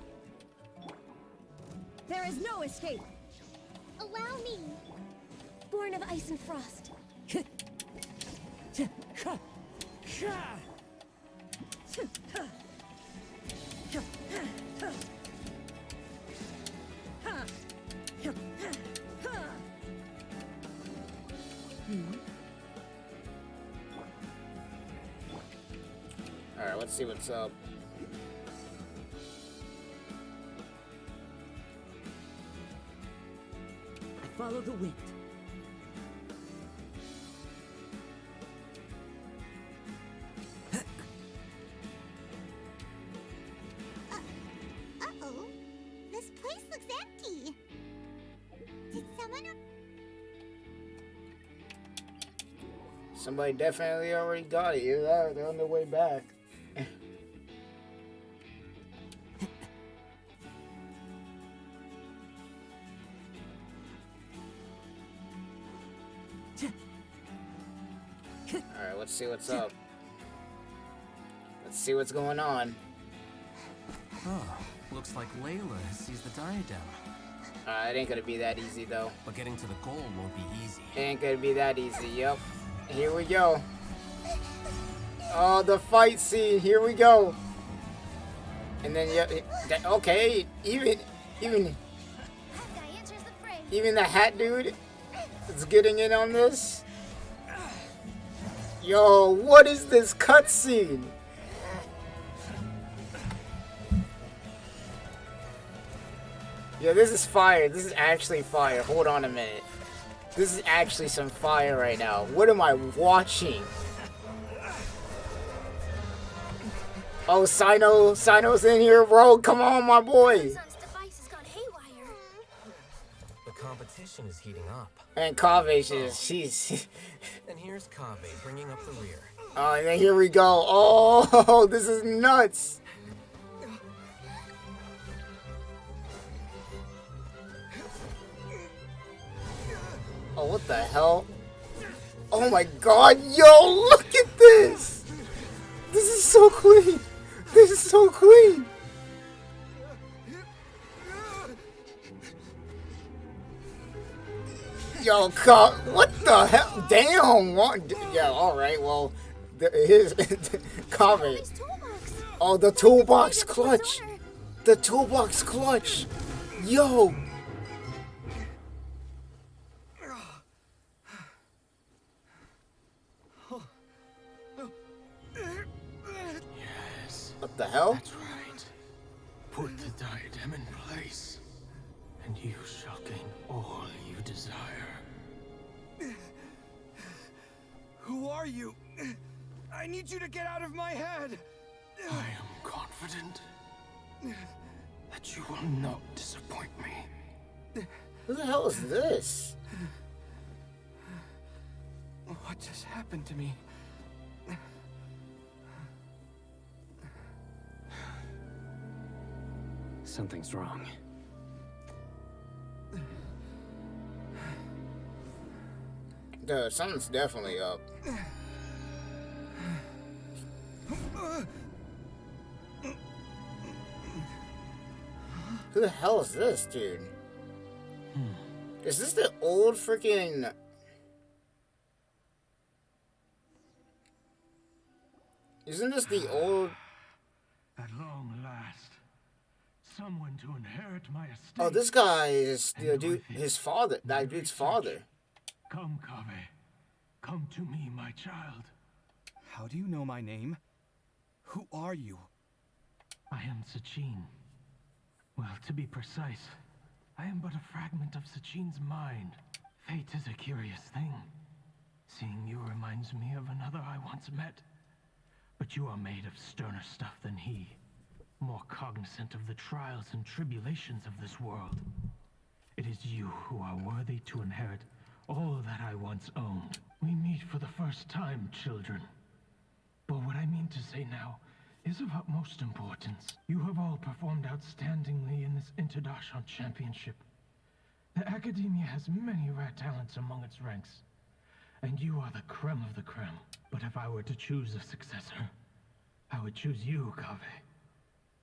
There is no escape. Allow me. Born of ice and frost. Alright, let's see what's up. Follow the wind. Uh-oh. This place looks empty. Did someone... Somebody definitely already got it. Yeah, they're on their way back. Alright, let's see what's up. Let's see what's going on. Oh, looks like Layla sees the diadem. It ain't gonna be that easy though. But getting to the goal won't be easy. It ain't gonna be that easy, yep. Here we go. Oh, the fight scene, here we go. And then, yeah, okay, even the hat dude is getting in on this. Yo, what is this cutscene? Yeah, this is fire. This is actually fire. Hold on a minute. This is actually some fire right now. What am I watching? Oh, Sino's in here, bro. Come on, my boy. The competition is heating up. And Kaveh, she's... And here's Kaveh bringing up the rear. Oh, and then here we go. Oh, this is nuts. Oh, what the hell? Oh my god, yo, look at this! This is so clean! This is so clean! Yo, what the hell? Damn! Yeah, alright, well, here's Kaveh. Oh, the toolbox clutch! The toolbox clutch! Yo! What the hell? That's right. Put the diadem in place, and you shall gain all you desire. Who are you? I need you to get out of my head. I am confident that you will not disappoint me. Who the hell is this? What just happened to me? Something's wrong. Dude, something's definitely up. Who the hell is this, dude? Is this the old freaking... Isn't this the old... At long last, someone to inherit my estate. Oh, this guy is the dude, his father. That dude's father. Come, Kaveh. Come to me, my child. How do you know my name? Who are you? I am Sachin. Well, to be precise, I am but a fragment of Sachin's mind. Fate is a curious thing. Seeing you reminds me of another I once met. But you are made of sterner stuff than he. More cognizant of the trials and tribulations of this world. It is you who are worthy to inherit all that I once owned. We meet for the first time, children. But what I mean to say now is of utmost importance. You have all performed outstandingly in this Interdarshan Championship. The Academia has many rare talents among its ranks, and you are the creme of the creme. But if I were to choose a successor, I would choose you, Kaveh.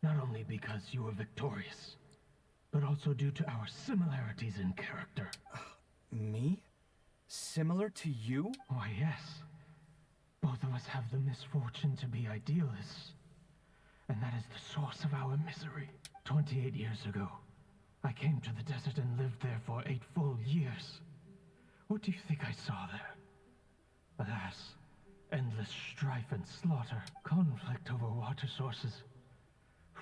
Not only because you were victorious, but also due to our similarities in character. Me? Similar to you? Why, yes. Both of us have the misfortune to be idealists. And that is the source of our misery. 28 years ago, I came to the desert and lived there for 8 full years. What do you think I saw there? Alas, endless strife and slaughter, conflict over water sources,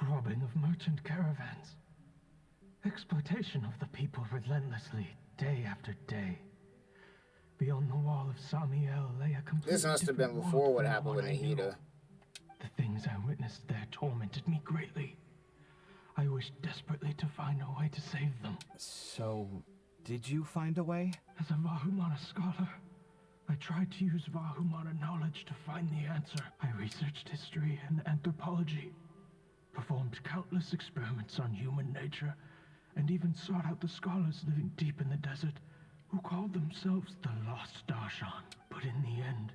robbing of merchant caravans, exploitation of the people relentlessly, day after day. Beyond the wall of Samiel lay a complete This must have been before what happened with Nahida. The things I witnessed there tormented me greatly. I wished desperately to find a way to save them. So, did you find a way? As a Vahumana scholar, I tried to use Vahumana knowledge to find the answer. I researched history and anthropology, performed countless experiments on human nature, and even sought out the scholars living deep in the desert who called themselves the Lost Darshan. But in the end,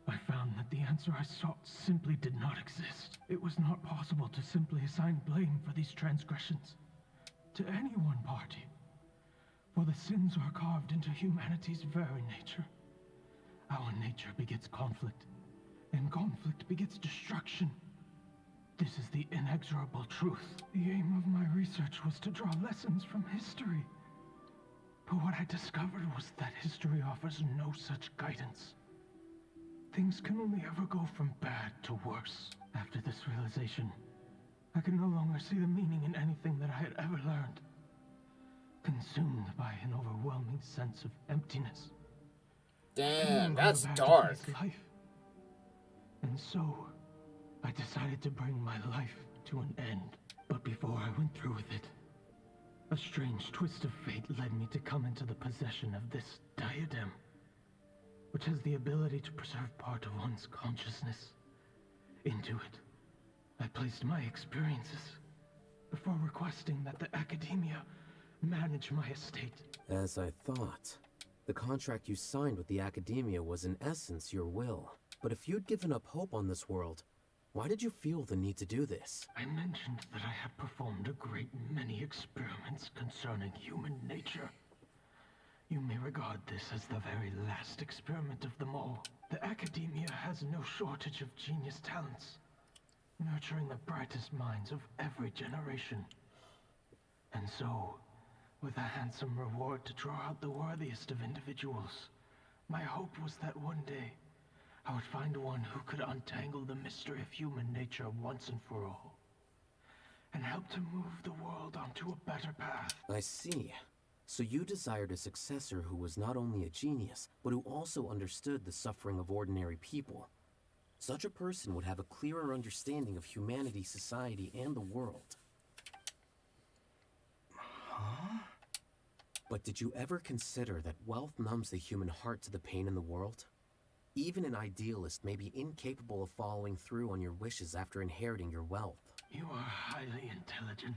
I found that the answer I sought simply did not exist. It was not possible to simply assign blame for these transgressions to any one party, for the sins are carved into humanity's very nature. Our nature begets conflict, and conflict begets destruction. This is the inexorable truth. The aim of my research was to draw lessons from history. But what I discovered was that history offers no such guidance. Things can only ever go from bad to worse. After this realization, I could no longer see the meaning in anything that I had ever learned. Consumed by an overwhelming sense of emptiness. Damn, that's dark. Life. And so, I decided to bring my life to an end. But before I went through with it, a strange twist of fate led me to come into the possession of this diadem, which has the ability to preserve part of one's consciousness. Into it, I placed my experiences before requesting that the academia manage my estate. As I thought. The contract you signed with the academia was in essence your will. But if you'd given up hope on this world, why did you feel the need to do this? I mentioned that I had performed a great many experiments concerning human nature. You may regard this as the very last experiment of them all. The academia has no shortage of genius talents, nurturing the brightest minds of every generation. And so, with a handsome reward to draw out the worthiest of individuals, my hope was that one day, I would find one who could untangle the mystery of human nature once and for all, and help to move the world onto a better path. I see. So you desired a successor who was not only a genius, but who also understood the suffering of ordinary people. Such a person would have a clearer understanding of humanity, society, and the world. Huh? But did you ever consider that wealth numbs the human heart to the pain in the world? Even an idealist may be incapable of following through on your wishes after inheriting your wealth. You are highly intelligent,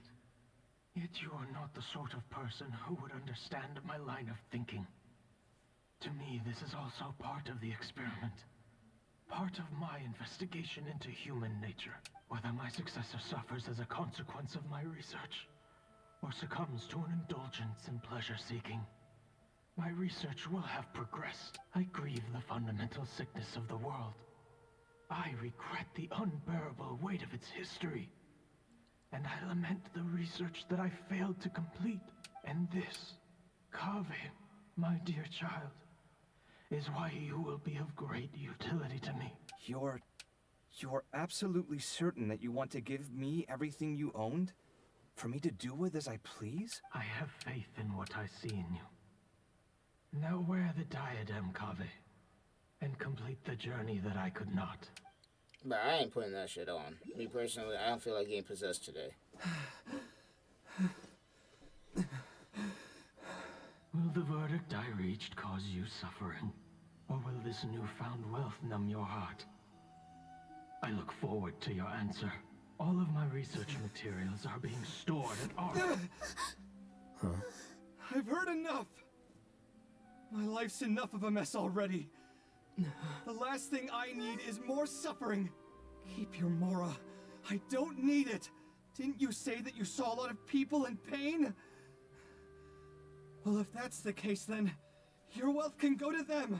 yet you are not the sort of person who would understand my line of thinking. To me, this is also part of the experiment. Part of my investigation into human nature. Whether my successor suffers as a consequence of my research, or succumbs to an indulgence in pleasure-seeking, my research will have progressed. I grieve the fundamental sickness of the world. I regret the unbearable weight of its history. And I lament the research that I failed to complete. And this, Kaveh, my dear child, is why you will be of great utility to me. You're absolutely certain that you want to give me everything you owned? For me to do with as I please? I have faith in what I see in you. Now wear the diadem, Kaveh, and complete the journey that I could not. But I ain't putting that shit on. Me personally, I don't feel like getting possessed today. Will the verdict I reached cause you suffering? Or will this newfound wealth numb your heart? I look forward to your answer. All of my research materials are being stored at our... Huh? I've heard enough! My life's enough of a mess already. The last thing I need is more suffering. Keep your Mora. I don't need it. Didn't you say that you saw a lot of people in pain? Well, if that's the case, then your wealth can go to them.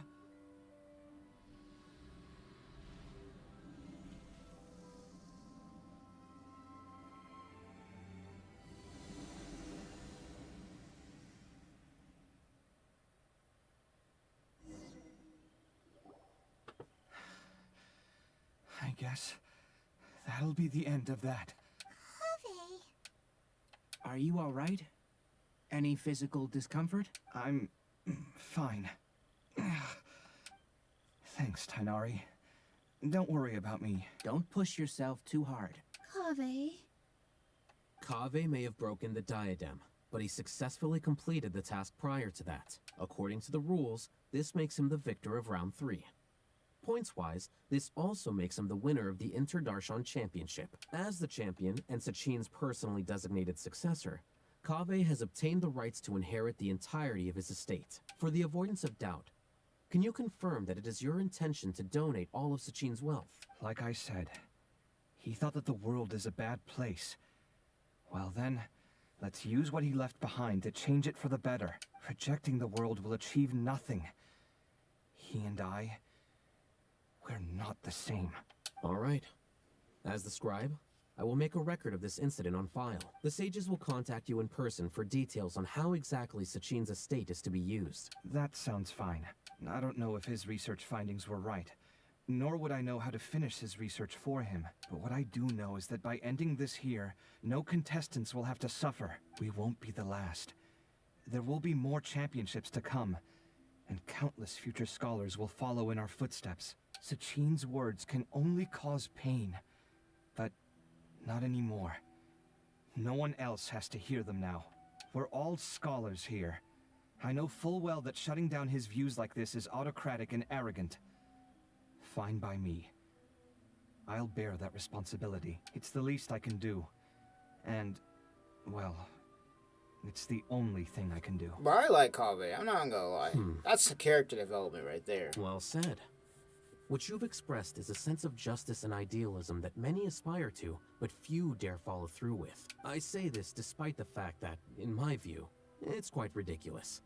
I guess that'll be the end of that. Are you all right? Any physical discomfort? I'm fine. Thanks, Tainari. Don't worry about me. Don't push yourself too hard. Kaveh. Kaveh may have broken the diadem, but he successfully completed the task prior to that. According to the rules, this makes him the victor of round 3. Points-wise, this also makes him the winner of the Interdarshan Championship. As the champion and Sachin's personally designated successor, Kaveh has obtained the rights to inherit the entirety of his estate. For the avoidance of doubt, can you confirm that it is your intention to donate all of Sachin's wealth? Like I said, he thought that the world is a bad place. Well then, let's use what he left behind to change it for the better. Rejecting the world will achieve nothing. He and I, we're not the same. All right. As the scribe, I will make a record of this incident on file. The sages will contact you in person for details on how exactly Sachin's estate is to be used. That sounds fine. I don't know if his research findings were right, nor would I know how to finish his research for him. But what I do know is that by ending this here, no contestants will have to suffer. We won't be the last. There will be more championships to come, and countless future scholars will follow in our footsteps. Sachin's words can only cause pain, but not anymore. No one else has to hear them now. We're all scholars here. I know full well that shutting down his views like this is autocratic and arrogant. Fine by me. I'll bear that responsibility. It's the least I can do. And, well, it's the only thing I can do. But I like Kaveh, I'm not gonna lie. That's a character development right there. Well said. What you've expressed is a sense of justice and idealism that many aspire to, but few dare follow through with. I say this despite the fact that, in my view, it's quite ridiculous.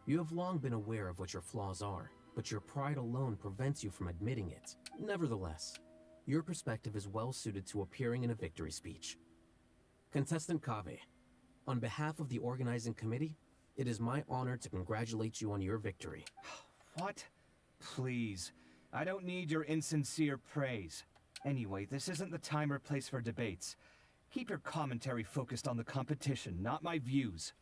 You have long been aware of what your flaws are, but your pride alone prevents you from admitting it. Nevertheless, your perspective is well suited to appearing in a victory speech. Contestant Kaveh, on behalf of the organizing committee, it is my honor to congratulate you on your victory. What? Please. I don't need your insincere praise. Anyway, this isn't the time or place for debates. Keep your commentary focused on the competition, not my views.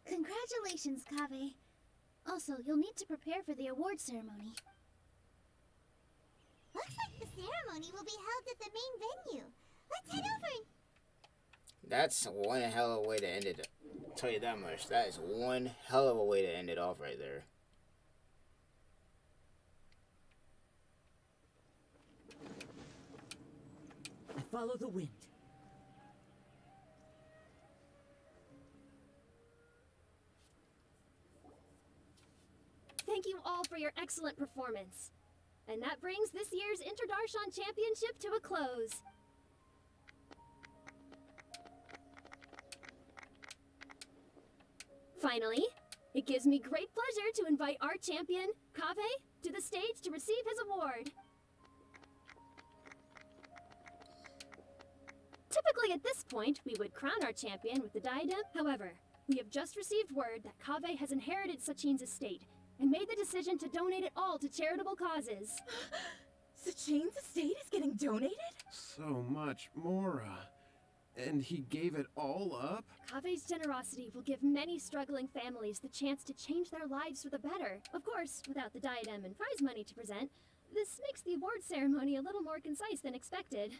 Congratulations, Kaveh. Also, you'll need to prepare for the award ceremony. Looks like the ceremony will be held at the main venue. Let's head over. That's one hell of a way to end it. I'll tell you that much. That is one hell of a way to end it off right there. I follow the wind. Thank you all for your excellent performance. And that brings this year's Interdarshan Championship to a close. Finally, it gives me great pleasure to invite our champion, Kaveh, to the stage to receive his award. Typically at this point, we would crown our champion with the diadem. However, we have just received word that Kaveh has inherited Sachin's estate and made the decision to donate it all to charitable causes. Sachin's estate is getting donated? So much, Mora. And he gave it all up? Kaveh's generosity will give many struggling families the chance to change their lives for the better. Of course, without the diadem and prize money to present, this makes the award ceremony a little more concise than expected.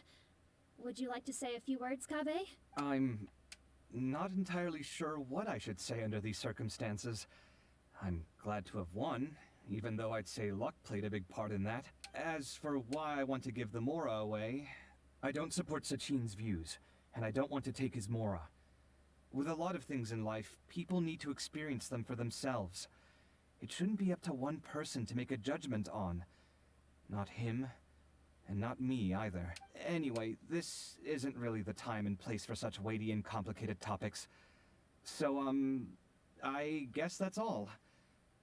Would you like to say a few words, Kaveh? I'm not entirely sure what I should say under these circumstances. I'm glad to have won, even though I'd say luck played a big part in that. As for why I want to give the Mora away, I don't support Sachin's views, and I don't want to take his Mora. With a lot of things in life, people need to experience them for themselves. It shouldn't be up to one person to make a judgment on. Not him, and not me either. Anyway, this isn't really the time and place for such weighty and complicated topics. So, I guess that's all.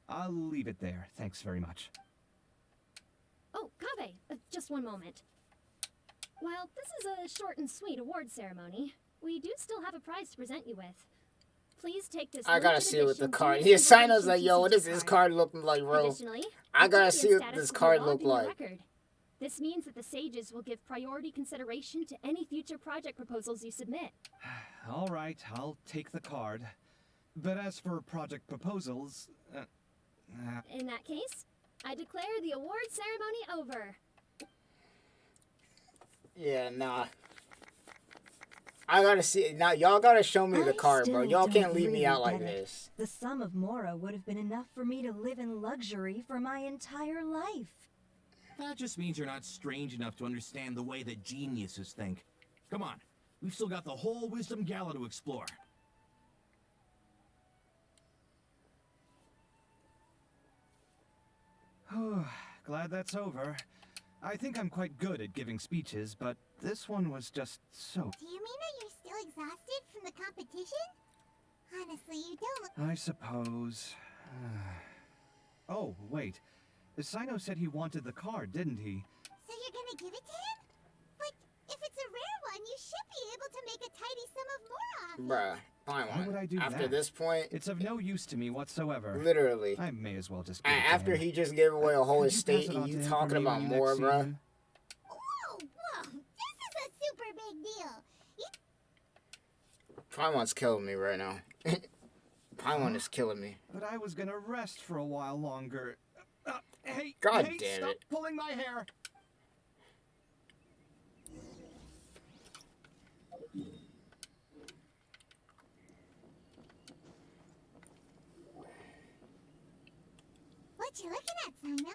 I'll leave it there. Thanks very much. Oh, Kaveh, just one moment. While this is a short and sweet award ceremony, we do still have a prize to present you with. Please take this. I gotta see what the card. His sign was like, yo, what does this card look like, bro? I gotta see what this card look like. This means that the sages will give priority consideration to any future project proposals you submit. All right, I'll take the card. But as for project proposals... In that case, I declare the award ceremony over. Yeah, nah. I gotta see now. Y'all gotta show me the card, bro. Still Y'all can't don't leave me really out like get it. this. The sum of Mora would have been enough for me to live in luxury for my entire life. That just means you're not strange enough to understand the way that geniuses think. Come on, we've still got the whole Wisdom Gala to explore. Glad that's over. I think I'm quite good at giving speeches, but this one was just so... Do you mean that you're still exhausted from the competition? Honestly, you don't look... I suppose... Oh, wait. Sino said he wanted the card, didn't he? So you're gonna give it to him? But if it's a rare one, you should be able to make a tidy sum of more off it. Bruh, fine Why would I do after that? this point, It's of no use to me whatsoever. literally. I may as well just give it to After him. he just gave away a whole Could you estate pass it and on you to him talking for me about when you more, next see bruh. him? Whoa, this is a super big deal. Paimon's killing me right now. Paimon is killing me. But I was gonna rest for a while longer. Hey, God hey, damn stop it. pulling my hair! What you looking at, Sino?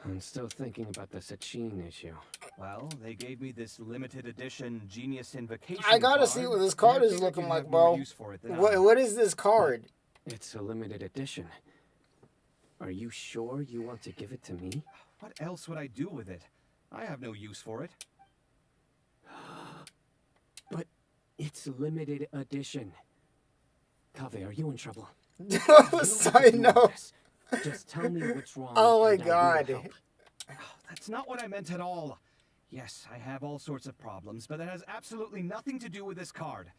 I'm still thinking about the Sachin issue. Well, they gave me this limited edition Genius Invocation I gotta card, see what this and card I is figured looking you'd like, have more bro. use for it than I. What is this card? It's a limited edition. Are you sure you want to give it to me? What else would I do with it? I have no use for it. But it's limited edition. Kaveh, are you in trouble? Side note. Just tell me what's wrong. Oh my and I will god. help. That's not what I meant at all. Yes, I have all sorts of problems, but that has absolutely nothing to do with this card.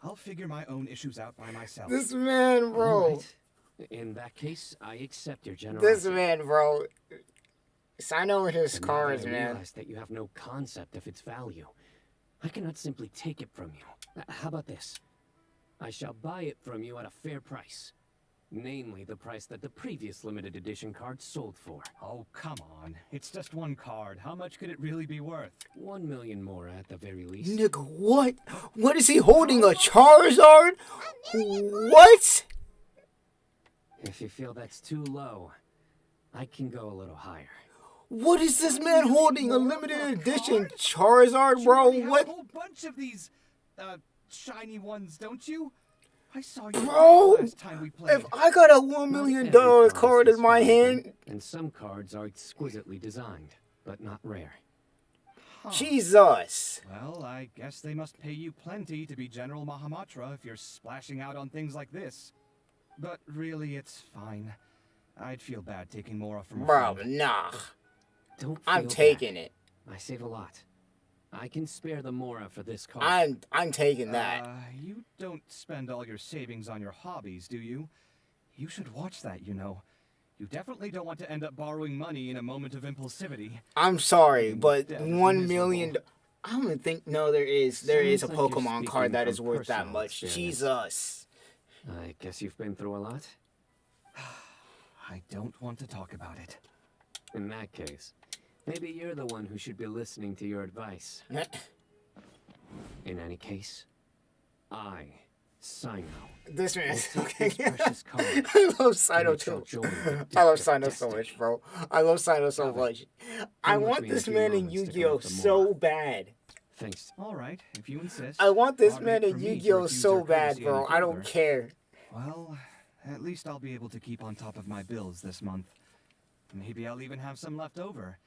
I'll figure my own issues out by myself. This man, bro. All right. In that case, I accept your generosity. This man, bro. Sino with his But now cards, that I man. realize that you have no concept of its value. I cannot simply take it from you. How about this? I shall buy it from you at a fair price. Namely, the price that the previous limited edition card sold for. Oh, come on. It's just one card. How much could it really be worth? 1 million more at the very least. Nigga, what? What is he holding? A Charizard? What? If you feel that's too low, I can go a little higher. What is this man holding? A limited edition Charizard, bro? You have What? a whole bunch of these, shiny ones, don't you? I saw you Bro, last time we played. if I got a $1 million card in my hand, And some cards are exquisitely designed, but not rare. Jesus. Well, I guess they must pay you plenty to be General Mahamatra if you're splashing out on things like this. But really, it's fine. I'd feel bad taking Mora from a Bro, friend. nah. Don't I'm feel taking bad. it. I save a lot. I can spare the Mora for this card. I'm taking that. You don't spend all your savings on your hobbies, do you? You should watch that, you know. You definitely don't want to end up borrowing money in a moment of impulsivity. I'm sorry, but Death is 1 miserable. million. I don't think no. There is a Sounds like you're Pokemon card speaking that is from worth that personal much. experience. Jesus. I guess you've been through a lot. I don't want to talk about it. In that case, maybe you're the one who should be listening to your advice. In any case, I, Sino, This man. will take this precious card. I love Sino and shall too. join the I love deck of Sino so destiny. much, bro. I love Sino so much. I Come with want me in this a few man in moments to Yu-Gi-Oh collect the so Mora. bad. Thanks. All right, if you insist. I want this Far be man it in from me to Yu-Gi-Oh refuse so your bad, courtesy bro. any I don't further. care. Well, at least I'll be able to keep on top of my bills this month. Maybe I'll even have some left over.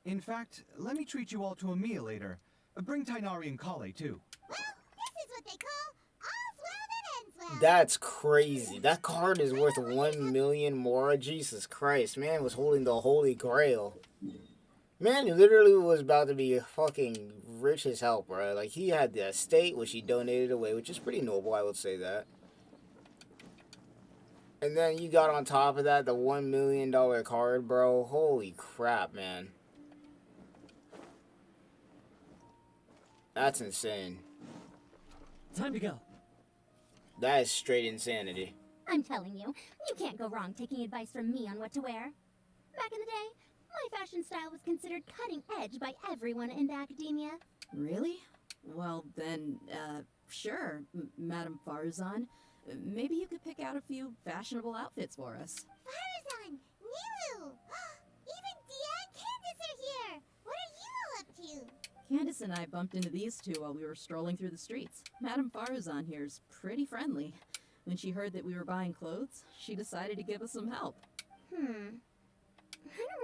In fact, let me treat you all to a meal later. Bring Tainari and Kale, too. Well, this is what they call all's well that ends well. That's crazy. That card is worth 1 million more. Jesus Christ, man was holding the Holy Grail. Man literally was about to be fucking rich as hell, bro. Like, he had the estate, which he donated away, which is pretty noble, I would say that. And then you got on top of that the $1 million card, bro. Holy crap, man. That's insane. Time to go. That is straight insanity. I'm telling you, you can't go wrong taking advice from me on what to wear. Back in the day, my fashion style was considered cutting edge by everyone in the academia. Really? Well, then, sure, Madame Farazan. Maybe you could pick out a few fashionable outfits for us. Farazan! Nilu! Even Dia and Candace are here! What are you all up to? Candace and I bumped into these two while we were strolling through the streets. Madame Farazan here's pretty friendly. When she heard that we were buying clothes, she decided to give us some help. I don't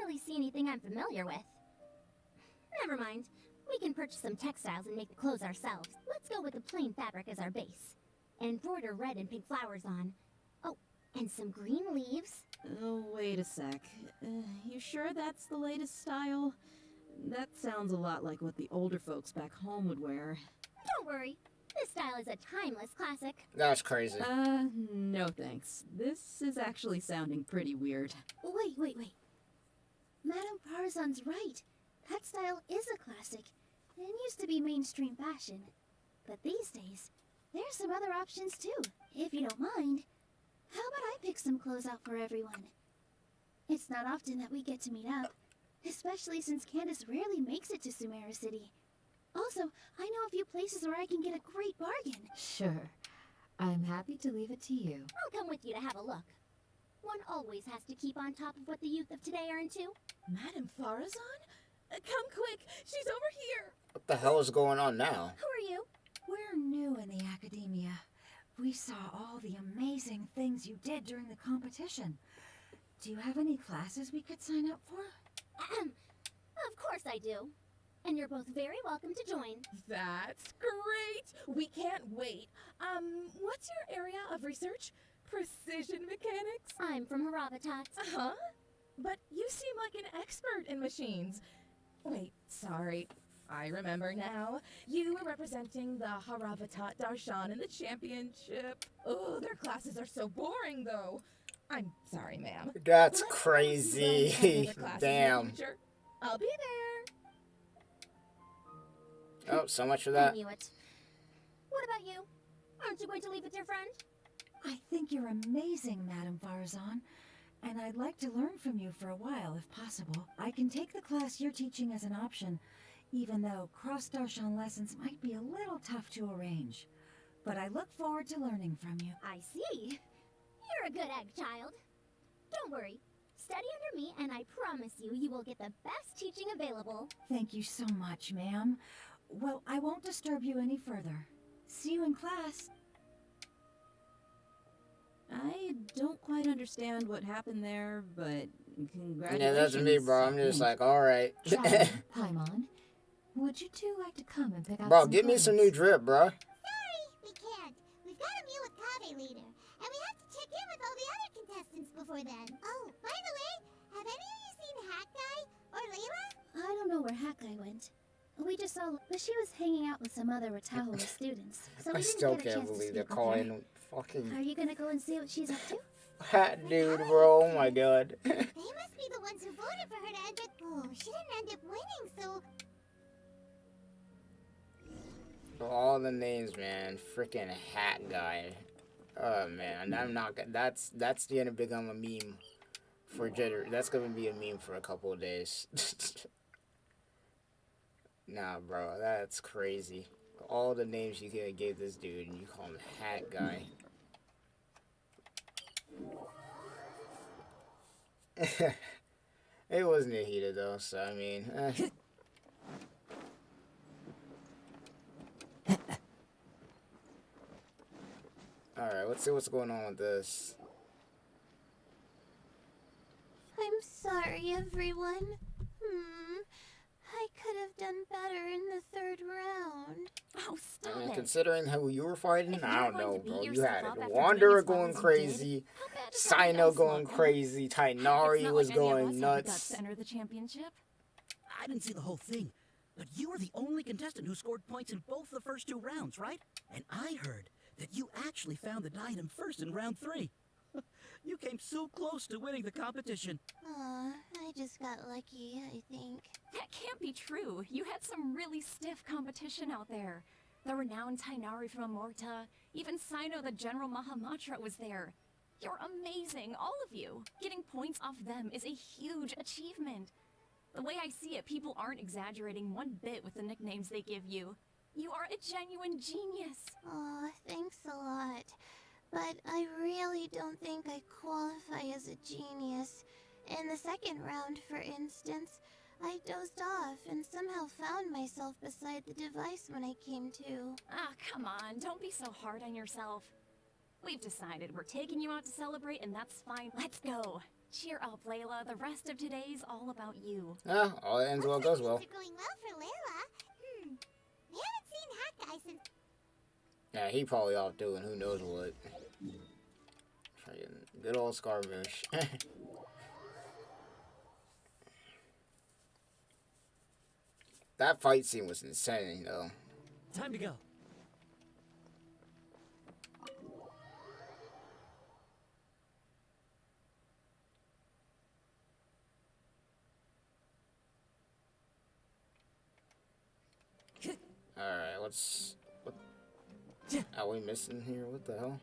really see anything I'm familiar with. Never mind. We can purchase some textiles and make the clothes ourselves. Let's go with the plain fabric as our base. And embroider red and pink flowers on. Oh, and some green leaves. Oh, wait a sec. You sure that's the latest style? That sounds a lot like what the older folks back home would wear. Don't worry. This style is a timeless classic. That's crazy. No thanks. This is actually sounding pretty weird. Wait. Madame Farazan's right. That style is a classic. It used to be mainstream fashion. But these days, there's some other options too. If you don't mind, how about I pick some clothes out for everyone? It's not often that we get to meet up, especially since Candace rarely makes it to Sumeru City. Also, I know a few places where I can get a great bargain. Sure. I'm happy to leave it to you. I'll come with you to have a look. One always has to keep on top of what the youth of today are into. Madame Farazan? Come quick! She's over here! What the hell is going on now? Who are you? We're new in the academia. We saw all the amazing things you did during the competition. Do you have any classes we could sign up for? Of course I do. And you're both very welcome to join. That's great! We can't wait. What's your area of research? Precision mechanics? I'm from Haravatat. Uh-huh. But you seem like an expert in machines. Wait, sorry. I remember now. You were representing the Haravatat Darshan in the championship. Oh, their classes are so boring, though. I'm sorry, ma'am. That's crazy. Damn. I'll be there. Oh, so much for that. I knew it. What about you? Aren't you going to leave with your friend? I think you're amazing, Madame Farazan. And I'd like to learn from you for a while, if possible. I can take the class you're teaching as an option, even though cross-Darshan lessons might be a little tough to arrange. But I look forward to learning from you. I see. You're a good egg, child. Don't worry. Study under me, and I promise you will get the best teaching available. Thank you so much, ma'am. Well, I won't disturb you any further. See you in class. I don't quite understand what happened there, but congratulations. Yeah, that's me, bro. I'm just like, alright. Paimon, would you two like to come and pick out Bro, some give me clothes? some new drip, bro. Sorry, we can't. We've got a meal with Kave later, and we have to check in with all the other contestants before then. Oh, by the way, have any of you seen Hat Guy or Layla? I don't know where Hat Guy went. We just saw, but she was hanging out with some other Watahoe students, so we I didn't still get a can't chance to believe they're speak with her. calling fucking Are you gonna go and see what she's up to? hat dude, bro. Oh my god. They must be the ones who voted for her to end up. Oh, she didn't end up winning, so. All the names, man. Freaking hat guy. Oh man, I'm not. That's gonna become a meme for That's gonna be a meme for a couple of days. Nah, bro, that's crazy. All the names you could gave this dude, and you call him hat guy. It wasn't a heater though, so I mean. Alright, let's see what's going on with this. I'm sorry, everyone. I could have done better in the third round. Oh, stop I mean, it. considering who you were fighting, I don't know, bro. You had yourself up after Wanderer doing going as well as you crazy, Sino going crazy, Tainari was going nuts. To enter the championship. I didn't see the whole thing, but you were the only contestant who scored points in both the first 2 rounds, right? And I heard that you actually found the diadem first in round 3. You came so close to winning the competition. Aw, I just got lucky, I think. That can't be true. You had some really stiff competition out there. The renowned Tainari from Amorta, even Sino the General Mahamatra was there. You're amazing, all of you. Getting points off them is a huge achievement. The way I see it, people aren't exaggerating one bit with the nicknames they give you. You are a genuine genius. Oh, thanks a lot. But I really don't think I qualify as a genius. In the second round, for instance, I dozed off and somehow found myself beside the device when I came to. Ah, come on, don't be so hard on yourself. We've decided we're taking you out to celebrate, and that's fine. Let's go. Cheer up, Layla. The rest of today's all about you. Yeah, all ends well goes well. Things are going well for Layla. We haven't seen Hat Guy since. Yeah, he probably off doing who knows what. Good old Scaramouche. That fight scene was insane, though. Time to go. Alright, what are we missing here? What the hell?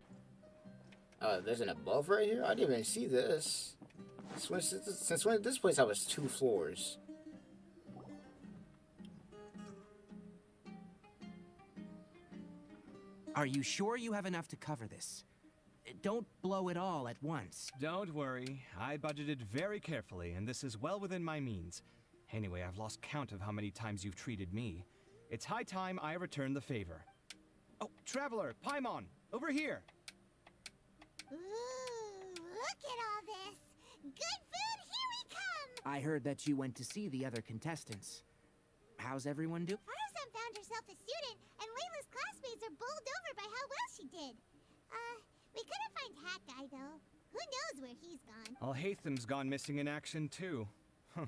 There's an above right here? I didn't even see this. Since when did this place have 2 floors? Are you sure you have enough to cover this? Don't blow it all at once. Don't worry. I budgeted very carefully, and this is well within my means. Anyway, I've lost count of how many times you've treated me. It's high time I return the favor. Oh, Traveler, Paimon, over here! Ooh, look at all this! Good food, here we come! I heard that you went to see the other contestants. How's everyone doing? Faruzan found herself a student, and Layla's classmates are bowled over by how well she did. We couldn't find Hat Guy, though. Who knows where he's gone? Alhaitham's gone missing in action, too. Huh.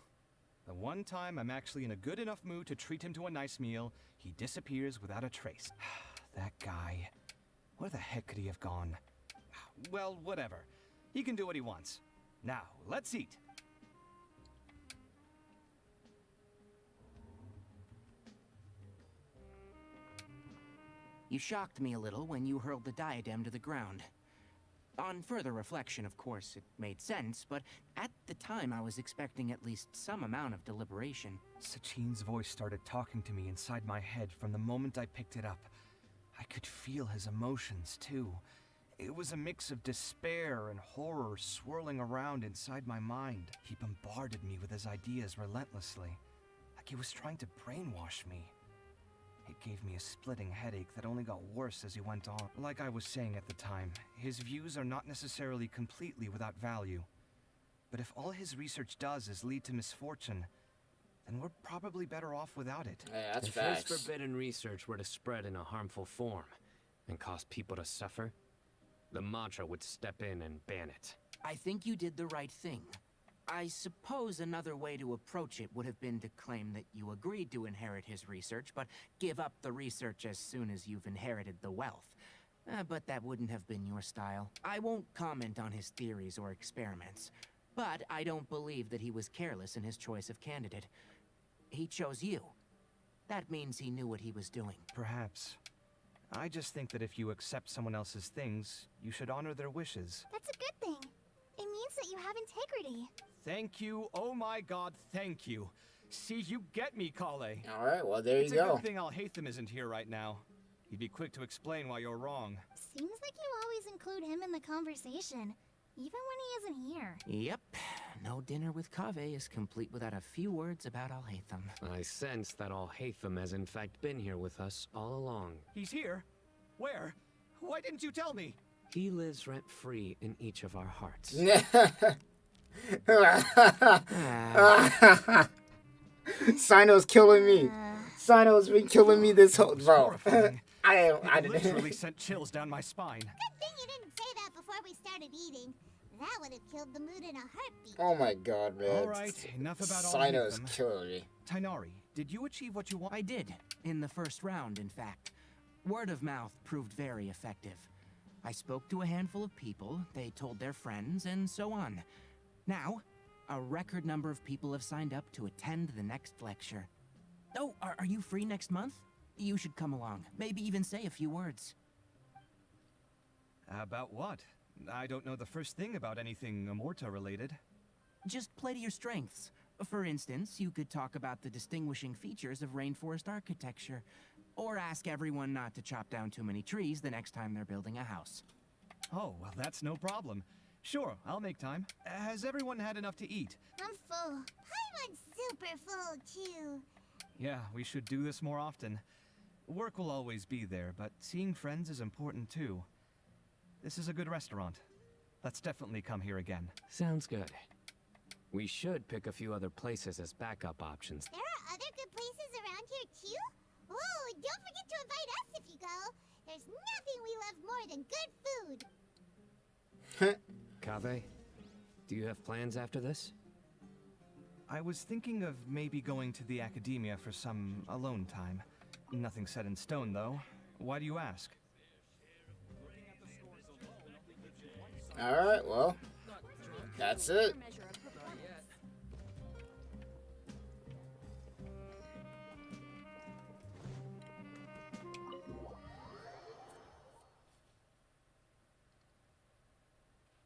The one time I'm actually in a good enough mood to treat him to a nice meal, he disappears without a trace. That guy. Where the heck could he have gone? Well, whatever. He can do what he wants. Now, let's eat. You shocked me a little when you hurled the diadem to the ground. On further reflection, of course, it made sense, but at the time I was expecting at least some amount of deliberation. Sachin's voice started talking to me inside my head from the moment I picked it up. I could feel his emotions, too. It was a mix of despair and horror swirling around inside my mind. He bombarded me with his ideas relentlessly, like he was trying to brainwash me. It gave me a splitting headache that only got worse as he went on. Like I was saying at the time, his views are not necessarily completely without value. But if all his research does is lead to misfortune, then we're probably better off without it. Yeah, that's if facts. his forbidden research were to spread in a harmful form and cause people to suffer, the Mantra would step in and ban it. I think you did the right thing. I suppose another way to approach it would have been to claim that you agreed to inherit his research, but give up the research as soon as you've inherited the wealth. But that wouldn't have been your style. I won't comment on his theories or experiments, but I don't believe that he was careless in his choice of candidate. He chose you. That means he knew what he was doing. Perhaps. I just think that if you accept someone else's things, you should honor their wishes. That's a good thing. It means that you have integrity. Thank you, oh my god, thank you. See, you get me, Kale. Alright, well, there you It's go. a good thing Alhaitham isn't here right now. He'd be quick to explain why you're wrong. Seems like you always include him in the conversation, even when he isn't here. Yep. No dinner with Kaveh is complete without a few words about Alhaitham. I sense that Alhaitham has in fact been here with us all along. He's here? Where? Why didn't you tell me? He lives rent-free in each of our hearts. Sino's killing me. Sino's been killing me this whole... Bro. I literally sent chills down my spine. Good thing you didn't say that before we started eating. That would have killed the mood in a heartbeat. Oh my god, man. Alright, enough about Sino's Alhaitham. killing me. Tainari, did you achieve what you want? I did. In the first round, in fact. Word of mouth proved very effective. I spoke to a handful of people, they told their friends, and so on. Now, a record number of people have signed up to attend the next lecture. Oh, are you free next month? You should come along. Maybe even say a few words. About what? I don't know the first thing about anything Amorta related. Just play to your strengths. For instance, you could talk about the distinguishing features of rainforest architecture, Or ask everyone not to chop down too many trees the next time they're building a house. Oh, well, that's no problem. Sure, I'll make time. Has everyone had enough to eat? I'm full. Paimon's super full, too. Yeah, we should do this more often. Work will always be there, but seeing friends is important too. This is a good restaurant. Let's definitely come here again. Sounds good. We should pick a few other places as backup options. There are other good places around here, too? Oh, don't forget to invite us if you go. There's nothing we love more than good food. Kaveh, do you have plans after this? I was thinking of maybe going to the academia for some alone time. Nothing set in stone, though. Why do you ask? Alright, well, that's it.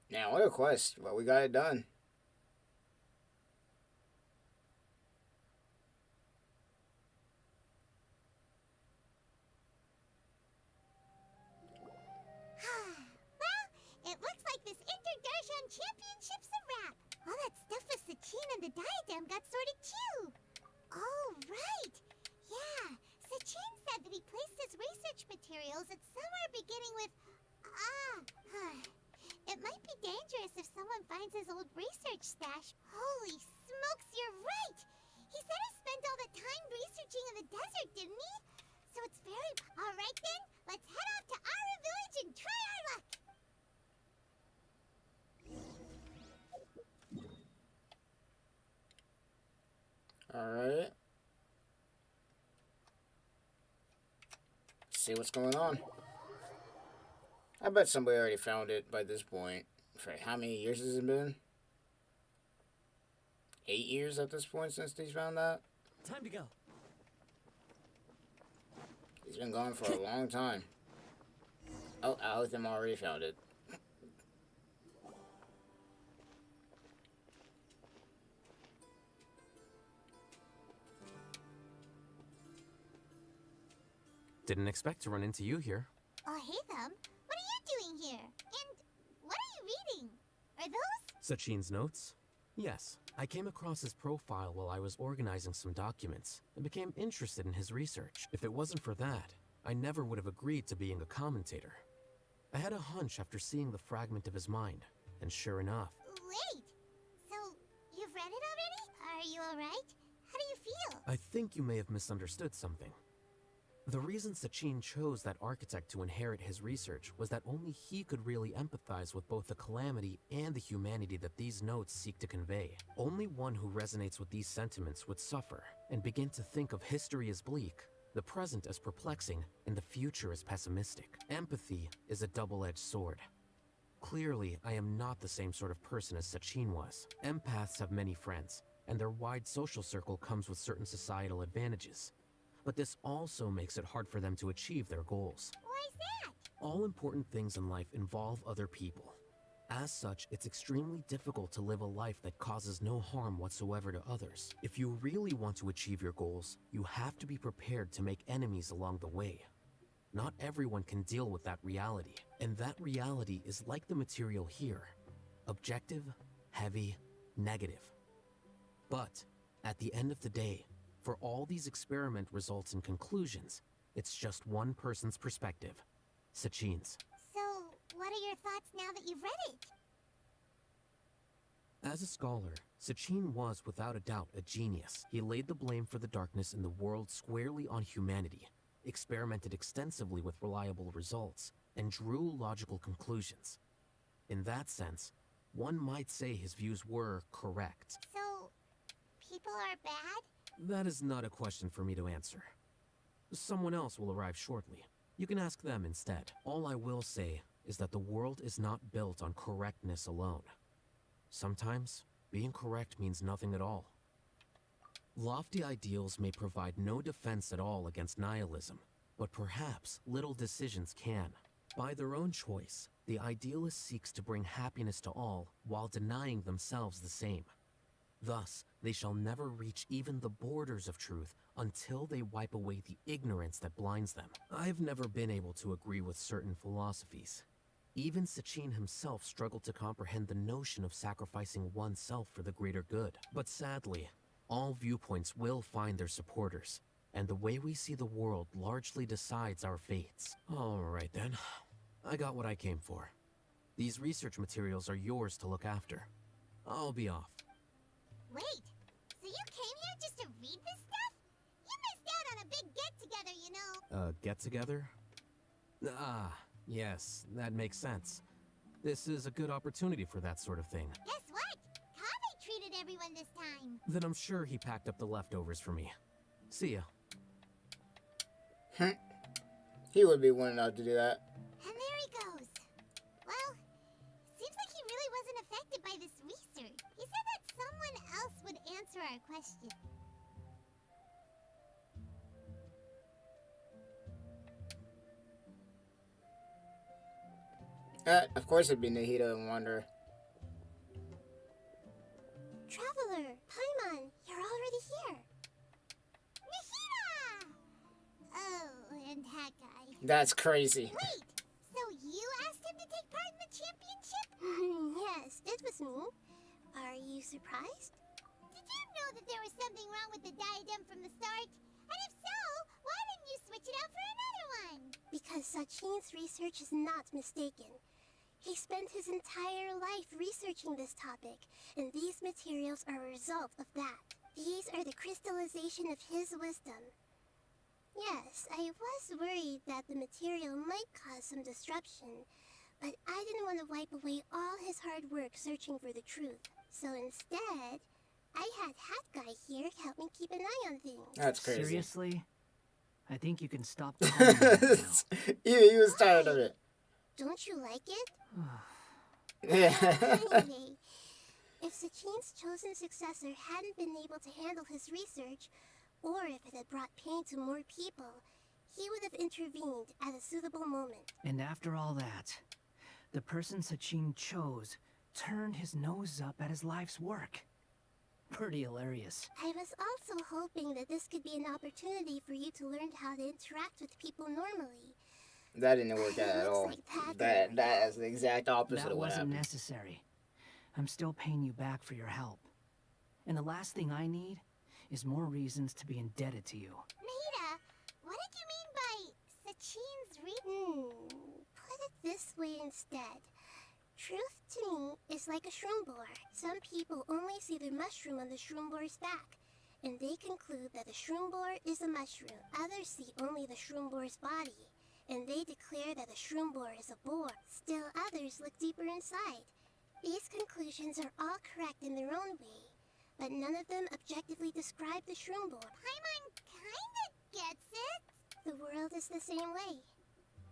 Now, what a quest. Well, we got it done. It looks like this Inter-Darshan Championship's a wrap. All that stuff with Sachin and the diadem got sorted too. Oh, right. Yeah, Sachin said that he placed his research materials at somewhere beginning with... It might be dangerous if someone finds his old research stash. Holy smokes, you're right! He said he spent all that time researching in the desert, didn't he? So it's very... Alright then, let's head off to Aru Village and try our luck! Alright. See what's going on. I bet somebody already found it by this point. For how many years has it been? 8 years at this point since he's found that? Time to go. He's been gone for a long time. Oh, Alitham already found it. Didn't expect to run into you here. Oh, hey, Thumb. What are you doing here? And what are you reading? Are those... Sachin's notes? Yes. I came across his profile while I was organizing some documents and became interested in his research. If it wasn't for that, I never would have agreed to being a commentator. I had a hunch after seeing the fragment of his mind, and sure enough... Wait. So, you've read it already? Are you alright? How do you feel? I think you may have misunderstood something. The reason Sachin chose that architect to inherit his research was that only he could really empathize with both the calamity and the humanity that these notes seek to convey. Only one who resonates with these sentiments would suffer and begin to think of history as bleak, the present as perplexing, and the future as pessimistic. Empathy is a double-edged sword. Clearly, I am not the same sort of person as Sachin was. Empaths have many friends, and their wide social circle comes with certain societal advantages. But this also makes it hard for them to achieve their goals. Why's that? All important things in life involve other people. As such, it's extremely difficult to live a life that causes no harm whatsoever to others. If you really want to achieve your goals, you have to be prepared to make enemies along the way. Not everyone can deal with that reality, and that reality is like the material here. Objective, heavy, negative. But, at the end of the day, for all these experiment results and conclusions, it's just one person's perspective, Sachin's. So, what are your thoughts now that you've read it? As a scholar, Sachin was without a doubt a genius. He laid the blame for the darkness in the world squarely on humanity, experimented extensively with reliable results, and drew logical conclusions. In that sense, one might say his views were correct. So, people are bad? That is not a question for me to answer. Someone else will arrive shortly. You can ask them instead. All I will say is that the world is not built on correctness alone. Sometimes, being correct means nothing at all. Lofty ideals may provide no defense at all against nihilism, but perhaps little decisions can. By their own choice, the idealist seeks to bring happiness to all while denying themselves the same. Thus, they shall never reach even the borders of truth until they wipe away the ignorance that blinds them. I've never been able to agree with certain philosophies. Even Sachin himself struggled to comprehend the notion of sacrificing oneself for the greater good. But sadly, all viewpoints will find their supporters, and the way we see the world largely decides our fates. Alright then, I got what I came for. These research materials are yours to look after. I'll be off. Wait, so you came here just to read this stuff? You missed out on a big get-together, you know. Get-together? Ah, yes, that makes sense. This is a good opportunity for that sort of thing. Guess what? Kaveh treated everyone this time. Then I'm sure he packed up the leftovers for me. See ya. He would be one enough to do that. And there he goes. Well, seems like he really wasn't affected by this research. He said that someone else would answer our question. Of course it'd be Nahida and Wonder. Traveler, Paimon, you're already here. Nahida! Oh, and that guy. That's crazy. Wait, so you asked him to take part in the championship? Yes, it was me. Are you surprised? Did you know that there was something wrong with the diadem from the start? And if so, why didn't you switch it out for another one? Because Sachin's research is not mistaken. He spent his entire life researching this topic, and these materials are a result of that. These are the crystallization of his wisdom. Yes, I was worried that the material might cause some disruption, but I didn't want to wipe away all his hard work searching for the truth. So instead, I had Hat Guy here help me keep an eye on things. That's crazy. Seriously? I think you can stop calling me now. He was tired of it. Don't you like it? Yeah. Anyway, if Sachin's chosen successor hadn't been able to handle his research, or if it had brought pain to more people, he would have intervened at a suitable moment. And after all that, the person Sachin chose turned his nose up at his life's work. Pretty hilarious. I was also hoping that this could be an opportunity for you to learn how to interact with people normally. That didn't work out at all. That is the exact opposite That of what wasn't happened. necessary. I'm still paying you back for your help. And the last thing I need is more reasons to be indebted to you. Nahida, what did you mean by Sachin's put it this way instead. Truth to me is like a shroom boar. Some people only see the mushroom on the shroom boar's back, and they conclude that the shroom boar is a mushroom. Others see only the shroom boar's body, and they declare that the shroom boar is a boar. Still others look deeper inside. These conclusions are all correct in their own way, but none of them objectively describe the shroom boar. Paimon kinda gets it. The world is the same way.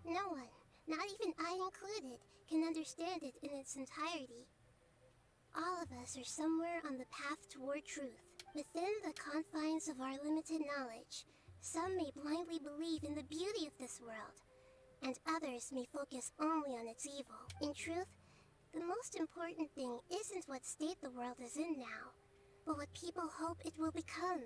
No one, not even I included, can understand it in its entirety. All of us are somewhere on the path toward truth. Within the confines of our limited knowledge, some may blindly believe in the beauty of this world, and others may focus only on its evil. In truth, the most important thing isn't what state the world is in now, but what people hope it will become.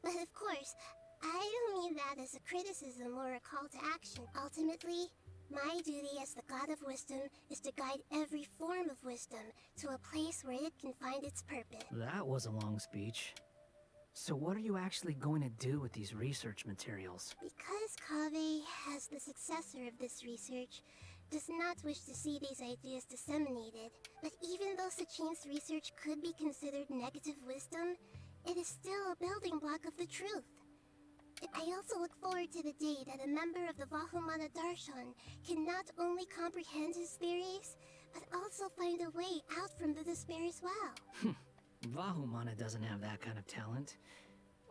But of course, I don't mean that as a criticism or a call to action. Ultimately, my duty as the God of Wisdom is to guide every form of wisdom to a place where it can find its purpose. That was a long speech. So what are you actually going to do with these research materials? Because Kaveh, as the successor of this research, does not wish to see these ideas disseminated, but even though Sachin's research could be considered negative wisdom, it is still a building block of the truth. I also look forward to the day that a member of the Vahumana Darshan can not only comprehend his theories, but also find a way out from the despair as well. Vahumana doesn't have that kind of talent.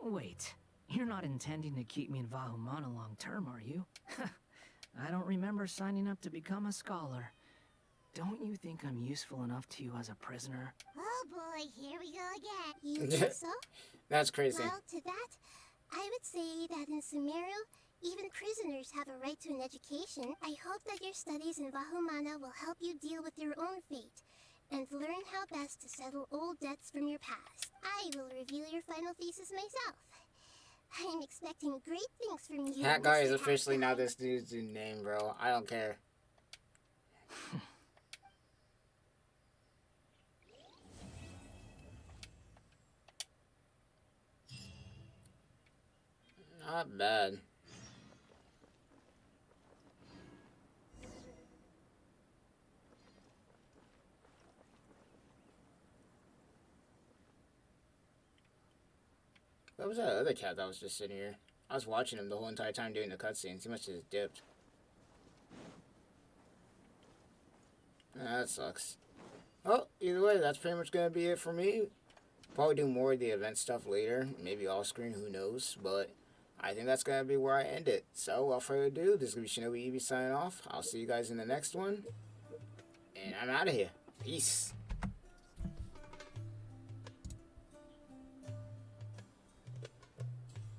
Wait, you're not intending to keep me in Vahumana long term, are you? I don't remember signing up to become a scholar. Don't you think I'm useful enough to you as a prisoner? Oh boy, here we go again. You think so? That's crazy. Well, to that, I would say that in Sumeru, even prisoners have a right to an education. I hope that your studies in Vahumana will help you deal with your own fate, and learn how best to settle old debts from your past. I will review your final thesis myself. I'm expecting great things from you. Hat guy is Mr. officially Hat not Guy. this dude's name, bro. I don't care. Not bad. What was that other cat that was just sitting here? I was watching him the whole entire time during the cutscenes. He must have just dipped. That sucks. Well, either way, that's pretty much gonna be it for me. Probably do more of the event stuff later, maybe off screen, who knows, but I think that's gonna be where I end it. So without further ado, this is gonna be ShinobiEevee signing off. I'll see you guys in the next one, and I'm out of here. Peace.